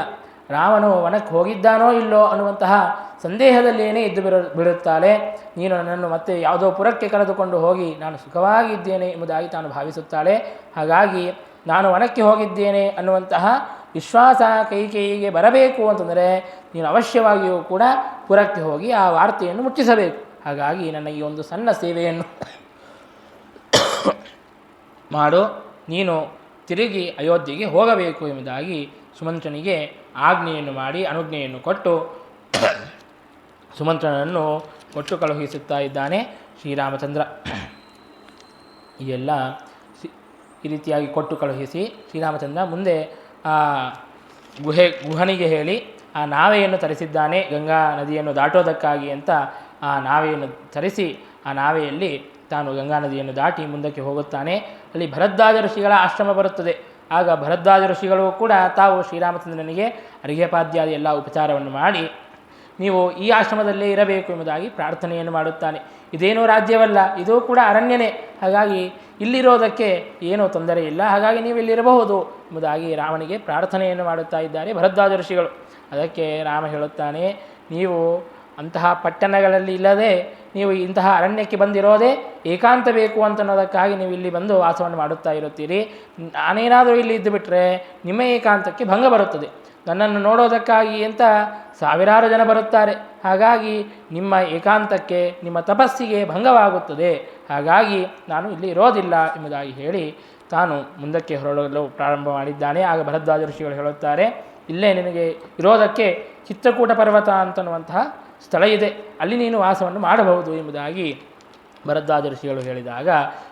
ರಾಮನು ವನಕ್ಕೆ ಹೋಗಿದ್ದಾನೋ ಇಲ್ಲೋ ಅನ್ನುವಂತಹ ಸಂದೇಹದಲ್ಲೇನೇ ಇದ್ದು ಬಿಡುತ್ತಾಳೆ. ನೀನು ನನ್ನನ್ನು ಮತ್ತೆ ಯಾವುದೋ ಪುರಕ್ಕೆ ಕರೆದುಕೊಂಡು ಹೋಗಿ ನಾನು ಸುಖವಾಗಿದ್ದೇನೆ ಎಂಬುದಾಗಿ ತಾನು ಭಾವಿಸುತ್ತಾಳೆ. ಹಾಗಾಗಿ ನಾನು ವನಕ್ಕೆ ಹೋಗಿದ್ದೇನೆ ಅನ್ನುವಂತಹ ವಿಶ್ವಾಸ ಕೈಕೇಯಿಗೆ ಬರಬೇಕು ಅಂತಂದರೆ ನೀನು ಅವಶ್ಯವಾಗಿಯೂ ಕೂಡ ಪುರಕ್ಕೆ ಹೋಗಿ ಆ ವಾರ್ತೆಯನ್ನು ಮುಟ್ಟಿಸಬೇಕು. ಹಾಗಾಗಿ ನನ್ನ ಈ ಒಂದು ಸಣ್ಣ ಸೇವೆಯನ್ನು ಮಾಡು, ನೀನು ತಿರುಗಿ ಅಯೋಧ್ಯೆಗೆ ಹೋಗಬೇಕು ಎಂಬುದಾಗಿ ಸುಮಂತ್ರನಿಗೆ ಆಜ್ಞೆಯನ್ನು ಮಾಡಿ ಅನುಜ್ಞೆಯನ್ನು ಕೊಟ್ಟು ಸುಮಂತ್ರನನ್ನು ಕೊಟ್ಟು ಕಳುಹಿಸುತ್ತಾ ಇದ್ದಾನೆ ಶ್ರೀರಾಮಚಂದ್ರ. ಈ ರೀತಿಯಾಗಿ ಕೊಟ್ಟು ಕಳುಹಿಸಿ ಶ್ರೀರಾಮಚಂದ್ರ ಮುಂದೆ ಆ ಗುಹನಿಗೆ ಹೇಳಿ ಆ ನಾವೆಯನ್ನು ತರಿಸಿದ್ದಾನೆ. ಗಂಗಾ ನದಿಯನ್ನು ದಾಟೋದಕ್ಕಾಗಿ ಅಂತ ಆ ನಾವೆಯನ್ನು ತರಿಸಿ ಆ ನಾವೆಯಲ್ಲಿ ತಾನು ಗಂಗಾ ನದಿಯನ್ನು ದಾಟಿ ಮುಂದಕ್ಕೆ ಹೋಗುತ್ತಾನೆ. ಅಲ್ಲಿ ಭರದ್ವಾಜ ಋಷಿಗಳ ಆಶ್ರಮ ಬರುತ್ತದೆ. ಆಗ ಭರದ್ವಾಜ ಋಷಿಗಳು ಕೂಡ ತಾವು ಶ್ರೀರಾಮಚಂದ್ರನಿಗೆ ಅರ್ಘ್ಯಪಾದ್ಯಾದಿ ಎಲ್ಲ ಉಪಚಾರವನ್ನು ಮಾಡಿ ನೀವು ಈ ಆಶ್ರಮದಲ್ಲೇ ಇರಬೇಕು ಎಂಬುದಾಗಿ ಪ್ರಾರ್ಥನೆಯನ್ನು ಮಾಡುತ್ತಾನೆ. ಇದೇನೂ ರಾಜ್ಯವಲ್ಲ, ಇದೂ ಕೂಡ ಅರಣ್ಯನೇ, ಹಾಗಾಗಿ ಇಲ್ಲಿರೋದಕ್ಕೆ ಏನೂ ತೊಂದರೆ ಇಲ್ಲ, ಹಾಗಾಗಿ ನೀವು ಇಲ್ಲಿರಬಹುದು ಎಂಬುದಾಗಿ ರಾಮನಿಗೆ ಪ್ರಾರ್ಥನೆಯನ್ನು ಮಾಡುತ್ತಾ ಇದ್ದಾರೆ ಭರದ್ವಾಜ ಋಷಿಗಳು. ಅದಕ್ಕೆ ರಾಮ ಹೇಳುತ್ತಾನೆ, ನೀವು ಅಂತಹ ಪಟ್ಟಣಗಳಲ್ಲಿ ಇಲ್ಲದೆ ನೀವು ಇಂತಹ ಅರಣ್ಯಕ್ಕೆ ಬಂದಿರೋದೇ ಏಕಾಂತ ಬೇಕು ಅಂತನ್ನೋದಕ್ಕಾಗಿ ನೀವು ಇಲ್ಲಿ ಬಂದು ವಾಸವನ್ನು ಮಾಡುತ್ತಾ ಇರುತ್ತೀರಿ. ನಾನೇನಾದರೂ ಇಲ್ಲಿ ಇದ್ದು ಬಿಟ್ಟರೆ ನಿಮ್ಮ ಏಕಾಂತಕ್ಕೆ ಭಂಗ ಬರುತ್ತದೆ. ನನ್ನನ್ನು ನೋಡೋದಕ್ಕಾಗಿ ಅಂತ ಸಾವಿರಾರು ಜನ ಬರುತ್ತಾರೆ, ಹಾಗಾಗಿ ನಿಮ್ಮ ಏಕಾಂತಕ್ಕೆ ನಿಮ್ಮ ತಪಸ್ಸಿಗೆ ಭಂಗವಾಗುತ್ತದೆ, ಹಾಗಾಗಿ ನಾನು ಇಲ್ಲಿ ಇರೋದಿಲ್ಲ ಎಂಬುದಾಗಿ ಹೇಳಿ ತಾನು ಮುಂದಕ್ಕೆ ಹೊರಡಲು ಪ್ರಾರಂಭ ಮಾಡಿದ್ದಾನೆ. ಆಗ ಭರದ್ವಾಜ ಋಷಿಗಳು ಹೇಳುತ್ತಾರೆ, ಇಲ್ಲೇ ನಿನಗೆ ಇರೋದಕ್ಕೆ ಚಿತ್ರಕೂಟ ಪರ್ವತ ಅಂತನ್ನುವಂತಹ ಸ್ಥಳ ಇದೆ, ಅಲ್ಲಿ ನೀನು ವಾಸವನ್ನು ಮಾಡಬಹುದು ಎಂಬುದಾಗಿ ಭರದ್ವಾಜ ಋಷಿಗಳು ಹೇಳಿದಾಗ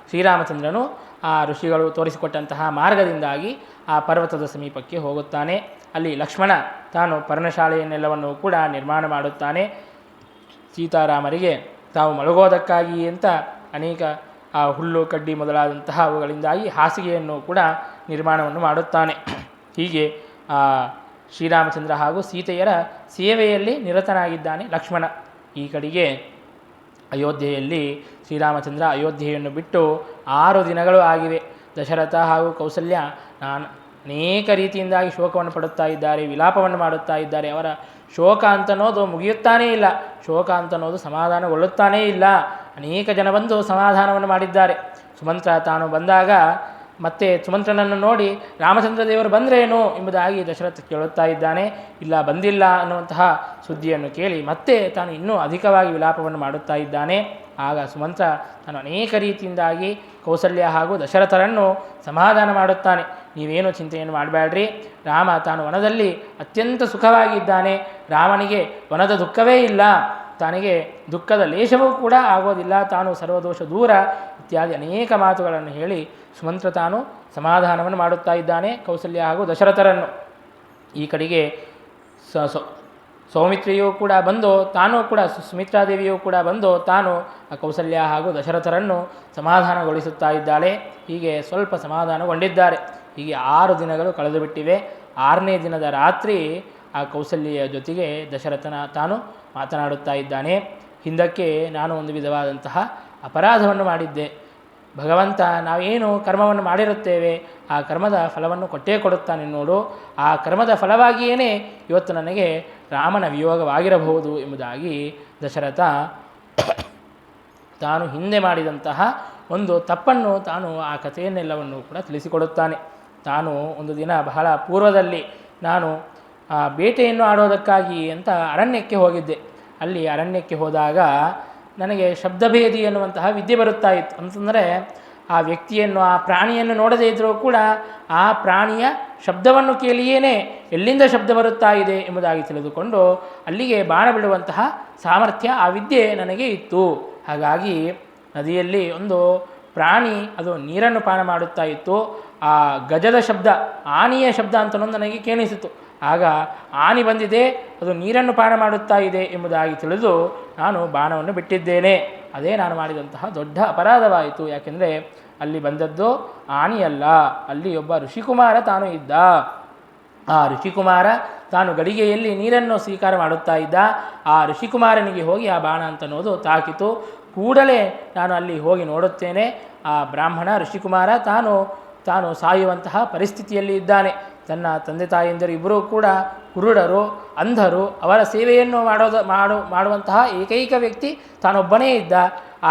ಶ್ರೀರಾಮಚಂದ್ರನು ಆ ಋಷಿಗಳು ತೋರಿಸಿಕೊಟ್ಟಂತಹ ಮಾರ್ಗದಿಂದಾಗಿ ಆ ಪರ್ವತದ ಸಮೀಪಕ್ಕೆ ಹೋಗುತ್ತಾನೆ. ಅಲ್ಲಿ ಲಕ್ಷ್ಮಣ ತಾನು ಪರ್ಣಶಾಲೆಯನ್ನೆಲ್ಲವನ್ನು ಕೂಡ ನಿರ್ಮಾಣ ಮಾಡುತ್ತಾನೆ. ಸೀತಾರಾಮರಿಗೆ ತಾವು ಮಲಗೋದಕ್ಕಾಗಿ ಅಂತ ಅನೇಕ ಆ ಹುಲ್ಲು ಕಡ್ಡಿ ಮೊದಲಾದಂತಹ ಅವುಗಳಿಂದಾಗಿ ಹಾಸಿಗೆಯನ್ನು ಕೂಡ ನಿರ್ಮಾಣವನ್ನು ಮಾಡುತ್ತಾನೆ. ಹೀಗೆ ಆ ಶ್ರೀರಾಮಚಂದ್ರ ಹಾಗೂ ಸೀತೆಯರ ಸೇವೆಯಲ್ಲಿ ನಿರತನಾಗಿದ್ದಾನೆ ಲಕ್ಷ್ಮಣ. ಈ ಕಡೆಗೆ ಅಯೋಧ್ಯೆಯಲ್ಲಿ ಶ್ರೀರಾಮಚಂದ್ರ ಅಯೋಧ್ಯೆಯನ್ನು ಬಿಟ್ಟು 6 ದಿನಗಳು ಆಗಿವೆ. ದಶರಥ ಹಾಗೂ ಕೌಸಲ್ಯ ಅನೇಕ ರೀತಿಯಿಂದಾಗಿ ಶೋಕವನ್ನು ಪಡುತ್ತಾ ಇದ್ದಾರೆ, ವಿಲಾಪವನ್ನು ಮಾಡುತ್ತಾ ಇದ್ದಾರೆ. ಅವರ ಶೋಕ ಅಂತನ್ನೋದು ಮುಗಿಯುತ್ತಾನೇ ಇಲ್ಲ, ಶೋಕ ಅಂತನ್ನೋದು ಸಮಾಧಾನಗೊಳ್ಳುತ್ತಾನೇ ಇಲ್ಲ. ಅನೇಕ ಜನ ಬಂದು ಸಮಾಧಾನವನ್ನು ಮಾಡಿದ್ದಾರೆ. ಸುಮಂತ್ರ ತಾನು ಬಂದಾಗ ಮತ್ತೆ ಸುಮಂತ್ರನನ್ನು ನೋಡಿ ರಾಮಚಂದ್ರ ದೇವರು ಬಂದ್ರೇನು ಎಂಬುದಾಗಿ ದಶರಥ ಕೇಳುತ್ತಾ ಇದ್ದಾನೆ. ಇಲ್ಲ, ಬಂದಿಲ್ಲ ಅನ್ನುವಂತಹ ಸುದ್ದಿಯನ್ನು ಕೇಳಿ ಮತ್ತೆ ತಾನು ಇನ್ನೂ ಅಧಿಕವಾಗಿ ವಿಲಾಪವನ್ನು ಮಾಡುತ್ತಾ ಇದ್ದಾನೆ. ಆಗ ಸುಮಂತ್ರ ತಾನು ಅನೇಕ ರೀತಿಯಿಂದಾಗಿ ಕೌಸಲ್ಯ ಹಾಗೂ ದಶರಥರನ್ನು ಸಮಾಧಾನ ಮಾಡುತ್ತಾನೆ. ನೀವೇನು ಚಿಂತೆಯನ್ನು ಮಾಡಬೇಡ್ರಿ, ರಾಮ ತಾನು ವನದಲ್ಲಿ ಅತ್ಯಂತ ಸುಖವಾಗಿದ್ದಾನೆ, ರಾಮನಿಗೆ ವನದ ದುಃಖವೇ ಇಲ್ಲ, ತನಗೆ ದುಃಖದ ಲೇಷವೂ ಕೂಡ ಆಗೋದಿಲ್ಲ, ತಾನು ಸರ್ವದೋಷ ದೂರ ಇತ್ಯಾದಿ ಅನೇಕ ಮಾತುಗಳನ್ನು ಹೇಳಿ ಸುಮಂತ್ರ ತಾನು ಸಮಾಧಾನವನ್ನು ಮಾಡುತ್ತಾ ಇದ್ದಾನೆ ಕೌಸಲ್ಯ ಹಾಗೂ ದಶರಥರನ್ನು. ಈ ಕಡೆಗೆ ಸೌಮಿತ್ರಿಯೂ ಕೂಡ ಬಂದು ತಾನೂ ಕೂಡ ಸುಮಿತ್ರಾದೇವಿಯೂ ಕೂಡ ಬಂದು ತಾನು ಕೌಸಲ್ಯ ಹಾಗೂ ದಶರಥರನ್ನು ಸಮಾಧಾನಗೊಳಿಸುತ್ತಾ ಇದ್ದಾಳೆ. ಹೀಗೆ ಸ್ವಲ್ಪ ಸಮಾಧಾನಗೊಂಡಿದ್ದಾರೆ. ಹೀಗೆ 6 ದಿನಗಳು ಕಳೆದು ಬಿಟ್ಟಿವೆ. 6ನೇ ದಿನದ ರಾತ್ರಿ ಆ ಕೌಸಲ್ಯ ಜೊತೆಗೆ ದಶರಥನ ತಾನು ಮಾತನಾಡುತ್ತಾ ಇದ್ದಾನೆ. ಹಿಂದಕ್ಕೆ ನಾನು ಒಂದು ವಿಧವಾದಂತಹ ಅಪರಾಧವನ್ನು ಮಾಡಿದ್ದೆ. ಭಗವಂತ ನಾವೇನು ಕರ್ಮವನ್ನು ಮಾಡಿರುತ್ತೇವೆ ಆ ಕರ್ಮದ ಫಲವನ್ನು ಕೊಟ್ಟೇ ಕೊಡುತ್ತಾನೆ ನೋಡು. ಆ ಕರ್ಮದ ಫಲವಾಗಿಯೇ ಇವತ್ತು ನನಗೆ ರಾಮನ ವಿಯೋಗವಾಗಿರಬಹುದು ಎಂಬುದಾಗಿ ದಶರಥ ತಾನು ಹಿಂದೆ ಮಾಡಿದಂತಹ ಒಂದು ತಪ್ಪನ್ನು ತಾನು ಆ ಕಥೆಯನ್ನೆಲ್ಲವನ್ನು ಕೂಡ ತಿಳಿಸಿಕೊಡುತ್ತಾನೆ. ತಾನು ಒಂದು ದಿನ ಬಹಳ ಪೂರ್ವದಲ್ಲಿ ನಾನು ಬೇಟೆಯನ್ನು ಆಡೋದಕ್ಕಾಗಿ ಅಂತ ಅರಣ್ಯಕ್ಕೆ ಹೋಗಿದ್ದೆ. ಅಲ್ಲಿ ಅರಣ್ಯಕ್ಕೆ ಹೋದಾಗ ನನಗೆ ಶಬ್ದಭೇದಿ ಎನ್ನುವಂತಹ ವಿದ್ಯೆ ಬರುತ್ತಾ ಇತ್ತು. ಅಂತಂದರೆ ಆ ವ್ಯಕ್ತಿಯನ್ನು ಆ ಪ್ರಾಣಿಯನ್ನು ನೋಡದೇ ಇದ್ದರೂ ಕೂಡ ಆ ಪ್ರಾಣಿಯ ಶಬ್ದವನ್ನು ಕೇಳಿಯೇ ಎಲ್ಲಿಂದ ಶಬ್ದ ಬರುತ್ತಾ ಇದೆ ಎಂಬುದಾಗಿ ತಿಳಿದುಕೊಂಡು ಅಲ್ಲಿಗೆ ಬಾಣ ಬಿಡುವಂತಹ ಸಾಮರ್ಥ್ಯ ಆ ವಿದ್ಯೆ ನನಗೆ ಇತ್ತು. ಹಾಗಾಗಿ ನದಿಯಲ್ಲಿ ಒಂದು ಪ್ರಾಣಿ ಅದು ನೀರನ್ನು ಪಾನ ಮಾಡುತ್ತಾ ಇತ್ತು. ಆ ಗಜದ ಶಬ್ದ, ಆನೆಯ ಶಬ್ದ ಅಂತನೊಂದು ನನಗೆ ಕೇಳಿಸಿತು. ಆಗ ಆನೆ ಬಂದಿದೆ, ಅದು ನೀರನ್ನು ಪಾನ ಮಾಡುತ್ತಾ ಇದೆ ಎಂಬುದಾಗಿ ತಿಳಿದು ನಾನು ಬಾಣವನ್ನು ಬಿಟ್ಟಿದ್ದೇನೆ. ಅದೇ ನಾನು ಮಾಡಿದಂತಹ ದೊಡ್ಡ ಅಪರಾಧವಾಯಿತು. ಯಾಕೆಂದರೆ ಅಲ್ಲಿ ಬಂದದ್ದು ಆನೆಯಲ್ಲ, ಅಲ್ಲಿ ಒಬ್ಬ ಋಷಿಕುಮಾರ ತಾನು ಇದ್ದ. ಆ ಋಷಿಕುಮಾರ ತಾನು ಗಡಿಗೆಯಲ್ಲಿ ನೀರನ್ನು ಸ್ವೀಕಾರ ಮಾಡುತ್ತಾ ಇದ್ದ. ಆ ಋಷಿಕುಮಾರನಿಗೆ ಹೋಗಿ ಆ ಬಾಣ ಅಂತನ್ನೋದು ತಾಕಿತು. ಕೂಡಲೇ ನಾನು ಅಲ್ಲಿ ಹೋಗಿ ನೋಡುತ್ತೇನೆ, ಆ ಬ್ರಾಹ್ಮಣ ಋಷಿಕುಮಾರ ತಾನು ಸಾಯುವಂತಹ ಪರಿಸ್ಥಿತಿಯಲ್ಲಿ ಇದ್ದಾನೆ. ತನ್ನ ತಂದೆ ತಾಯಿಯಂದಿರು ಇಬ್ಬರೂ ಕೂಡ ಕುರುಡರು, ಅಂಧರು, ಅವರ ಸೇವೆಯನ್ನು ಮಾಡುವಂತಹ ಏಕೈಕ ವ್ಯಕ್ತಿ ತಾನೊಬ್ಬನೇ ಇದ್ದ.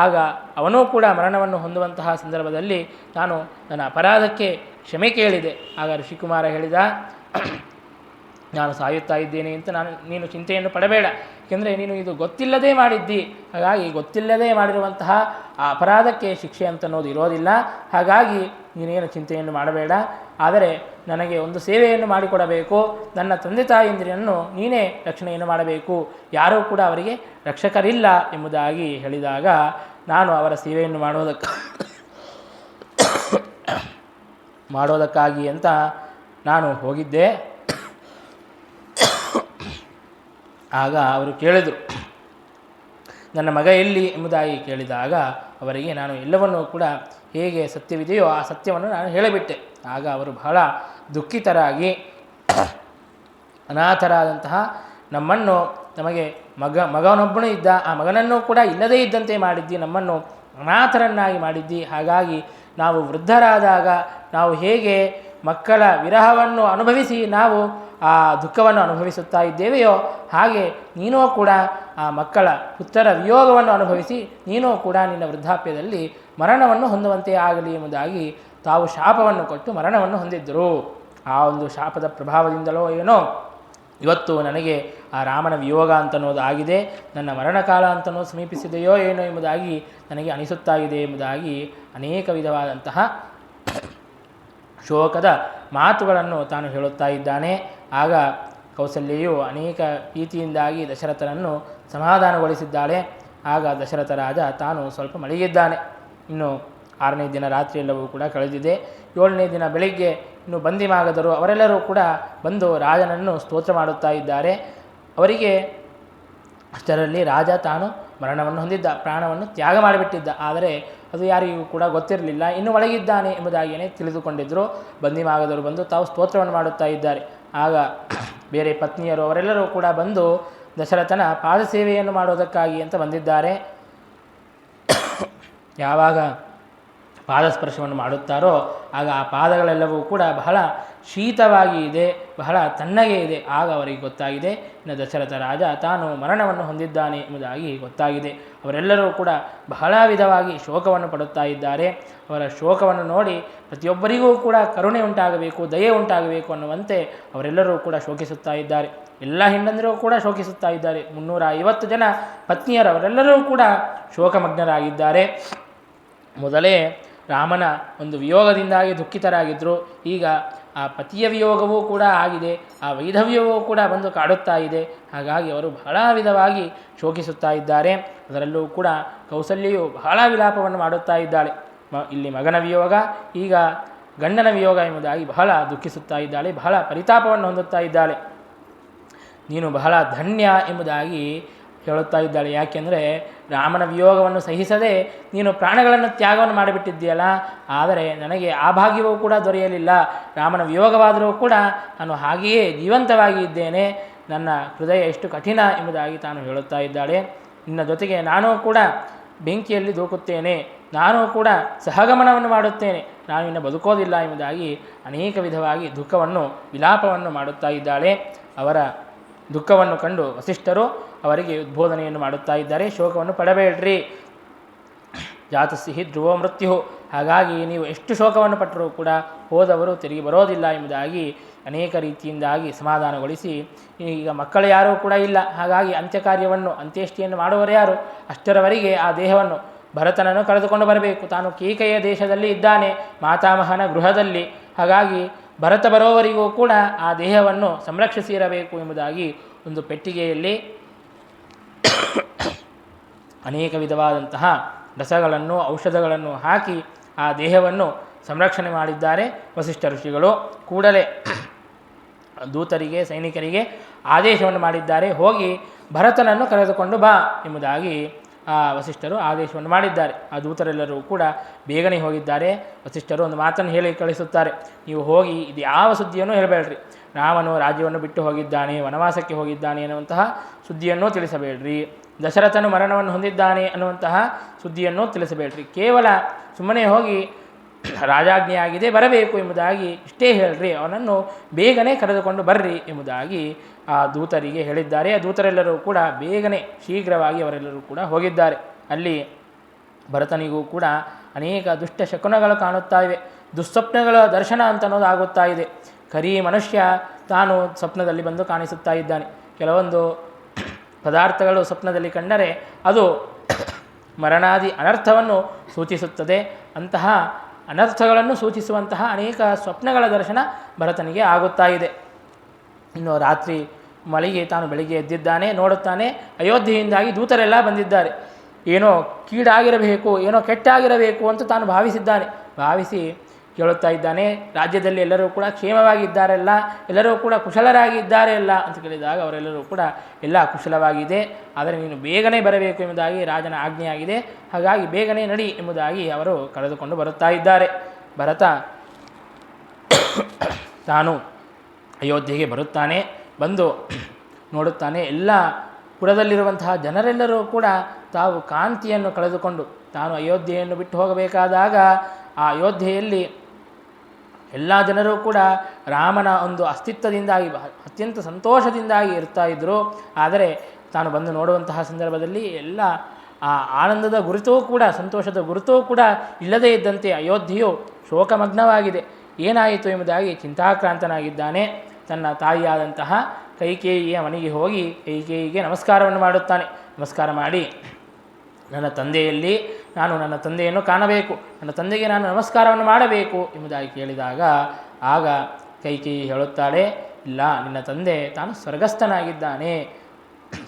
ಆಗ ಅವನೂ ಕೂಡ ಮರಣವನ್ನು ಹೊಂದುವಂತಹ ಸಂದರ್ಭದಲ್ಲಿ ನಾನು ನನ್ನ ಅಪರಾಧಕ್ಕೆ ಕ್ಷಮೆ ಕೇಳಿದೆ. ಆಗ ಋಷಿಕುಮಾರ ಹೇಳಿದ, ನಾನು ಸಾಯುತ್ತಾ ಇದ್ದೇನೆ ಅಂತ ನೀನು ಚಿಂತೆಯನ್ನು ಪಡಬೇಡ, ಏಕೆಂದರೆ ನೀನು ಇದು ಗೊತ್ತಿಲ್ಲದೇ ಮಾಡಿದ್ದಿ. ಹಾಗಾಗಿ ಗೊತ್ತಿಲ್ಲದೇ ಮಾಡಿರುವಂತಹ ಆ ಅಪರಾಧಕ್ಕೆ ಶಿಕ್ಷೆ ಅಂತನ್ನೋದು ಇರೋದಿಲ್ಲ. ಹಾಗಾಗಿ ನೀನೇನು ಚಿಂತೆಯನ್ನು ಮಾಡಬೇಡ. ಆದರೆ ನನಗೆ ಒಂದು ಸೇವೆಯನ್ನು ಮಾಡಿಕೊಡಬೇಕು. ನನ್ನ ತಂದೆ ತಾಯಿಯಂದಿರನ್ನು ನೀನೇ ರಕ್ಷಣೆಯನ್ನು ಮಾಡಬೇಕು, ಯಾರೂ ಕೂಡ ಅವರಿಗೆ ರಕ್ಷಕರಿಲ್ಲ ಎಂಬುದಾಗಿ ಹೇಳಿದಾಗ ನಾನು ಅವರ ಸೇವೆಯನ್ನು ಮಾಡೋದಕ್ಕಾಗಿ ಅಂತ ನಾನು ಹೋಗಿದ್ದೆ. ಆಗ ಅವರು ಕೇಳಿದರು, ನನ್ನ ಮಗ ಎಲ್ಲಿ ಎಂಬುದಾಗಿ ಕೇಳಿದಾಗ ಅವರಿಗೆ ನಾನು ಎಲ್ಲವನ್ನೂ ಕೂಡ ಹೇಗೆ ಸತ್ಯವಿದೆಯೋ ಆ ಸತ್ಯವನ್ನು ನಾನು ಹೇಳಿಬಿಟ್ಟೆ. ಆಗ ಅವರು ಬಹಳ ದುಃಖಿತರಾಗಿ, ಅನಾಥರಾದಂತಹ ನಮಗೆ ಮಗನೊಬ್ಬನು ಇದ್ದ, ಆ ಮಗನನ್ನು ಕೂಡ ಇಲ್ಲದೇ ಇದ್ದಂತೆ ಮಾಡಿದ್ದಿ, ನಮ್ಮನ್ನು ಅನಾಥರನ್ನಾಗಿ ಮಾಡಿದ್ದಿ. ಹಾಗಾಗಿ ನಾವು ವೃದ್ಧರಾದಾಗ ನಾವು ಹೇಗೆ ಮಕ್ಕಳ ವಿರಹವನ್ನು ಅನುಭವಿಸಿ ನಾವು ಆ ದುಃಖವನ್ನು ಅನುಭವಿಸುತ್ತಾ ಇದ್ದೇವೆಯೋ ಹಾಗೆ ನೀನೂ ಕೂಡ ಆ ಮಕ್ಕಳ ಪುತ್ರರ ವಿಯೋಗವನ್ನು ಅನುಭವಿಸಿ ನೀನೂ ಕೂಡ ನಿನ್ನ ವೃದ್ಧಾಪ್ಯದಲ್ಲಿ ಮರಣವನ್ನು ಹೊಂದುವಂತೆ ಆಗಲಿ ಎಂಬುದಾಗಿ ತಾವು ಶಾಪವನ್ನು ಕೊಟ್ಟು ಮರಣವನ್ನು ಹೊಂದಿದ್ದರು. ಆ ಒಂದು ಶಾಪದ ಪ್ರಭಾವದಿಂದಲೋ ಏನೋ ಇವತ್ತು ನನಗೆ ಆ ರಾಮನ ವಿಯೋಗ ಅಂತನ್ನೋದು ಆಗಿದೆ, ನನ್ನ ಮರಣಕಾಲ ಅಂತನ್ನೋದು ಸಮೀಪಿಸಿದೆಯೋ ಏನೋ ಎಂಬುದಾಗಿ ನನಗೆ ಅನಿಸುತ್ತಾ ಇದೆ ಎಂಬುದಾಗಿ ಅನೇಕ ವಿಧವಾದಂತಹ ಶೋಕದ ಮಾತುಗಳನ್ನು ತಾನು ಹೇಳುತ್ತಾ ಇದ್ದಾನೆ. ಆಗ ಕೌಸಲ್ಯೆಯು ಅನೇಕ ರೀತಿಯಿಂದಾಗಿ ದಶರಥನನ್ನು ಸಮಾಧಾನಗೊಳಿಸಿದ್ದಾಳೆ. ಆಗ ದಶರಥ ರಾಜ ತಾನು ಸ್ವಲ್ಪ ಮಲಗಿದ್ದಾನೆ. ಇನ್ನು 6ನೇ ದಿನ ರಾತ್ರಿಯೆಲ್ಲವೂ ಕೂಡ ಕಳೆದಿದೆ. 7ನೇ ದಿನ ಬೆಳಿಗ್ಗೆ ಇನ್ನು ಬಂದಿಮಾಗದರು ಅವರೆಲ್ಲರೂ ಕೂಡ ಬಂದು ರಾಜನನ್ನು ಸ್ತೋತ್ರ ಮಾಡುತ್ತಾ ಇದ್ದಾರೆ. ಅವರಿಗೆ ಅಷ್ಟರಲ್ಲಿ ರಾಜ ತಾನು ಮರಣವನ್ನು ಹೊಂದಿದ್ದ, ಪ್ರಾಣವನ್ನು ತ್ಯಾಗ ಮಾಡಿಬಿಟ್ಟಿದ್ದ. ಆದರೆ ಅದು ಯಾರಿಗೂ ಕೂಡ ಗೊತ್ತಿರಲಿಲ್ಲ, ಇನ್ನು ಒಳಗಿದ್ದಾನೆ ಎಂಬುದಾಗಿಯೇ ತಿಳಿದುಕೊಂಡಿದ್ದರು. ಬಂದಿಮಾಗದರು ಬಂದು ತಾವು ಸ್ತೋತ್ರವನ್ನು ಮಾಡುತ್ತಾ ಇದ್ದಾರೆ. ಆಗ ಬೇರೆ ಪತ್ನಿಯರು ಅವರೆಲ್ಲರೂ ಕೂಡ ಬಂದು ದಶರಥನ ಪಾದಸೇವೆಯನ್ನು ಮಾಡೋದಕ್ಕಾಗಿ ಅಂತ ಬಂದಿದ್ದಾರೆ. ಯಾವಾಗ ಪಾದಸ್ಪರ್ಶವನ್ನು ಮಾಡುತ್ತಾರೋ ಆಗ ಆ ಪಾದಗಳೆಲ್ಲವೂ ಕೂಡ ಬಹಳ ಶೀತವಾಗಿ ಇದೆ, ಬಹಳ ತಣ್ಣಗೆ ಇದೆ. ಆಗ ಅವರಿಗೆ ಗೊತ್ತಾಗಿದೆ ಇನ್ನು ದಶರಥ ರಾಜ ತಾನು ಮರಣವನ್ನು ಹೊಂದಿದ್ದಾನೆ ಎಂಬುದಾಗಿ ಗೊತ್ತಾಗಿದೆ. ಅವರೆಲ್ಲರೂ ಕೂಡ ಬಹಳ ವಿಧವಾಗಿ ಶೋಕವನ್ನು ಪಡುತ್ತಾ ಇದ್ದಾರೆ. ಅವರ ಶೋಕವನ್ನು ನೋಡಿ ಪ್ರತಿಯೊಬ್ಬರಿಗೂ ಕೂಡ ಕರುಣೆ ಉಂಟಾಗಬೇಕು, ದಯೆ ಉಂಟಾಗಬೇಕು ಅನ್ನುವಂತೆ ಅವರೆಲ್ಲರೂ ಕೂಡ ಶೋಕಿಸುತ್ತಾ ಇದ್ದಾರೆ. ಎಲ್ಲ ಹೆಣ್ಣಂದಿರೂ ಕೂಡ ಶೋಕಿಸುತ್ತಾ ಇದ್ದಾರೆ. 350 ಜನ ಪತ್ನಿಯರು ಅವರೆಲ್ಲರೂ ಕೂಡ ಶೋಕಮಗ್ನರಾಗಿದ್ದಾರೆ. ಮೊದಲೇ ರಾಮನ ಒಂದು ವಿಯೋಗದಿಂದಾಗಿ ದುಃಖಿತರಾಗಿದ್ದರು. ಈಗ ಆ ಪತಿಯ ವಿಯೋಗವೂ ಕೂಡ ಆಗಿದೆ, ಆ ವೈಧವ್ಯವೂ ಕೂಡ ಬಂದು ಕಾಡುತ್ತಾ ಇದೆ. ಹಾಗಾಗಿ ಅವರು ಬಹಳ ವಿಧವಾಗಿ ಶೋಕಿಸುತ್ತಾ ಇದ್ದಾರೆ. ಅದರಲ್ಲೂ ಕೂಡ ಕೌಸಲ್ಯೆಯು ಬಹಳ ವಿಲಾಪವನ್ನು ಮಾಡುತ್ತಾ ಇದ್ದಾಳೆ. ಇಲ್ಲಿ ಮಗನ ವಿಯೋಗ, ಈಗ ಗಂಡನ ವಿಯೋಗ ಎಂಬುದಾಗಿ ಬಹಳ ದುಃಖಿಸುತ್ತಾ ಇದ್ದಾಳೆ, ಬಹಳ ಪರಿತಾಪವನ್ನು ಹೊಂದುತ್ತಾ ಇದ್ದಾಳೆ. ನೀನು ಬಹಳ ಧನ್ಯ ಎಂಬುದಾಗಿ ಹೇಳುತ್ತಾ ಇದ್ದಾಳೆ. ಯಾಕೆಂದರೆ ರಾಮನ ವಿಯೋಗವನ್ನು ಸಹಿಸದೆ ನೀನು ಪ್ರಾಣಗಳನ್ನು ತ್ಯಾಗವನ್ನು ಮಾಡಿಬಿಟ್ಟಿದ್ದೀಯಲ್ಲ, ಆದರೆ ನನಗೆ ಆ ಭಾಗ್ಯವೂ ಕೂಡ ದೊರೆಯಲಿಲ್ಲ. ರಾಮನ ವಿಯೋಗವಾದರೂ ಕೂಡ ನಾನು ಹಾಗೆಯೇ ಜೀವಂತವಾಗಿ ಇದ್ದೇನೆ. ನನ್ನ ಹೃದಯ ಎಷ್ಟು ಕಠಿಣ ಎಂಬುದಾಗಿ ತಾನು ಹೇಳುತ್ತಾ ಇದ್ದಾಳೆ. ನಿನ್ನ ಜೊತೆಗೆ ನಾನೂ ಕೂಡ ಬೆಂಕಿಯಲ್ಲಿ ದೂಕುತ್ತೇನೆ, ನಾನೂ ಕೂಡ ಸಹಗಮನವನ್ನು ಮಾಡುತ್ತೇನೆ, ನಾನು ಇನ್ನು ಬದುಕೋದಿಲ್ಲ ಎಂಬುದಾಗಿ ಅನೇಕ ವಿಧವಾಗಿ ದುಃಖವನ್ನು ವಿಲಾಪವನ್ನು ಮಾಡುತ್ತಾ ಇದ್ದಾಳೆ. ಅವರ ದುಃಖವನ್ನು ಕಂಡು ವಸಿಷ್ಠರು ಅವರಿಗೆ ಉದ್ಬೋಧನೆಯನ್ನು ಮಾಡುತ್ತಾ ಇದ್ದಾರೆ. ಶೋಕವನ್ನು ಪಡಬೇಡ್ರಿ, ಜಾತಸ್ಸಿ ಧ್ರುವೋ ಮೃತ್ಯು. ಹಾಗಾಗಿ ನೀವು ಎಷ್ಟು ಶೋಕವನ್ನು ಪಟ್ಟರೂ ಕೂಡ ಹೋದವರು ತಿರುಗಿ ಬರೋದಿಲ್ಲ ಎಂಬುದಾಗಿ ಅನೇಕ ರೀತಿಯಿಂದಾಗಿ ಸಮಾಧಾನಗೊಳಿಸಿ, ಈಗ ಮಕ್ಕಳು ಯಾರೂ ಕೂಡ ಇಲ್ಲ, ಹಾಗಾಗಿ ಅಂತ್ಯಕಾರ್ಯವನ್ನು ಅಂತ್ಯೇಷ್ಟಿಯನ್ನು ಮಾಡುವವರು ಯಾರು? ಅಷ್ಟರವರೆಗೆ ಆ ದೇಹವನ್ನು ಭರತನನ್ನು ಕರೆದುಕೊಂಡು ಬರಬೇಕು. ತಾನು ಕೇಕೆಯ ದೇಶದಲ್ಲಿ ಇದ್ದಾನೆ, ಮಾತಾಮಹನ ಗೃಹದಲ್ಲಿ. ಹಾಗಾಗಿ ಭರತ ಬರೋವರಿಗೂ ಕೂಡ ಆ ದೇಹವನ್ನು ಸಂರಕ್ಷಿಸಿರಬೇಕು ಎಂಬುದಾಗಿ ಒಂದು ಪೆಟ್ಟಿಗೆಯಲ್ಲಿ ಅನೇಕ ವಿಧವಾದಂತಹ ರಸಗಳನ್ನು ಔಷಧಗಳನ್ನು ಹಾಕಿ ಆ ದೇಹವನ್ನು ಸಂರಕ್ಷಣೆ ಮಾಡಿದ್ದಾರೆ ವಸಿಷ್ಠ ಋಷಿಗಳು. ಕೂಡಲೇ ದೂತರಿಗೆ ಸೈನಿಕರಿಗೆ ಆದೇಶವನ್ನು ಮಾಡಿದ್ದಾರೆ, ಹೋಗಿ ಭರತನನ್ನು ಕರೆದುಕೊಂಡು ಬಾ ಎಂಬುದಾಗಿ ಆ ವಸಿಷ್ಠರು ಆದೇಶವನ್ನು ಮಾಡಿದ್ದಾರೆ. ಆ ದೂತರೆಲ್ಲರೂ ಕೂಡ ಬೇಗನೆ ಹೋಗಿದ್ದಾರೆ. ವಸಿಷ್ಠರು ಒಂದು ಮಾತನ್ನು ಹೇಳಿ ಕಳಿಸುತ್ತಾರೆ, ನೀವು ಹೋಗಿ ಇದು ಯಾವ ಸುದ್ದಿಯನ್ನು ಹೇಳಬೇಡ್ರಿ, ರಾಮನು ರಾಜ್ಯವನ್ನು ಬಿಟ್ಟು ಹೋಗಿದ್ದಾನೆ, ವನವಾಸಕ್ಕೆ ಹೋಗಿದ್ದಾನೆ ಅನ್ನುವಂತಹ ಸುದ್ದಿಯನ್ನು ತಿಳಿಸಬೇಡ್ರಿ, ದಶರಥನು ಮರಣವನ್ನು ಹೊಂದಿದ್ದಾನೆ ಅನ್ನುವಂತಹ ಸುದ್ದಿಯನ್ನು ತಿಳಿಸಬೇಡ್ರಿ, ಕೇವಲ ಸುಮ್ಮನೆ ಹೋಗಿ ರಾಜಾಜ್ಞೆಯಾಗಿದೆ ಬರಬೇಕು ಎಂಬುದಾಗಿ ಇಷ್ಟೇ ಹೇಳ್ರಿ, ಅವನನ್ನು ಬೇಗನೆ ಕರೆದುಕೊಂಡು ಬರ್ರಿ ಎಂಬುದಾಗಿ ಆ ದೂತರಿಗೆ ಹೇಳಿದ್ದಾರೆ. ಆ ದೂತರೆಲ್ಲರೂ ಕೂಡ ಬೇಗನೆ ಶೀಘ್ರವಾಗಿ ಅವರೆಲ್ಲರೂ ಕೂಡ ಹೋಗಿದ್ದಾರೆ. ಅಲ್ಲಿ ಭರತನಿಗೂ ಕೂಡ ಅನೇಕ ದುಷ್ಟ ಶಕುನಗಳು ಕಾಣುತ್ತಾ ಇವೆ. ದುಸ್ವಪ್ನಗಳ ದರ್ಶನ ಅಂತ ಅನ್ನೋದು ಆಗುತ್ತಾ ಇದೆ. ಕರಿ ಮನುಷ್ಯ ತಾನು ಸ್ವಪ್ನದಲ್ಲಿ ಬಂದು ಕಾಣಿಸುತ್ತಾ ಇದ್ದಾನೆ. ಕೆಲವೊಂದು ಪದಾರ್ಥಗಳು ಸ್ವಪ್ನದಲ್ಲಿ ಕಂಡರೆ ಅದು ಮರಣಾದಿ ಅನರ್ಥವನ್ನು ಸೂಚಿಸುತ್ತದೆ. ಅಂತಹ ಅನರ್ಥಗಳನ್ನು ಸೂಚಿಸುವಂತಹ ಅನೇಕ ಸ್ವಪ್ನಗಳ ದರ್ಶನ ಭರತನಿಗೆ ಆಗುತ್ತಾ ಇದೆ. ಇನ್ನು ರಾತ್ರಿ ಮಳೆಗೆ ತಾನು ಬೆಳಿಗ್ಗೆ ಎದ್ದಿದ್ದಾನೆ, ನೋಡುತ್ತಾನೆ ಅಯೋಧ್ಯೆಯಿಂದಾಗಿ ದೂತರೆಲ್ಲ ಬಂದಿದ್ದಾರೆ, ಏನೋ ಕೀಡಾಗಿರಬೇಕು, ಏನೋ ಕೆಟ್ಟಾಗಿರಬೇಕು ಅಂತ ತಾನು ಭಾವಿಸಿದ್ದಾನೆ. ಭಾವಿಸಿ ಕೇಳುತ್ತಾ ಇದ್ದಾನೆ, ರಾಜ್ಯದಲ್ಲಿ ಎಲ್ಲರೂ ಕೂಡ ಕ್ಷೇಮವಾಗಿದ್ದಾರೆಲ್ಲ, ಎಲ್ಲರೂ ಕೂಡ ಕುಶಲರಾಗಿ ಇದ್ದಾರೆ ಅಲ್ಲ ಅಂತ ಕೇಳಿದಾಗ ಅವರೆಲ್ಲರೂ ಕೂಡ ಎಲ್ಲ ಕುಶಲವಾಗಿದೆ, ಆದರೆ ನೀನು ಬೇಗನೆ ಬರಬೇಕು ಎಂಬುದಾಗಿ ರಾಜನ ಆಜ್ಞೆಯಾಗಿದೆ, ಹಾಗಾಗಿ ಬೇಗನೆ ನಡಿ ಎಂಬುದಾಗಿ ಅವರು ಕರೆದುಕೊಂಡು ಬರುತ್ತಾ ಇದ್ದಾರೆ. ಭರತ ತಾನು ಅಯೋಧ್ಯೆಗೆ ಬರುತ್ತಾನೆ. ಬಂದು ನೋಡುತ್ತಾನೆ ಎಲ್ಲ ಪುರದಲ್ಲಿರುವಂತಹ ಜನರೆಲ್ಲರೂ ಕೂಡ ತಾವು ಕಾಂತಿಯನ್ನು ಕಳೆದುಕೊಂಡು ತಾನು ಅಯೋಧ್ಯೆಯನ್ನು ಬಿಟ್ಟು ಹೋಗಬೇಕಾದಾಗ ಆ ಅಯೋಧ್ಯೆಯಲ್ಲಿ ಎಲ್ಲ ಜನರೂ ಕೂಡ ರಾಮನ ಒಂದು ಅಸ್ತಿತ್ವದಿಂದಾಗಿ ಅತ್ಯಂತ ಸಂತೋಷದಿಂದಾಗಿ ಇರ್ತಾ ಇದ್ದರು. ಆದರೆ ತಾನು ಬಂದು ನೋಡುವಂತಹ ಸಂದರ್ಭದಲ್ಲಿ ಎಲ್ಲ ಆ ಆನಂದದ ಗುರುತೂ ಕೂಡ ಸಂತೋಷದ ಗುರುತೂ ಕೂಡ ಇಲ್ಲದೇ ಇದ್ದಂತೆ ಅಯೋಧ್ಯೆಯು ಶೋಕಮಗ್ನವಾಗಿದೆ. ಏನಾಯಿತು ಎಂಬುದಾಗಿ ಚಿಂತಾಕ್ರಾಂತನಾಗಿದ್ದಾನೆ. ತನ್ನ ತಾಯಿಯಾದಂತಹ ಕೈಕೇಯಿಯ ಮನೆಗೆ ಹೋಗಿ ಕೈಕೇಯಿಗೆ ನಮಸ್ಕಾರವನ್ನು ಮಾಡುತ್ತಾನೆ. ನಮಸ್ಕಾರ ಮಾಡಿ, ನನ್ನ ತಂದೆಯಲ್ಲಿ ನಾನು ನನ್ನ ತಂದೆಯನ್ನು ಕಾಣಬೇಕು, ನನ್ನ ತಂದೆಗೆ ನಾನು ನಮಸ್ಕಾರವನ್ನು ಮಾಡಬೇಕು ಎಂಬುದಾಗಿ ಕೇಳಿದಾಗ ಆಗ ಕೈಕೇಯಿ ಹೇಳುತ್ತಾಳೆ, ಇಲ್ಲ, ನಿನ್ನ ತಂದೆ ತಾನು ಸ್ವರ್ಗಸ್ಥನಾಗಿದ್ದಾನೆ,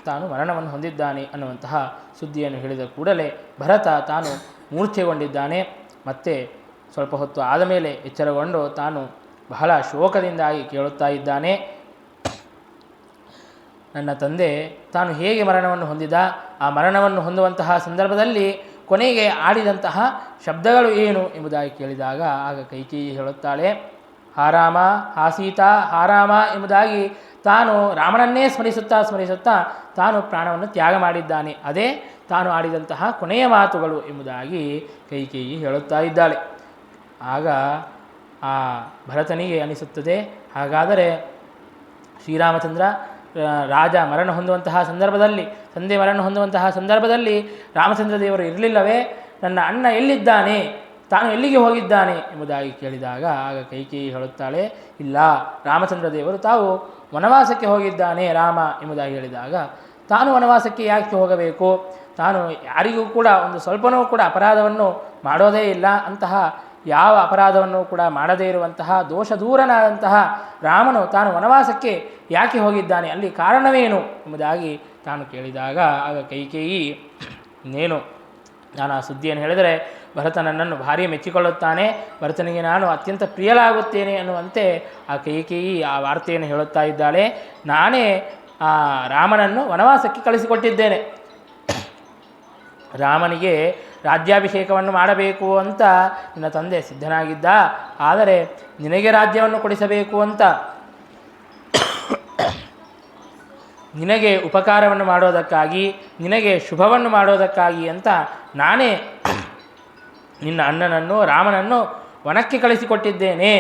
ತಾನು ಮರಣವನ್ನು ಹೊಂದಿದ್ದಾನೆ ಅನ್ನುವಂತಹ ಸುದ್ದಿಯನ್ನು ಹೇಳಿದ ಕೂಡಲೇ ಭರತ ತಾನು ಮೂರ್ಛೆಗೊಂಡಿದ್ದಾನೆ. ಮತ್ತೆ ಸ್ವಲ್ಪ ಹೊತ್ತು ಆದ ಮೇಲೆ ಎಚ್ಚರಗೊಂಡು ತಾನು ಬಹಳ ಶೋಕದಿಂದಾಗಿ ಕೇಳುತ್ತಾ ಇದ್ದಾನೆ, ನನ್ನ ತಂದೆ ತಾನು ಹೇಗೆ ಮರಣವನ್ನು ಹೊಂದಿದ, ಆ ಮರಣವನ್ನು ಹೊಂದುವಂತಹ ಸಂದರ್ಭದಲ್ಲಿ ಕೊನೆಗೆ ಆಡಿದಂತಹ ಶಬ್ದಗಳು ಏನು ಎಂಬುದಾಗಿ ಕೇಳಿದಾಗ ಆಗ ಕೈಕೇಯಿ ಹೇಳುತ್ತಾಳೆ, ಹಾರಾಮ ಹಾಸೀತ ಹಾರಾಮ ಎಂಬುದಾಗಿ ತಾನು ರಾಮನನ್ನೇ ಸ್ಮರಿಸುತ್ತಾ ತಾನು ಪ್ರಾಣವನ್ನು ತ್ಯಾಗ ಮಾಡಿದ್ದಾನೆ. ಅದೇ ತಾನು ಆಡಿದಂತಹ ಕೊನೆಯ ಮಾತುಗಳು ಎಂಬುದಾಗಿ ಕೈಕೇಯಿ ಹೇಳುತ್ತಾ ಇದ್ದಾಳೆ. ಆಗ ಆ ಭರತನಿಗೆ ಅನಿಸುತ್ತದೆ, ಹಾಗಾದರೆ ಶ್ರೀರಾಮಚಂದ್ರ ರಾಜ ಮರಣ ಹೊಂದುವಂತಹ ಸಂದರ್ಭದಲ್ಲಿ, ತಂದೆ ಮರಣ ಹೊಂದುವಂತಹ ಸಂದರ್ಭದಲ್ಲಿ ರಾಮಚಂದ್ರ ದೇವರು ಇರಲಿಲ್ಲವೇ? ನನ್ನ ಅಣ್ಣ ಎಲ್ಲಿದ್ದಾನೆ, ತಾನು ಎಲ್ಲಿಗೆ ಹೋಗಿದ್ದಾನೆ ಎಂಬುದಾಗಿ ಕೇಳಿದಾಗ ಆಗ ಕೈಕೇಯಿ ಹೇಳುತ್ತಾಳೆ, ಇಲ್ಲ, ರಾಮಚಂದ್ರ ದೇವರು ತಾವು ವನವಾಸಕ್ಕೆ ಹೋಗಿದ್ದಾನೆ ರಾಮ ಎಂಬುದಾಗಿ ಹೇಳಿದಾಗ, ತಾನು ವನವಾಸಕ್ಕೆ ಯಾಕೆ ಹೋಗಬೇಕು? ತಾನು ಯಾರಿಗೂ ಕೂಡ ಒಂದು ಸ್ವಲ್ಪನೂ ಕೂಡ ಅಪರಾಧವನ್ನು ಮಾಡೋದೇ ಇಲ್ಲ, ಅಂತಹ ಯಾವ ಅಪರಾಧವನ್ನು ಕೂಡ ಮಾಡದೇ ಇರುವಂತಹ ದೋಷ ದೂರನಾದಂತಹ ರಾಮನು ತಾನು ವನವಾಸಕ್ಕೆ ಯಾಕೆ ಹೋಗಿದ್ದಾನೆ, ಅಲ್ಲಿ ಕಾರಣವೇನು ಎಂಬುದಾಗಿ ತಾನು ಕೇಳಿದಾಗ ಆಗ ಕೈಕೇಯಿ, ಇನ್ನೇನು ನಾನು ಆ ಸುದ್ದಿಯನ್ನು ಹೇಳಿದರೆ ಭರತ ನನ್ನನ್ನು ಭಾರಿ ಮೆಚ್ಚಿಕೊಳ್ಳುತ್ತಾನೆ, ಭರತನಿಗೆ ನಾನು ಅತ್ಯಂತ ಪ್ರಿಯಲಾಗುತ್ತೇನೆ ಅನ್ನುವಂತೆ ಆ ಕೈಕೇಯಿ ಆ ವಾರ್ತೆಯನ್ನು ಹೇಳುತ್ತಾ ಇದ್ದಾಳೆ. ನಾನೇ ಆ ರಾಮನನ್ನು ವನವಾಸಕ್ಕೆ ಕಳಿಸಿಕೊಟ್ಟಿದ್ದೇನೆ. ರಾಮನಿಗೆ ರಾಜ್ಯಾಭಿಷೇಕವನ್ನು ಮಾಡಬೇಕು ಅಂತ ನಿನ್ನ ತಂದೆ ಸಿದ್ಧನಾಗಿದ್ದ, ಆದರೆ ನಿನಗೆ ರಾಜ್ಯವನ್ನು ಕೊಡಿಸಬೇಕು ಅಂತ, ನಿನಗೆ ಉಪಕಾರವನ್ನು ಮಾಡೋದಕ್ಕಾಗಿ, ನಿನಗೆ ಶುಭವನ್ನು ಮಾಡೋದಕ್ಕಾಗಿ ಅಂತ ನಾನೇ ನಿನ್ನ ಅಣ್ಣನನ್ನು ರಾಮನನ್ನು ವನಕ್ಕೆ ಕಳಿಸಿಕೊಟ್ಟಿದ್ದೇನೆ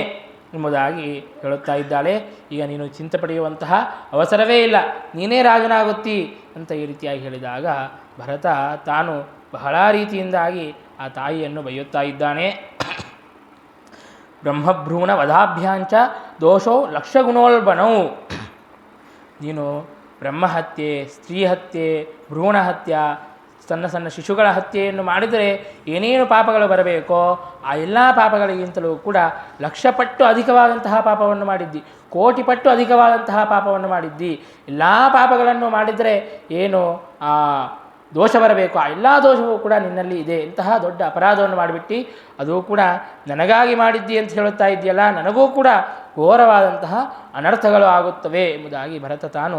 ಎಂಬುದಾಗಿ ಹೇಳುತ್ತಾ ಇದ್ದಾಳೆ. ಈಗ ನೀನು ಚಿಂತೆ ಪಡೆಯುವಂತಹ ಅವಸರವೇ ಇಲ್ಲ, ನೀನೇ ರಾಜನಾಗುತ್ತಿ ಅಂತ ಈ ರೀತಿಯಾಗಿ ಹೇಳಿದಾಗ ಭರತ ತಾನು ಬಹಳ ರೀತಿಯಿಂದಾಗಿ ಆ ತಾಯಿಯನ್ನು ಬೈಯುತ್ತಾ ಇದ್ದಾನೆ. ಬ್ರಹ್ಮಭ್ರೂಣ ವಧಾಭ್ಯಾಂಚ ದೋಷೋ ಲಕ್ಷಗುಣೋಲ್ಬಣೌ. ನೀನು ಬ್ರಹ್ಮಹತ್ಯೆ, ಸ್ತ್ರೀ ಹತ್ಯೆ, ಭ್ರೂಣ ಹತ್ಯೆ, ಸಣ್ಣ ಸಣ್ಣ ಶಿಶುಗಳ ಹತ್ಯೆಯನ್ನು ಮಾಡಿದರೆ ಏನೇನು ಪಾಪಗಳು ಬರಬೇಕೋ ಆ ಎಲ್ಲ ಪಾಪಗಳಿಗಿಂತಲೂ ಕೂಡ ಲಕ್ಷಪಟ್ಟು ಅಧಿಕವಾದಂತಹ ಪಾಪವನ್ನು ಮಾಡಿದ್ದಿ, ಕೋಟಿಪಟ್ಟು ಅಧಿಕವಾದಂತಹ ಪಾಪವನ್ನು ಮಾಡಿದ್ದಿ. ಎಲ್ಲ ಪಾಪಗಳನ್ನು ಮಾಡಿದರೆ ಏನು ಆ ದೋಷ ಬರಬೇಕು, ಆ ಎಲ್ಲ ದೋಷವೂ ಕೂಡ ನಿನ್ನಲ್ಲಿ ಇದೆ. ಇಂತಹ ದೊಡ್ಡ ಅಪರಾಧವನ್ನು ಮಾಡಿಬಿಟ್ಟು ಅದು ಕೂಡ ನನಗಾಗಿ ಮಾಡಿದ್ದಿ ಅಂತ ಹೇಳುತ್ತಾ ಇದೆಯಲ್ಲ, ನನಗೂ ಕೂಡ ಘೋರವಾದಂತಹ ಅನರ್ಥಗಳು ಆಗುತ್ತವೆ ಎಂಬುದಾಗಿ ಭರತ ತಾನು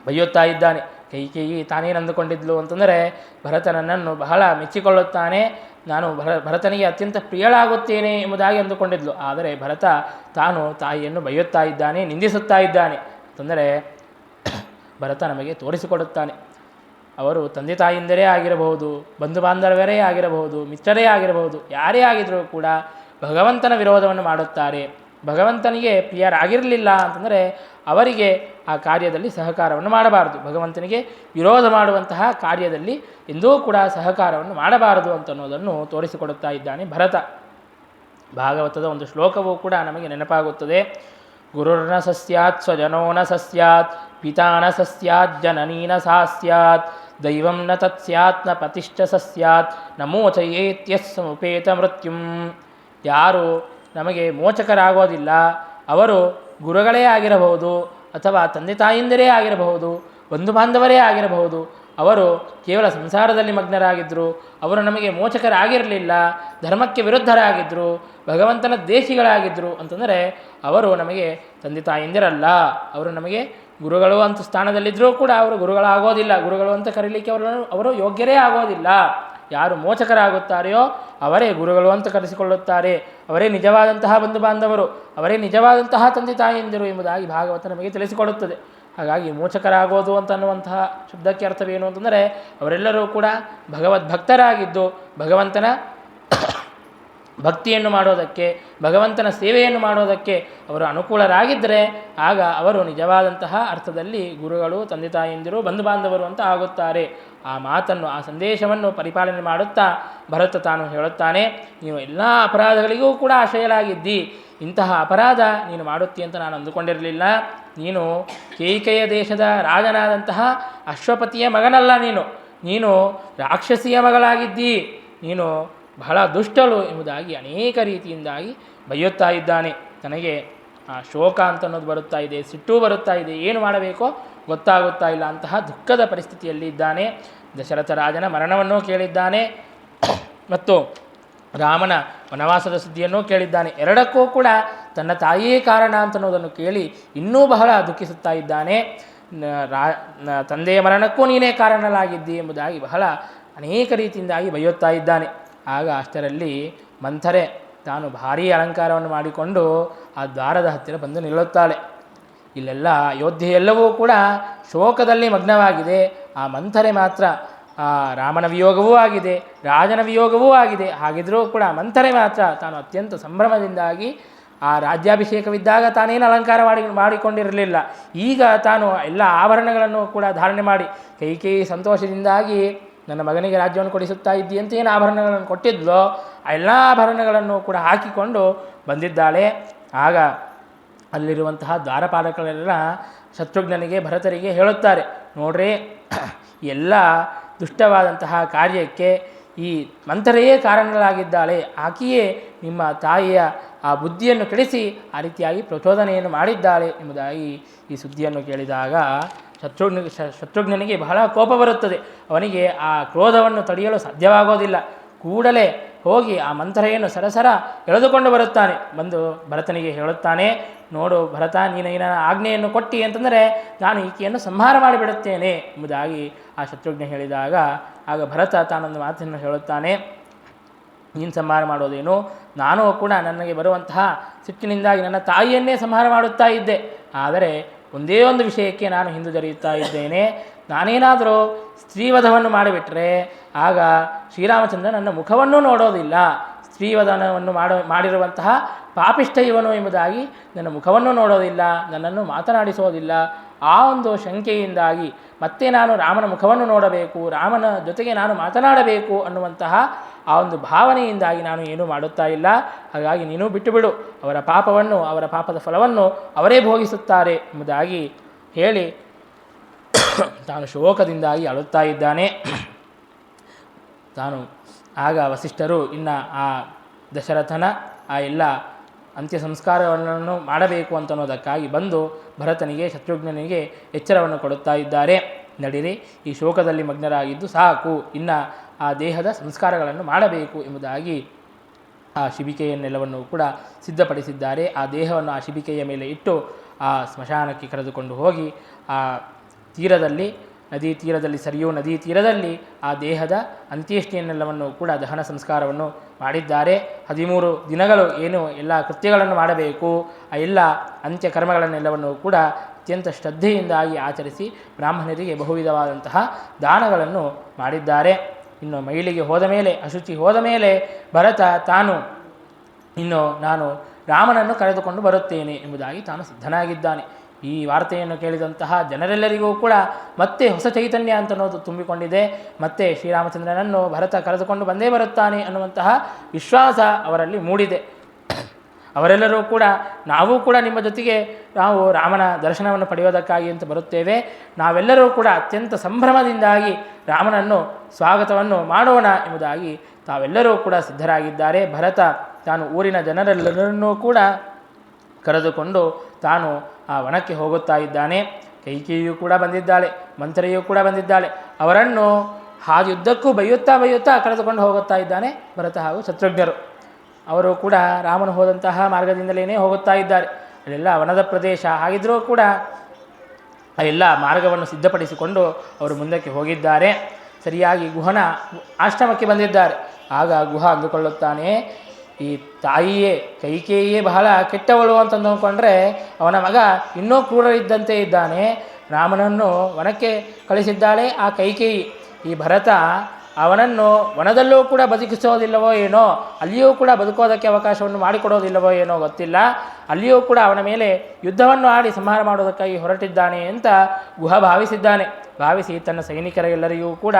ಬೈಯುತ್ತಾ ಇದ್ದಾನೆ. ಕೈಕೇಯಿ ತಾನೇನು ಅಂದುಕೊಂಡಿದ್ಲು ಅಂತಂದರೆ, ಭರತ ನನ್ನನ್ನು ಬಹಳ ಮೆಚ್ಚಿಕೊಳ್ಳುತ್ತಾನೆ, ನಾನು ಭರತನಿಗೆ ಅತ್ಯಂತ ಪ್ರಿಯಳಾಗುತ್ತೇನೆ ಎಂಬುದಾಗಿ ಅಂದುಕೊಂಡಿದ್ಲು. ಆದರೆ ಭರತ ತಾನು ತಾಯಿಯನ್ನು ಬೈಯುತ್ತಾ ಇದ್ದಾನೆ, ನಿಂದಿಸುತ್ತಾ ಇದ್ದಾನೆ ಅಂತಂದರೆ ಭರತ ನಮಗೆ ತೋರಿಸಿಕೊಡುತ್ತಾನೆ. ಅವರು ತಂದೆ ತಾಯಿಯಿಂದಲೇ ಆಗಿರಬಹುದು, ಬಂಧು ಬಾಂಧವರೇ ಆಗಿರಬಹುದು, ಮಿತ್ರರೇ ಆಗಿರಬಹುದು, ಯಾರೇ ಆಗಿದ್ದರೂ ಕೂಡ ಭಗವಂತನ ವಿರೋಧವನ್ನು ಮಾಡುತ್ತಾರೆ. ಭಗವಂತನಿಗೆ ಪ್ರಿಯರಾಗಿರಲಿಲ್ಲ ಅಂತಂದರೆ ಅವರಿಗೆ ಆ ಕಾರ್ಯದಲ್ಲಿ ಸಹಕಾರವನ್ನು ಮಾಡಬಾರದು. ಭಗವಂತನಿಗೆ ವಿರೋಧ ಮಾಡುವಂತಹ ಕಾರ್ಯದಲ್ಲಿ ಎಂದೂ ಕೂಡ ಸಹಕಾರವನ್ನು ಮಾಡಬಾರದು ಅಂತನ್ನೋದನ್ನು ತೋರಿಸಿಕೊಡುತ್ತಾ ಇದ್ದಾನೆ ಭರತ. ಭಾಗವತದ ಒಂದು ಶ್ಲೋಕವೂ ಕೂಡ ನಮಗೆ ನೆನಪಾಗುತ್ತದೆ. ಗುರುರ್ನ ಸಸ್ಯಾತ್ ಸ್ವಜನೋ ನ ಸಸ್ಯಾತ್ ಪಿತಾ ನ ಸಸ್ಯಾತ್ ಜನನೀ ನ ಸಾ ಸ್ಯಾತ್ ದೈವಂ ನ ತತ್ ಸ್ಯಾತ್ ನ ಪತಿಷ್ಠ ಸಸ್ಯಾತ್ ನಮೋಚಯೇತ್ಯಸ್ ಸಮುಪೇತ ಮೃತ್ಯುಂ. ಯಾರು ನಮಗೆ ಮೋಚಕರಾಗೋದಿಲ್ಲ ಅವರು ಗುರುಗಳೇ ಆಗಿರಬಹುದು, ಅಥವಾ ತಂದೆ ತಾಯಿಂದರೇ ಆಗಿರಬಹುದು, ಬಂಧು ಬಾಂಧವರೇ ಆಗಿರಬಹುದು. ಅವರು ಕೇವಲ ಸಂಸಾರದಲ್ಲಿ ಮಗ್ನರಾಗಿದ್ದರು, ಅವರು ನಮಗೆ ಮೋಚಕರಾಗಿರಲಿಲ್ಲ, ಧರ್ಮಕ್ಕೆ ವಿರುದ್ಧರಾಗಿದ್ದರು, ಭಗವಂತನ ದೇಶಿಗಳಾಗಿದ್ದರು ಅಂತಂದರೆ ಅವರು ನಮಗೆ ತಂದೆ ತಾಯಿಂದಿರಲ್ಲ. ಅವರು ನಮಗೆ ಗುರುಗಳು ಅಂತ ಸ್ಥಾನದಲ್ಲಿದ್ದರೂ ಕೂಡ ಅವರು ಗುರುಗಳಾಗೋದಿಲ್ಲ, ಗುರುಗಳು ಅಂತ ಕರೀಲಿಕ್ಕೆ ಅವರು ಯೋಗ್ಯರೇ ಆಗೋದಿಲ್ಲ. ಯಾರು ಮೋಚಕರಾಗುತ್ತಾರೆಯೋ ಅವರೇ ಗುರುಗಳು ಅಂತ ಕರೆಸಿಕೊಳ್ಳುತ್ತಾರೆ, ಅವರೇ ನಿಜವಾದಂತಹ ಬಂಧು ಬಾಂಧವರು, ಅವರೇ ನಿಜವಾದಂತಹ ತಂದೆ ತಾಯಿಯಂದಿರು ಎಂಬುದಾಗಿ ಭಾಗವತ ನಮಗೆ ತಿಳಿಸಿಕೊಡುತ್ತದೆ. ಹಾಗಾಗಿ ಮೋಚಕರಾಗೋದು ಅಂತನ್ನುವಂತಹ ಶಬ್ದಕ್ಕೆ ಅರ್ಥವೇನು ಅಂತಂದರೆ ಅವರೆಲ್ಲರೂ ಕೂಡ ಭಗವದ್ಭಕ್ತರಾಗಿದ್ದು ಭಗವಂತನ ಭಕ್ತಿಯನ್ನು ಮಾಡೋದಕ್ಕೆ, ಭಗವಂತನ ಸೇವೆಯನ್ನು ಮಾಡೋದಕ್ಕೆ ಅವರು ಅನುಕೂಲರಾಗಿದ್ದರೆ ಆಗ ಅವರು ನಿಜವಾದಂತಹ ಅರ್ಥದಲ್ಲಿ ಗುರುಗಳು, ತಂದೆ ತಾಯಿಯಂದಿರು, ಬಂಧು ಬಾಂಧವರು ಅಂತ ಆಗುತ್ತಾರೆ. ಆ ಮಾತನ್ನು, ಆ ಸಂದೇಶವನ್ನು ಪರಿಪಾಲನೆ ಮಾಡುತ್ತಾ ಭರತ ತಾನು ಹೇಳುತ್ತಾನೆ, ನೀನು ಎಲ್ಲ ಅಪರಾಧಗಳಿಗೂ ಕೂಡ ಆಶ್ರಯಲಾಗಿದ್ದಿ, ಇಂತಹ ಅಪರಾಧ ನೀನು ಮಾಡುತ್ತಿ ಅಂತ ನಾನು ಅಂದುಕೊಂಡಿರಲಿಲ್ಲ. ನೀನು ಕೇಕಯ್ಯ ದೇಶದ ರಾಜನಾದಂತಹ ಅಶ್ವಪತಿಯ ಮಗನಲ್ಲ, ನೀನು ರಾಕ್ಷಸಿಯ ಮಗಳಾಗಿದ್ದಿ, ನೀನು ಬಹಳ ದುಷ್ಟಳು ಎಂಬುದಾಗಿ ಅನೇಕ ರೀತಿಯಿಂದಾಗಿ ಬೈಯುತ್ತಾ ಇದ್ದಾನೆ. ತನಗೆ ಆ ಶೋಕ ಅಂತ ಅನ್ನೋದು ಬರುತ್ತಾ ಇದೆ, ಸಿಟ್ಟು ಬರುತ್ತಾ ಇದೆ, ಏನು ಮಾಡಬೇಕೋ ಗೊತ್ತಾಗುತ್ತಾ ಇಲ್ಲ, ಅಂತಹ ದುಃಖದ ಪರಿಸ್ಥಿತಿಯಲ್ಲಿ ಇದ್ದಾನೆ. ದಶರಥ ರಾಜನ ಮರಣವನ್ನೂ ಕೇಳಿದ್ದಾನೆ ಮತ್ತು ರಾಮನ ವನವಾಸದ ಸುದ್ದಿಯನ್ನೂ ಕೇಳಿದ್ದಾನೆ. ಎರಡಕ್ಕೂ ಕೂಡ ತನ್ನ ತಾಯಿಯೇ ಕಾರಣ ಅಂತನ್ನೋದನ್ನು ಕೇಳಿ ಇನ್ನೂ ಬಹಳ ದುಃಖಿಸುತ್ತಾ ಇದ್ದಾನೆ. ತಂದೆಯ ಮರಣಕ್ಕೂ ನೀನೇ ಕಾರಣಲಾಗಿದ್ದಿ ಎಂಬುದಾಗಿ ಬಹಳ ಅನೇಕ ರೀತಿಯಿಂದಾಗಿ ಬೈಯುತ್ತಾ ಇದ್ದಾನೆ. ಆಗ ಅಷ್ಟರಲ್ಲಿ ಮಂಥರೆ ತಾನು ಭಾರೀ ಅಲಂಕಾರವನ್ನು ಮಾಡಿಕೊಂಡು ಆ ದ್ವಾರದ ಹತ್ತಿರ ಬಂದು ನಿಲ್ಲುತ್ತಾಳೆ. ಇಲ್ಲೆಲ್ಲ ಅಯೋಧ್ಯೆ ಎಲ್ಲವೂ ಕೂಡ ಶೋಕದಲ್ಲಿ ಮಗ್ನವಾಗಿದೆ. ಆ ಮಂಥರೆ ಮಾತ್ರ ರಾಮನ ವಿಯೋಗವೂ ಆಗಿದೆ, ರಾಜನ ವಿಯೋಗವೂ ಆಗಿದೆ. ಹಾಗಿದ್ರೂ ಕೂಡ ಮಂಥರೆ ಮಾತ್ರ ತಾನು ಅತ್ಯಂತ ಸಂಭ್ರಮದಿಂದಾಗಿ ಆ ರಾಜ್ಯಾಭಿಷೇಕವಿದ್ದಾಗ ತಾನೇನು ಅಲಂಕಾರ ಮಾಡಿಕೊಂಡಿರಲಿಲ್ಲ. ಈಗ ತಾನು ಎಲ್ಲ ಆಭರಣಗಳನ್ನು ಕೂಡ ಧಾರಣೆ ಮಾಡಿ ಕೈಕೇಯಿ ಸಂತೋಷದಿಂದಾಗಿ ನನ್ನ ಮಗನಿಗೆ ರಾಜ್ಯವನ್ನು ಕೊಡಿಸುತ್ತಾ ಇದ್ದೀಯಂತ ಏನು ಆಭರಣಗಳನ್ನು ಕೊಟ್ಟಿದ್ಲೋ ಆ ಎಲ್ಲ ಆಭರಣಗಳನ್ನು ಕೂಡ ಹಾಕಿಕೊಂಡು ಬಂದಿದ್ದಾಳೆ. ಆಗ ಅಲ್ಲಿರುವಂತಹ ದ್ವಾರಪಾಲಕರೆಲ್ಲ ಶತ್ರುಘ್ನನಿಗೆ ಭರತರಿಗೆ ಹೇಳುತ್ತಾರೆ, ನೋಡ್ರಿ, ಎಲ್ಲ ದುಷ್ಟವಾದಂತಹ ಕಾರ್ಯಕ್ಕೆ ಈ ಮಂಥರೆಯೇ ಕಾರಣಗಳಾಗಿದ್ದಾಳೆ. ಆಕೆಯೇ ನಿಮ್ಮ ತಾಯಿಯ ಆ ಬುದ್ಧಿಯನ್ನು ಕೆಡಿಸಿ ಆ ರೀತಿಯಾಗಿ ಪ್ರಚೋದನೆಯನ್ನು ಮಾಡಿದ್ದಾಳೆ ಎಂಬುದಾಗಿ ಈ ಸುದ್ದಿಯನ್ನು ಕೇಳಿದಾಗ ಶತ್ರುಘ್ನನಿಗೆ ಬಹಳ ಕೋಪ ಬರುತ್ತದೆ. ಅವನಿಗೆ ಆ ಕ್ರೋಧವನ್ನು ತಡೆಯಲು ಸಾಧ್ಯವಾಗೋದಿಲ್ಲ. ಕೂಡಲೇ ಹೋಗಿ ಆ ಮಂಥರೆಯನ್ನು ಸರಸರ ಎಳೆದುಕೊಂಡು ಬರುತ್ತಾನೆ. ಬಂದು ಭರತನಿಗೆ ಹೇಳುತ್ತಾನೆ, ನೋಡು ಭರತ, ನೀನು ಆಜ್ಞೆಯನ್ನು ಕೊಟ್ಟಿ ಅಂತಂದರೆ ನಾನು ಈಕೆಯನ್ನು ಸಂಹಾರ ಮಾಡಿಬಿಡುತ್ತೇನೆ ಎಂಬುದಾಗಿ ಆ ಶತ್ರುಘ್ನ ಹೇಳಿದಾಗ ಆಗ ಭರತ ತಾನೊಂದು ಮಾತನ್ನು ಹೇಳುತ್ತಾನೆ, ನೀನು ಸಂಹಾರ ಮಾಡೋದೇನು, ನಾನು ಕೂಡ ನನಗೆ ಬರುವಂತಹ ಸಿಟ್ಟಿನಿಂದಾಗಿ ನನ್ನ ತಾಯಿಯನ್ನೇ ಸಂಹಾರ ಮಾಡುತ್ತಾ ಇದ್ದೆ. ಆದರೆ ಒಂದೇ ಒಂದು ವಿಷಯಕ್ಕೆ ನಾನು ಹಿಂದೆ ಜರಿಯುತ್ತಾ ಇದ್ದೇನೆ. ನಾನೇನಾದರೂ ಸ್ತ್ರೀವಧವನ್ನು ಮಾಡಿಬಿಟ್ರೆ ಆಗ ಶ್ರೀರಾಮಚಂದ್ರ ನನ್ನ ಮುಖವನ್ನೂ ನೋಡೋದಿಲ್ಲ. ಸ್ತ್ರೀವಧನವನ್ನು ಮಾಡಿರುವಂತಹ ಪಾಪಿಷ್ಠ ಇವನು ಎಂಬುದಾಗಿ ನನ್ನ ಮುಖವನ್ನು ನೋಡೋದಿಲ್ಲ, ನನ್ನನ್ನು ಮಾತನಾಡಿಸೋದಿಲ್ಲ. ಆ ಒಂದು ಶಂಕೆಯಿಂದಾಗಿ ಮತ್ತೆ ನಾನು ರಾಮನ ಮುಖವನ್ನು ನೋಡಬೇಕು, ರಾಮನ ಜೊತೆಗೆ ನಾನು ಮಾತನಾಡಬೇಕು ಅನ್ನುವಂತಹ ಆ ಒಂದು ಭಾವನೆಯಿಂದಾಗಿ ನಾನು ಏನೂ ಮಾಡುತ್ತಾ ಇಲ್ಲ. ಹಾಗಾಗಿ ನೀನು ಬಿಟ್ಟು ಬಿಡು, ಅವರ ಪಾಪವನ್ನು, ಅವರ ಪಾಪದ ಫಲವನ್ನು ಅವರೇ ಭೋಗಿಸುತ್ತಾರೆ ಎಂಬುದಾಗಿ ಹೇಳಿ ತಾನು ಶೋಕದಿಂದಾಗಿ ಅಳುತ್ತಾ ಇದ್ದಾನೆ. ತಾನು ಆಗ ವಸಿಷ್ಠರು ಇನ್ನು ಆ ದಶರಥನ ಆ ಎಲ್ಲ ಅಂತ್ಯ ಸಂಸ್ಕಾರವನ್ನು ಮಾಡಬೇಕು ಅಂತನ್ನೋದಕ್ಕಾಗಿ ಬಂದು ಭರತನಿಗೆ ಶತ್ರುಘ್ನನಿಗೆ ಎಚ್ಚರವನ್ನು ಕೊಡುತ್ತಾ ಇದ್ದಾರೆ. ನಡಿರಿ, ಈ ಶೋಕದಲ್ಲಿ ಮಗ್ನರಾಗಿದ್ದು ಸಾಕು, ಇನ್ನು ಆ ದೇಹದ ಸಂಸ್ಕಾರಗಳನ್ನು ಮಾಡಬೇಕು ಎಂಬುದಾಗಿ ಆ ಶಿಬಿಕೆಯನ್ನೆಲ್ಲವನ್ನು ಕೂಡ ಸಿದ್ಧಪಡಿಸಿದ್ದಾರೆ. ಆ ದೇಹವನ್ನು ಆ ಶಿಬಿಕೆಯ ಮೇಲೆ ಇಟ್ಟು ಆ ಸ್ಮಶಾನಕ್ಕೆ ಕರೆದುಕೊಂಡು ಹೋಗಿ ಆ ತೀರದಲ್ಲಿ, ನದಿ ತೀರದಲ್ಲಿ, ಸರಿಯೂ ನದಿ ತೀರದಲ್ಲಿ ಆ ದೇಹದ ಅಂತ್ಯೇಷ್ಟಿಯನ್ನೆಲ್ಲವನ್ನು ಕೂಡ ದಹನ ಸಂಸ್ಕಾರವನ್ನು ಮಾಡಿದ್ದಾರೆ. 13 ದಿನಗಳು ಏನು ಎಲ್ಲ ಕೃತ್ಯಗಳನ್ನು ಮಾಡಬೇಕು, ಆ ಎಲ್ಲ ಅಂತ್ಯ ಕರ್ಮಗಳನ್ನೆಲ್ಲವನ್ನು ಕೂಡ ಅತ್ಯಂತ ಶ್ರದ್ಧೆಯಿಂದಾಗಿ ಆಚರಿಸಿ ಬ್ರಾಹ್ಮಣರಿಗೆ ಬಹುವಿಧವಾದಂತಹ ದಾನಗಳನ್ನು ಮಾಡಿದ್ದಾರೆ. ಇನ್ನು ಮೈಲಿಗೆ ಹೋದ ಮೇಲೆ, ಅಶುಚಿ ಹೋದ ಮೇಲೆ ಭರತ ತಾನು ಇನ್ನು ನಾನು ರಾಮನನ್ನು ಕರೆದುಕೊಂಡು ಬರುತ್ತೇನೆ ಎಂಬುದಾಗಿ ತಾನು ಸಿದ್ಧನಾಗಿದ್ದಾನೆ. ಈ ವಾರ್ತೆಯನ್ನು ಕೇಳಿದಂತಹ ಜನರೆಲ್ಲರಿಗೂ ಕೂಡ ಮತ್ತೆ ಹೊಸ ಚೈತನ್ಯ ಅಂತನ್ನೋದು ತುಂಬಿಕೊಂಡಿದೆ. ಮತ್ತೆ ಶ್ರೀರಾಮಚಂದ್ರನನ್ನು ಭರತ ಕರೆದುಕೊಂಡು ಬಂದೇ ಬರುತ್ತಾನೆ ಅನ್ನುವಂತಹ ವಿಶ್ವಾಸ ಅವರಲ್ಲಿ ಮೂಡಿದೆ. ಅವರೆಲ್ಲರೂ ಕೂಡ ನಾವು ಕೂಡ ನಿಮ್ಮ ಜೊತೆಗೆ ನಾವು ರಾಮನ ದರ್ಶನವನ್ನು ಪಡೆಯೋದಕ್ಕಾಗಿ ಅಂತ ಬರುತ್ತೇವೆ, ನಾವೆಲ್ಲರೂ ಕೂಡ ಅತ್ಯಂತ ಸಂಭ್ರಮದಿಂದಾಗಿ ರಾಮನನ್ನು ಸ್ವಾಗತವನ್ನು ಮಾಡೋಣ ಎಂಬುದಾಗಿ ತಾವೆಲ್ಲರೂ ಕೂಡ ಸಿದ್ಧರಾಗಿದ್ದಾರೆ. ಭರತ ತಾನು ಊರಿನ ಜನರೆಲ್ಲರನ್ನೂ ಕೂಡ ಕರೆದುಕೊಂಡು ತಾನು ಆ ವನಕ್ಕೆ ಹೋಗುತ್ತಾ ಇದ್ದಾನೆ. ಕೈಕೇಯಿಯೂ ಕೂಡ ಬಂದಿದ್ದಾಳೆ, ಮಂಥರೆಯೂ ಕೂಡ ಬಂದಿದ್ದಾಳೆ. ಅವರನ್ನು ಹಾದುದ್ದಕ್ಕೂ ಬೈಯುತ್ತಾ ಕರೆದುಕೊಂಡು ಹೋಗುತ್ತಾ ಇದ್ದಾನೆ ಭರತ ಹಾಗೂ ಶತ್ರುಘ್ನರು. ಅವರು ಕೂಡ ರಾಮನು ಹೋದಂತಹ ಮಾರ್ಗದಿಂದಲೇ ಹೋಗುತ್ತಾ ಇದ್ದಾರೆ. ಅಲ್ಲೆಲ್ಲ ವನದ ಪ್ರದೇಶ ಆಗಿದ್ದರೂ ಕೂಡ ಆ ಎಲ್ಲ ಮಾರ್ಗವನ್ನು ಸಿದ್ಧಪಡಿಸಿಕೊಂಡು ಅವರು ಮುಂದಕ್ಕೆ ಹೋಗಿದ್ದಾರೆ. ಸರಿಯಾಗಿ ಗುಹನ ಆಶ್ರಮಕ್ಕೆ ಬಂದಿದ್ದಾರೆ. ಆಗ ಗುಹ ಅಂದುಕೊಳ್ಳುತ್ತಾನೆ, ಈ ತಾಯಿಯೇ ಕೈಕೇಯಿಯೇ ಬಹಳ ಕೆಟ್ಟವಳು ಅಂತ ಅಂದುಕೊಂಡ್ರೆ ಅವನ ಮಗ ಇನ್ನೂ ಕ್ರೂರರಿದ್ದಂತೆ ಇದ್ದಾನೆ. ರಾಮನನ್ನು ವನಕ್ಕೆ ಕಳಿಸಿದ್ದಾಳೆ ಆ ಕೈಕೇಯಿ. ಈ ಭರತ ಅವನನ್ನು ವನದಲ್ಲೂ ಕೂಡ ಬದುಕಿಸೋದಿಲ್ಲವೋ ಏನೋ, ಅಲ್ಲಿಯೂ ಕೂಡ ಬದುಕೋದಕ್ಕೆ ಅವಕಾಶವನ್ನು ಮಾಡಿಕೊಡೋದಿಲ್ಲವೋ ಏನೋ ಗೊತ್ತಿಲ್ಲ. ಅಲ್ಲಿಯೂ ಕೂಡ ಅವನ ಮೇಲೆ ಯುದ್ಧವನ್ನು ಆಡಿ ಸಂಹಾರ ಮಾಡೋದಕ್ಕಾಗಿ ಹೊರಟಿದ್ದಾನೆ ಅಂತ ಗುಹ ಭಾವಿಸಿ ತನ್ನ ಸೈನಿಕರೆಲ್ಲರಿಗೂ ಕೂಡ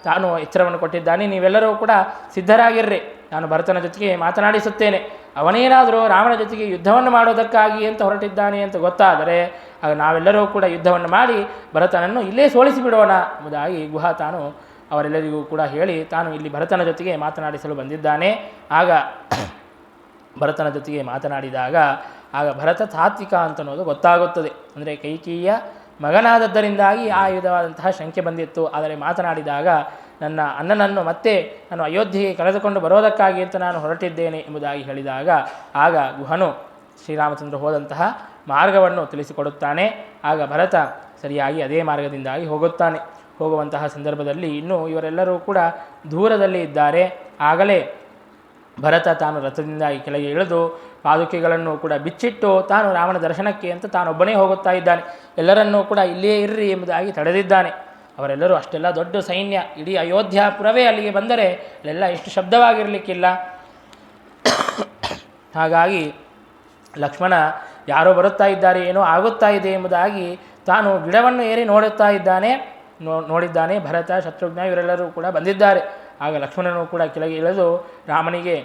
ತಾನು ಎಚ್ಚರವನ್ನು ಕೊಟ್ಟಿದ್ದಾನೆ. ನೀವೆಲ್ಲರೂ ಕೂಡ ಸಿದ್ಧರಾಗಿರ್ರಿ, ನಾನು ಭರತನ ಜೊತೆಗೆ ಮಾತನಾಡಿಸುತ್ತೇನೆ. ಅವನೇನಾದರೂ ರಾಮನ ಜೊತೆಗೆ ಯುದ್ಧವನ್ನು ಮಾಡೋದಕ್ಕಾಗಿ ಅಂತ ಹೊರಟಿದ್ದಾನೆ ಅಂತ ಗೊತ್ತಾದರೆ ಆಗ ನಾವೆಲ್ಲರೂ ಕೂಡ ಯುದ್ಧವನ್ನು ಮಾಡಿ ಭರತನನ್ನು ಇಲ್ಲೇ ಸೋಲಿಸಿಬಿಡೋಣ ಎಂಬುದಾಗಿ ಗುಹ ತಾನು ಅವರೆಲ್ಲರಿಗೂ ಕೂಡ ಹೇಳಿ ತಾನು ಇಲ್ಲಿ ಭರತನ ಜೊತೆಗೆ ಮಾತನಾಡಿಸಲು ಬಂದಿದ್ದಾನೆ. ಆಗ ಭರತನ ಜೊತೆಗೆ ಮಾತನಾಡಿದಾಗ ಆಗ ಭರತ ತಾತ್ವಿಕ ಅಂತನ್ನೋದು ಗೊತ್ತಾಗುತ್ತದೆ. ಅಂದರೆ ಕೈಕೇಯಿಯ ಮಗನಾದದ್ದರಿಂದಾಗಿ ಆ ವಿಧವಾದಂತಹ ಶಂಕೆ ಬಂದಿತ್ತು. ಆದರೆ ಮಾತನಾಡಿದಾಗ ನನ್ನ ಅಣ್ಣನನ್ನು ಮತ್ತೆ ನಾನು ಅಯೋಧ್ಯೆಗೆ ಕರೆದುಕೊಂಡು ಬರೋದಕ್ಕಾಗಿ ಅಂತ ನಾನು ಹೊರಟಿದ್ದೇನೆ ಎಂಬುದಾಗಿ ಹೇಳಿದಾಗ ಆಗ ಗುಹನು ಶ್ರೀರಾಮಚಂದ್ರ ಹೋದಂತಹ ಮಾರ್ಗವನ್ನು ತಿಳಿಸಿಕೊಡುತ್ತಾನೆ. ಆಗ ಭರತ ಸರಿಯಾಗಿ ಅದೇ ಮಾರ್ಗದಿಂದಾಗಿ ಹೋಗುವಂತಹ ಸಂದರ್ಭದಲ್ಲಿ ಇನ್ನೂ ಇವರೆಲ್ಲರೂ ಕೂಡ ದೂರದಲ್ಲಿ ಇದ್ದಾರೆ. ಆಗಲೇ ಭರತ ತಾನು ರಥದಿಂದ ಕೆಳಗೆ ಇಳಿದು ಪಾದುಕೆಗಳನ್ನು ಕೂಡ ಬಿಚ್ಚಿಟ್ಟು ತಾನು ರಾಮನ ದರ್ಶನಕ್ಕೆ ಅಂತ ತಾನೊಬ್ಬನೇ ಹೋಗುತ್ತಾ ಇದ್ದಾನೆ. ಎಲ್ಲರನ್ನೂ ಕೂಡ ಇಲ್ಲಿಯೇ ಇರ್ರಿ ಎಂಬುದಾಗಿ ತಡೆದಿದ್ದಾನೆ. ಅವರೆಲ್ಲರೂ ಅಷ್ಟೆಲ್ಲ ದೊಡ್ಡ ಸೈನ್ಯ, ಇಡೀ ಅಯೋಧ್ಯಾಪುರವೇ ಅಲ್ಲಿಗೆ ಬಂದರೆ ಅಲ್ಲೆಲ್ಲ ಎಷ್ಟು ಶಬ್ದವಾಗಿರಲಿಕ್ಕಿಲ್ಲ. ಹಾಗಾಗಿ ಲಕ್ಷ್ಮಣ ಯಾರೋ ಬರುತ್ತಾ ಇದ್ದಾರೆ, ಏನೋ ಆಗುತ್ತಾ ಇದೆ ಎಂಬುದಾಗಿ ತಾನು ಗಿಡವನ್ನು ಏರಿ ನೋಡಿದ್ದಾನೆ. ಭರತ, ಶತ್ರುಘ್ನ ಇವರೆಲ್ಲರೂ ಕೂಡ ಬಂದಿದ್ದಾರೆ. ಆಗ ಲಕ್ಷ್ಮಣನು ಕೂಡ ಕೆಳಗೆ ಇಳಿದು ರಾಮನಿಗೆ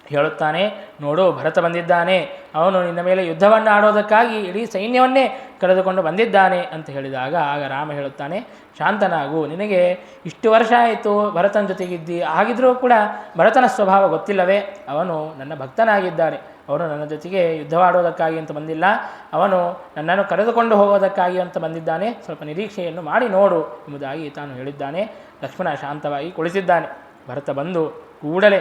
ಹೇಳುತ್ತಾನೆ, ನೋಡು ಭರತ ಬಂದಿದ್ದಾನೆ, ಅವನು ನಿನ್ನ ಮೇಲೆ ಯುದ್ಧವನ್ನು ಆಡೋದಕ್ಕಾಗಿ ಇಡೀ ಸೈನ್ಯವನ್ನೇ ಕರೆದುಕೊಂಡು ಬಂದಿದ್ದಾನೆ ಅಂತ ಹೇಳಿದಾಗ ಆಗ ರಾಮ ಹೇಳುತ್ತಾನೆ, ಶಾಂತನಾಗು, ನಿನಗೆ ಇಷ್ಟು ವರ್ಷ ಆಯಿತು ಭರತನ ಜೊತೆಗಿದ್ದಿ, ಆಗಿದ್ರೂ ಕೂಡ ಭರತನ ಸ್ವಭಾವ ಗೊತ್ತಿಲ್ಲವೇ? ಅವನು ನನ್ನ ಭಕ್ತನಾಗಿದ್ದಾನೆ, ಅವನು ನನ್ನ ಜೊತೆಗೆ ಯುದ್ಧವಾಡೋದಕ್ಕಾಗಿ ಅಂತ ಬಂದಿಲ್ಲ, ಅವನು ನನ್ನನ್ನು ಕರೆದುಕೊಂಡು ಹೋಗೋದಕ್ಕಾಗಿ ಅಂತ ಬಂದಿದ್ದಾನೆ, ಸ್ವಲ್ಪ ನಿರೀಕ್ಷೆಯನ್ನು ಮಾಡಿ ನೋಡು ಎಂಬುದಾಗಿ ತಾನು ಹೇಳಿದ್ದಾನೆ. ಲಕ್ಷ್ಮಣ ಶಾಂತವಾಗಿ ಕುಳಿತಿದ್ದಾನೆ. ಭರತ ಬಂದು ಕೂಡಲೇ,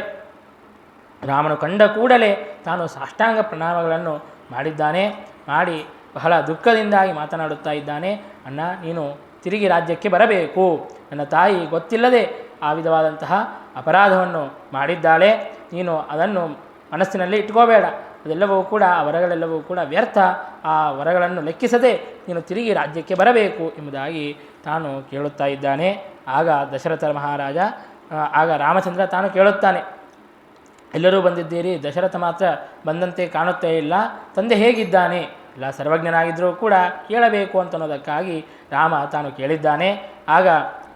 ರಾಮನು ಕಂಡ ಕೂಡಲೇ ತಾನು ಸಾಷ್ಟಾಂಗ ಪ್ರಣಾಮಗಳನ್ನು ಮಾಡಿದ್ದಾನೆ. ಮಾಡಿ ಬಹಳ ದುಃಖದಿಂದಾಗಿ ಮಾತನಾಡುತ್ತಾ ಇದ್ದಾನೆ, ಅಣ್ಣ ನೀನು ತಿರುಗಿ ರಾಜ್ಯಕ್ಕೆ ಬರಬೇಕು, ನನ್ನ ತಾಯಿ ಗೊತ್ತಿಲ್ಲದೆ ಆ ವಿಧವಾದಂತಹ ಅಪರಾಧವನ್ನು ಮಾಡಿದ್ದಾಳೆ, ನೀನು ಅದನ್ನು ಮನಸ್ಸಿನಲ್ಲಿ ಇಟ್ಕೋಬೇಡ, ಅದೆಲ್ಲವೂ ಕೂಡ ಆ ವರಗಳೆಲ್ಲವೂ ಕೂಡ ವ್ಯರ್ಥ, ಆ ವರಗಳನ್ನು ಲೆಕ್ಕಿಸದೆ ನೀನು ತಿರುಗಿ ರಾಜ್ಯಕ್ಕೆ ಬರಬೇಕು ಎಂಬುದಾಗಿ ತಾನು ಕೇಳುತ್ತಾ ಇದ್ದಾನೆ. ಆಗ ದಶರಥ ಮಹಾರಾಜ, ಆಗ ರಾಮಚಂದ್ರ ತಾನು ಕೇಳುತ್ತಾನೆ, ಎಲ್ಲರೂ ಬಂದಿದ್ದೀರಿ, ದಶರಥ ಮಾತ್ರ ಬಂದಂತೆ ಕಾಣುತ್ತೇ ಇಲ್ಲ, ತಂದೆ ಹೇಗಿದ್ದಾನೆ? ಎಲ್ಲ ಸರ್ವಜ್ಞನಾಗಿದ್ದರೂ ಕೂಡ ಕೇಳಬೇಕು ಅಂತನ್ನೋದಕ್ಕಾಗಿ ರಾಮ ತಾನು ಕೇಳಿದ್ದಾನೆ. ಆಗ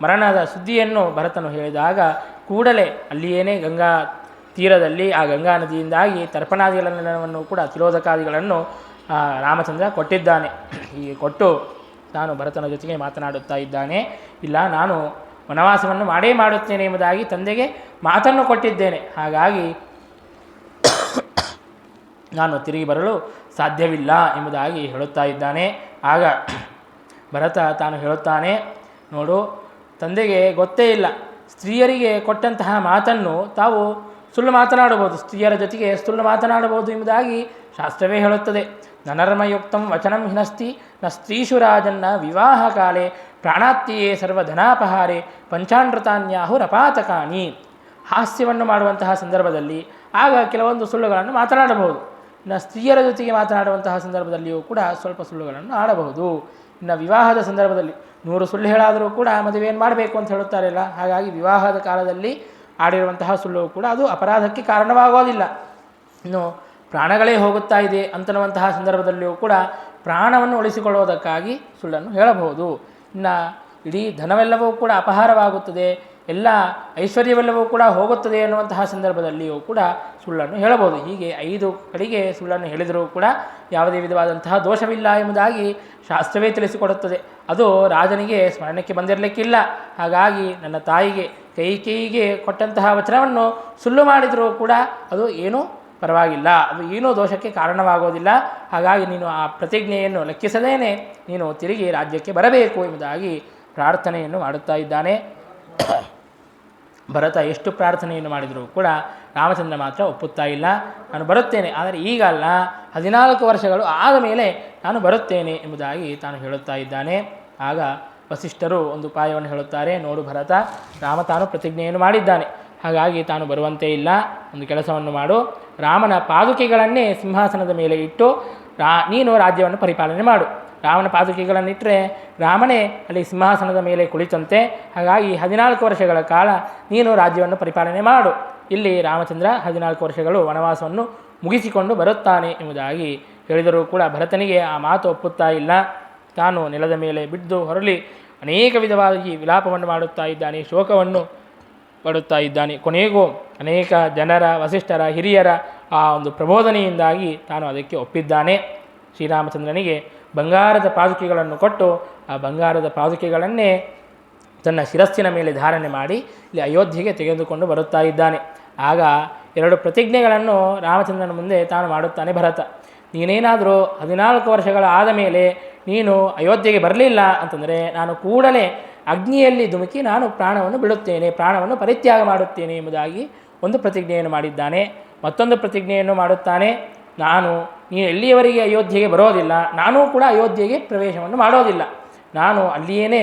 ಮರಣದ ಸುದ್ದಿಯನ್ನು ಭರತನು ಹೇಳಿದಾಗ ಕೂಡಲೇ ಅಲ್ಲಿಯೇನೇ ಗಂಗಾ ತೀರದಲ್ಲಿ ಆ ಗಂಗಾ ನದಿಯಿಂದಾಗಿ ತರ್ಪಣಾದಿಗಳನ್ನು ಕೂಡ ತಿಲೋದಕಾದಿಗಳನ್ನು ರಾಮಚಂದ್ರ ಕೊಟ್ಟಿದ್ದಾನೆ. ಹೀಗೆ ಕೊಟ್ಟು ತಾನು ಭರತನ ಜೊತೆಗೆ ಮಾತನಾಡುತ್ತಾ ಇದ್ದಾನೆ, ಇಲ್ಲ ನಾನು ವನವಾಸವನ್ನು ಮಾಡೇ ಮಾಡುತ್ತೇನೆ ಎಂಬುದಾಗಿ ತಂದೆಗೆ ಮಾತನ್ನು ಕೊಟ್ಟಿದ್ದೇನೆ, ಹಾಗಾಗಿ ನಾನು ತಿರುಗಿ ಬರಲು ಸಾಧ್ಯವಿಲ್ಲ ಎಂಬುದಾಗಿ ಹೇಳುತ್ತಾ ಇದ್ದಾನೆ. ಆಗ ಭರತ ತಾನು ಹೇಳುತ್ತಾನೆ, ನೋಡು ತಂದೆಗೆ ಗೊತ್ತೇ ಇಲ್ಲ, ಸ್ತ್ರೀಯರಿಗೆ ಕೊಟ್ಟಂತಹ ಮಾತನ್ನು ತಾವು ಸುಳ್ಳು ಮಾತನಾಡಬಹುದು, ಸ್ತ್ರೀಯರ ಜೊತೆಗೆ ಸುಳ್ಳು ಮಾತನಾಡಬಹುದು ಎಂಬುದಾಗಿ ಶಾಸ್ತ್ರವೇ ಹೇಳುತ್ತದೆ. ನನರ್ಮಯುಕ್ತಂ ವಚನಂ ಹಿನಸ್ತಿ ನ ಸ್ತ್ರೀಷು ರಾಜನ್ನ ವಿವಾಹ ಕಾಲೇ ಪ್ರಾಣಾತ್ಯೆಯೇ ಸರ್ವಧನಾಪಹಾರೆ ಪಂಚಾನೃತಾನ್ಯಾಹುರಪಾತಕಾನಿ. ಹಾಸ್ಯವನ್ನು ಮಾಡುವಂತಹ ಸಂದರ್ಭದಲ್ಲಿ ಆಗ ಕೆಲವೊಂದು ಸುಳ್ಳುಗಳನ್ನು ಮಾತನಾಡಬಹುದು. ಇನ್ನು ಸ್ತ್ರೀಯರ ಜೊತೆಗೆ ಮಾತನಾಡುವಂತಹ ಸಂದರ್ಭದಲ್ಲಿಯೂ ಕೂಡ ಸ್ವಲ್ಪ ಸುಳ್ಳುಗಳನ್ನು ಆಡಬಹುದು. ಇನ್ನು ವಿವಾಹದ ಸಂದರ್ಭದಲ್ಲಿ 100 ಸುಳ್ಳು ಹೇಳಾದರೂ ಕೂಡ ಮದುವೆಯನ್ನು ಮಾಡಬೇಕು ಅಂತ ಹೇಳುತ್ತಾರಲ್ಲ, ಹಾಗಾಗಿ ವಿವಾಹದ ಕಾಲದಲ್ಲಿ ಆಡಿರುವಂತಹ ಸುಳ್ಳು ಕೂಡ ಅದು ಅಪರಾಧಕ್ಕೆ ಕಾರಣವಾಗೋದಿಲ್ಲ. ಇನ್ನು ಪ್ರಾಣಗಳೇ ಹೋಗುತ್ತಾ ಇದೆ ಅಂತನ್ನುವಂತಹ ಸಂದರ್ಭದಲ್ಲಿಯೂ ಕೂಡ ಪ್ರಾಣವನ್ನು ಉಳಿಸಿಕೊಳ್ಳುವುದಕ್ಕಾಗಿ ಸುಳ್ಳನ್ನು ಹೇಳಬಹುದು. ಇನ್ನು ಇಡೀ ಧನವೆಲ್ಲವೂ ಕೂಡ ಅಪಹಾರವಾಗುತ್ತದೆ, ಎಲ್ಲ ಐಶ್ವರ್ಯವೆಲ್ಲವೂ ಕೂಡ ಹೋಗುತ್ತದೆ ಎನ್ನುವಂತಹ ಸಂದರ್ಭದಲ್ಲಿಯೂ ಕೂಡ ಸುಳ್ಳನ್ನು ಹೇಳಬಹುದು. ಹೀಗೆ 5 ಕಡೆಗೆ ಸುಳ್ಳನ್ನು ಹೇಳಿದರೂ ಕೂಡ ಯಾವುದೇ ವಿಧವಾದಂತಹ ದೋಷವಿಲ್ಲ ಎಂಬುದಾಗಿ ಶಾಸ್ತ್ರವೇ ತಿಳಿಸಿಕೊಡುತ್ತದೆ. ಅದು ರಾಜನಿಗೆ ಸ್ಮರಣಕ್ಕೆ ಬಂದಿರಲಿಕ್ಕಿಲ್ಲ. ಹಾಗಾಗಿ ನನ್ನ ತಾಯಿಗೆ ಕೈಕೇಯಿಗೆ ಕೊಟ್ಟಂತಹ ವಚನವನ್ನು ಸುಳ್ಳು ಮಾಡಿದರೂ ಕೂಡ ಅದು ಏನೂ ಪರವಾಗಿಲ್ಲ, ಅದು ಏನೂ ದೋಷಕ್ಕೆ ಕಾರಣವಾಗೋದಿಲ್ಲ. ಹಾಗಾಗಿ ನೀನು ಆ ಪ್ರತಿಜ್ಞೆಯನ್ನು ಲೆಕ್ಕಿಸದೇನೆ ನೀನು ತಿರುಗಿ ರಾಜ್ಯಕ್ಕೆ ಬರಬೇಕು ಎಂಬುದಾಗಿ ಪ್ರಾರ್ಥನೆಯನ್ನು ಮಾಡುತ್ತಾ ಇದ್ದಾನೆ. ಭರತ ಎಷ್ಟು ಪ್ರಾರ್ಥನೆಯನ್ನು ಮಾಡಿದರೂ ಕೂಡ ರಾಮಚಂದ್ರ ಮಾತ್ರ ಒಪ್ಪುತ್ತಾ ಇಲ್ಲ. ನಾನು ಬರುತ್ತೇನೆ, ಆದರೆ ಈಗ ಅಲ್ಲ, 14 ವರ್ಷಗಳು ಆದ ಮೇಲೆ ನಾನು ಬರುತ್ತೇನೆ ಎಂಬುದಾಗಿ ತಾನು ಹೇಳುತ್ತಾ ಇದ್ದಾನೆ. ಆಗ ವಸಿಷ್ಠರು ಒಂದು ಉಪಾಯವನ್ನು ಹೇಳುತ್ತಾರೆ, ನೋಡು ಭರತ, ರಾಮ ತಾನು ಪ್ರತಿಜ್ಞೆಯನ್ನು ಮಾಡಿದ್ದಾನೆ, ಹಾಗಾಗಿ ತಾನು ಬರುವಂತೆ ಇಲ್ಲ. ಒಂದು ಕೆಲಸವನ್ನು ಮಾಡು, ರಾಮನ ಪಾದುಕೆಗಳನ್ನೇ ಸಿಂಹಾಸನದ ಮೇಲೆ ಇಟ್ಟು ನೀನು ರಾಜ್ಯವನ್ನು ಪರಿಪಾಲನೆ ಮಾಡು. ರಾಮನ ಪಾದುಕೆಗಳನ್ನಿಟ್ಟರೆ ರಾಮನೇ ಅಲ್ಲಿ ಸಿಂಹಾಸನದ ಮೇಲೆ ಕುಳಿತಂತೆ, ಹಾಗಾಗಿ 14 ವರ್ಷಗಳ ಕಾಲ ನೀನು ರಾಜ್ಯವನ್ನು ಪರಿಪಾಲನೆ ಮಾಡು. ಇಲ್ಲಿ ರಾಮಚಂದ್ರ 14 ವರ್ಷಗಳು ವನವಾಸವನ್ನು ಮುಗಿಸಿಕೊಂಡು ಬರುತ್ತಾನೆ ಎಂಬುದಾಗಿ ಹೇಳಿದರೂ ಕೂಡ ಭರತನಿಗೆ ಆ ಮಾತು ಒಪ್ಪುತ್ತಾ ಇಲ್ಲ. ತಾನು ನೆಲದ ಮೇಲೆ ಬಿದ್ದು ಹೊರಳಿ ಅನೇಕ ವಿಧವಾಗಿ ವಿಲಾಪವನ್ನು ಮಾಡುತ್ತಾ ಇದ್ದಾನೆ, ಶೋಕವನ್ನು ಪಡುತ್ತಾ ಇದ್ದಾನೆ. ಕೊನೆಗೂ ಅನೇಕ ಜನರ, ವಸಿಷ್ಠರ, ಹಿರಿಯರ ಆ ಒಂದು ಪ್ರಬೋಧನೆಯಿಂದಾಗಿ ತಾನು ಅದಕ್ಕೆ ಒಪ್ಪಿದ್ದಾನೆ. ಶ್ರೀರಾಮಚಂದ್ರನಿಗೆ ಬಂಗಾರದ ಪಾದುಕೆಗಳನ್ನು ಕೊಟ್ಟು ಆ ಬಂಗಾರದ ಪಾದುಕೆಗಳನ್ನೇ ತನ್ನ ಶಿರಸ್ಸಿನ ಮೇಲೆ ಧಾರಣೆ ಮಾಡಿ ಇಲ್ಲಿ ಅಯೋಧ್ಯೆಗೆ ತೆಗೆದುಕೊಂಡು ಬರುತ್ತಾ ಇದ್ದಾನೆ. ಆಗ 2 ಪ್ರತಿಜ್ಞೆಗಳನ್ನು ರಾಮಚಂದ್ರನ ಮುಂದೆ ತಾನು ಮಾಡುತ್ತಾನೆ ಭರತ. ನೀನೇನಾದರೂ 14 ವರ್ಷಗಳ ಆದ ಮೇಲೆ ನೀನು ಅಯೋಧ್ಯೆಗೆ ಬರಲಿಲ್ಲ ಅಂತಂದರೆ ನಾನು ಕೂಡಲೇ ಅಗ್ನಿಯಲ್ಲಿ ಧುಮುಕಿ ನಾನು ಪ್ರಾಣವನ್ನು ಬಿಡುತ್ತೇನೆ, ಪ್ರಾಣವನ್ನು ಪರಿತ್ಯಾಗ ಮಾಡುತ್ತೇನೆ ಎಂಬುದಾಗಿ ಒಂದು ಪ್ರತಿಜ್ಞೆಯನ್ನು ಮಾಡಿದ್ದಾನೆ. ಮತ್ತೊಂದು ಪ್ರತಿಜ್ಞೆಯನ್ನು ಮಾಡುತ್ತಾನೆ, ನೀನು ಎಲ್ಲಿಯವರೆಗೆ ಅಯೋಧ್ಯೆಗೆ ಬರೋದಿಲ್ಲ, ನಾನೂ ಕೂಡ ಅಯೋಧ್ಯೆಗೆ ಪ್ರವೇಶವನ್ನು ಮಾಡೋದಿಲ್ಲ, ನಾನು ಅಲ್ಲಿಯೇ